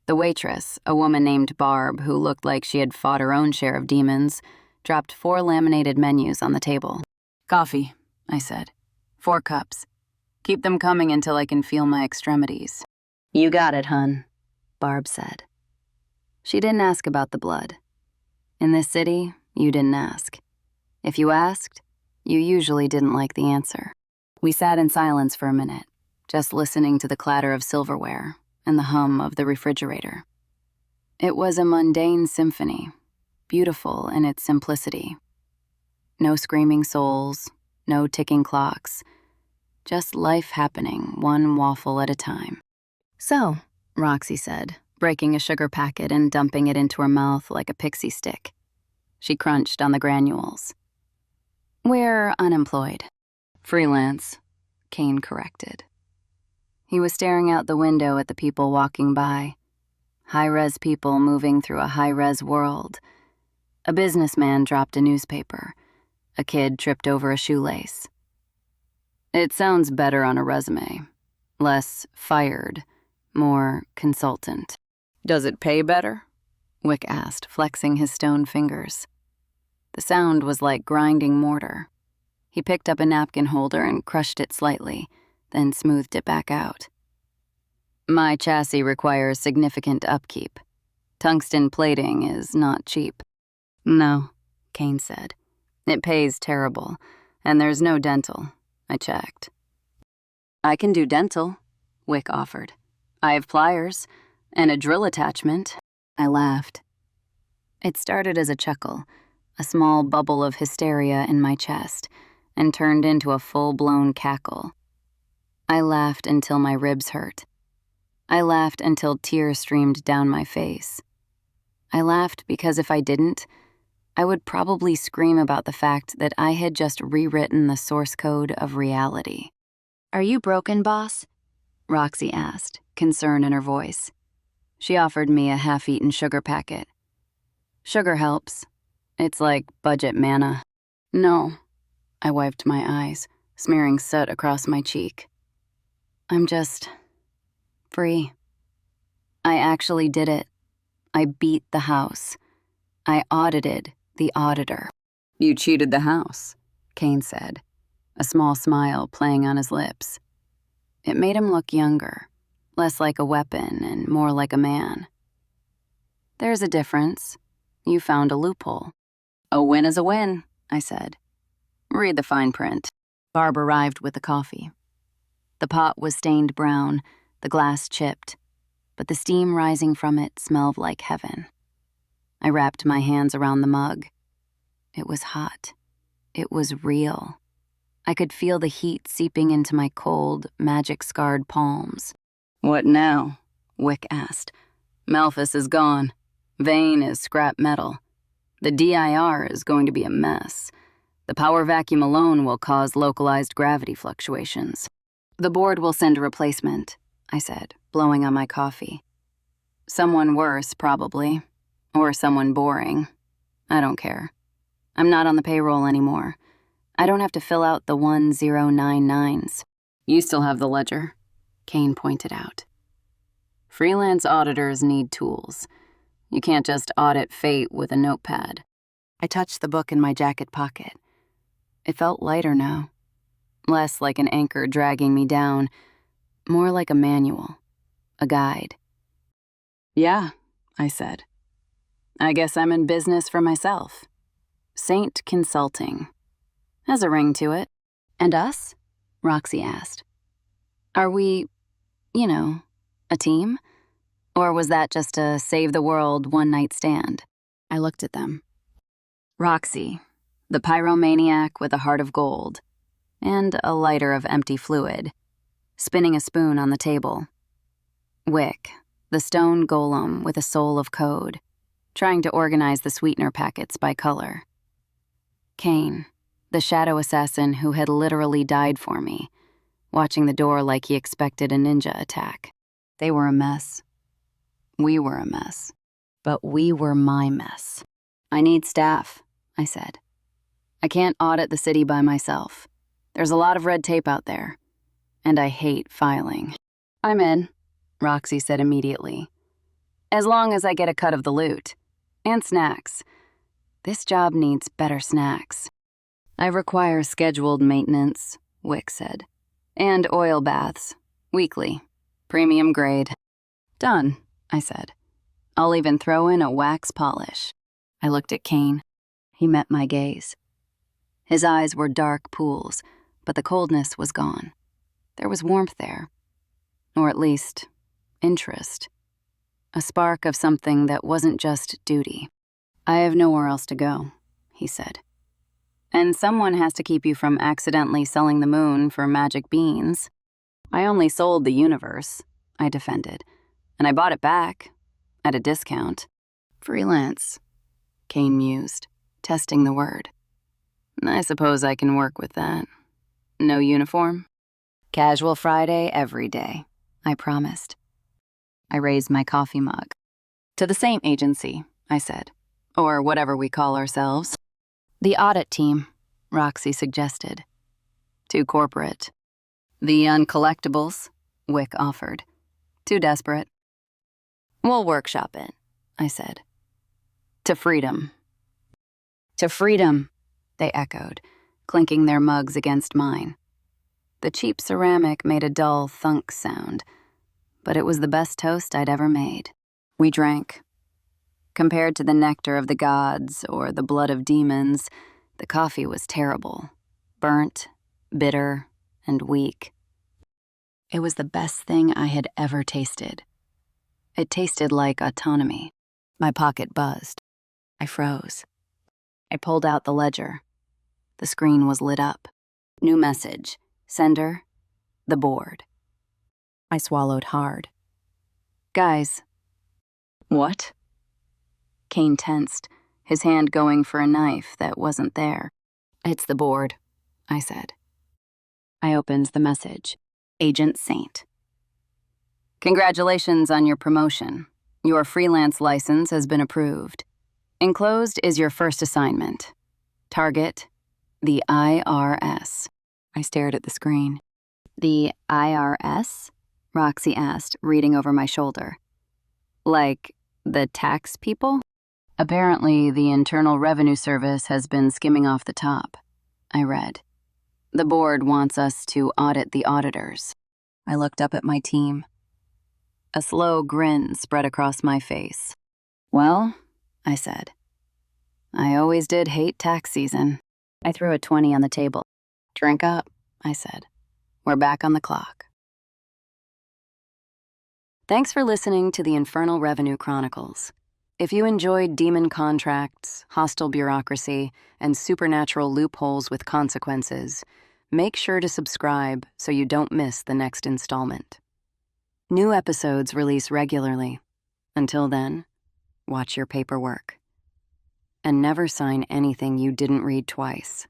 The waitress, a woman named Barb who looked like she had fought her own share of demons, dropped 4 laminated menus on the table. "Coffee," I said. 4 cups. Keep them coming until I can feel my extremities." "You got it, hun," Barb said. She didn't ask about the blood. In this city, you didn't ask. If you asked, you usually didn't like the answer. We sat in silence for a minute, just listening to the clatter of silverware and the hum of the refrigerator. It was a mundane symphony, beautiful in its simplicity. No screaming souls, no ticking clocks, just life happening one waffle at a time. "So," Roxy said, breaking a sugar packet and dumping it into her mouth like a pixie stick. She crunched on the granules. "We're unemployed." "Freelance," Kane corrected. He was staring out the window at the people walking by. High-res people moving through a high-res world. A businessman dropped a newspaper. A kid tripped over a shoelace. "It sounds better on a resume. Less fired, more consultant." "Does it pay better?" Wick asked, flexing his stone fingers. The sound was like grinding mortar. He picked up a napkin holder and crushed it slightly, then smoothed it back out. "My chassis requires significant upkeep. Tungsten plating is not cheap." "No," Kane said. "It pays terrible, and there's no dental. I checked." "I can do dental," Wick offered. "I have pliers and a drill attachment." I laughed. It started as a chuckle, a small bubble of hysteria in my chest, and turned into a full-blown cackle. I laughed until my ribs hurt. I laughed until tears streamed down my face. I laughed because if I didn't, I would probably scream about the fact that I had just rewritten the source code of reality. "Are you broken, boss?" Roxy asked, concern in her voice. She offered me a half-eaten sugar packet. "Sugar helps. It's like budget manna." "No." I wiped my eyes, smearing soot across my cheek. "I'm just free. I actually did it. I beat the house. I audited the auditor." "You cheated the house," Kane said, a small smile playing on his lips. It made him look younger, less like a weapon and more like a man. "There's a difference. You found a loophole." "A win is a win," I said. "Read the fine print." Barb arrived with the coffee. The pot was stained brown, the glass chipped, but the steam rising from it smelled like heaven. I wrapped my hands around the mug. It was hot. It was real. I could feel the heat seeping into my cold, magic-scarred palms. "What now?" Wick asked. "Malphus is gone. Vane is scrap metal. The DIR is going to be a mess. The power vacuum alone will cause localized gravity fluctuations." "The board will send a replacement," I said, blowing on my coffee. Someone worse, probably. Or someone boring. I don't care. I'm not on the payroll anymore. I don't have to fill out the 1099s. You still have the ledger, Kane pointed out. Freelance auditors need tools. You can't just audit fate with a notepad. I touched the book in my jacket pocket. It felt lighter now. Less like an anchor dragging me down, more like a manual, a guide. Yeah, I said. I guess I'm in business for myself. Saint Consulting. Has a ring to it. And us? Roxy asked. Are we, a team? Or was that just a save the world one-night stand? I looked at them. Roxy, the pyromaniac with a heart of gold, and a lighter of empty fluid, spinning a spoon on the table. Wick, the stone golem with a soul of code, trying to organize the sweetener packets by color. Kane, the shadow assassin who had literally died for me, watching the door like he expected a ninja attack. They were a mess. We were a mess. But we were my mess. I need staff, I said. I can't audit the city by myself. There's a lot of red tape out there. And I hate filing. I'm in, Roxy said immediately. As long as I get a cut of the loot. And snacks. This job needs better snacks. I require scheduled maintenance, Wick said. And oil baths. Weekly. Premium grade. Done, I said. I'll even throw in a wax polish. I looked at Kane. He met my gaze. His eyes were dark pools, but the coldness was gone. There was warmth there. Or at least, interest. A spark of something that wasn't just duty. I have nowhere else to go, he said. And someone has to keep you from accidentally selling the moon for magic beans. I only sold the universe, I defended. And I bought it back, at a discount. Freelance, Kane mused, testing the word. I suppose I can work with that. No uniform? Casual Friday every day, I promised. I raised my coffee mug. To the same agency, I said. Or whatever we call ourselves. The audit team, Roxy suggested. Too corporate. The uncollectibles, Wick offered. Too desperate. We'll workshop it, I said. To freedom. To freedom, they echoed, clinking their mugs against mine. The cheap ceramic made a dull thunk sound, but it was the best toast I'd ever made. We drank. Compared to the nectar of the gods or the blood of demons, the coffee was terrible. Burnt, bitter, and weak. It was the best thing I had ever tasted. It tasted like autonomy. My pocket buzzed. I froze. I pulled out the ledger. The screen was lit up. New message. Sender, the board. I swallowed hard. Guys. What? Kane tensed, his hand going for a knife that wasn't there. It's the board, I said. I opened the message. Agent Saint. Congratulations on your promotion. Your freelance license has been approved. Enclosed is your first assignment. Target, the IRS. I stared at the screen. The IRS? Roxy asked, reading over my shoulder. Like, the tax people? Apparently, the Internal Revenue Service has been skimming off the top. I read. The board wants us to audit the auditors. I looked up at my team. A slow grin spread across my face. Well, I said. I always did hate tax season. I threw a 20 on the table. Drink up, I said. We're back on the clock. Thanks for listening to the Infernal Revenue Chronicles. If you enjoyed demon contracts, hostile bureaucracy, and supernatural loopholes with consequences, make sure to subscribe so you don't miss the next installment. New episodes release regularly. Until then, watch your paperwork. And never sign anything you didn't read twice.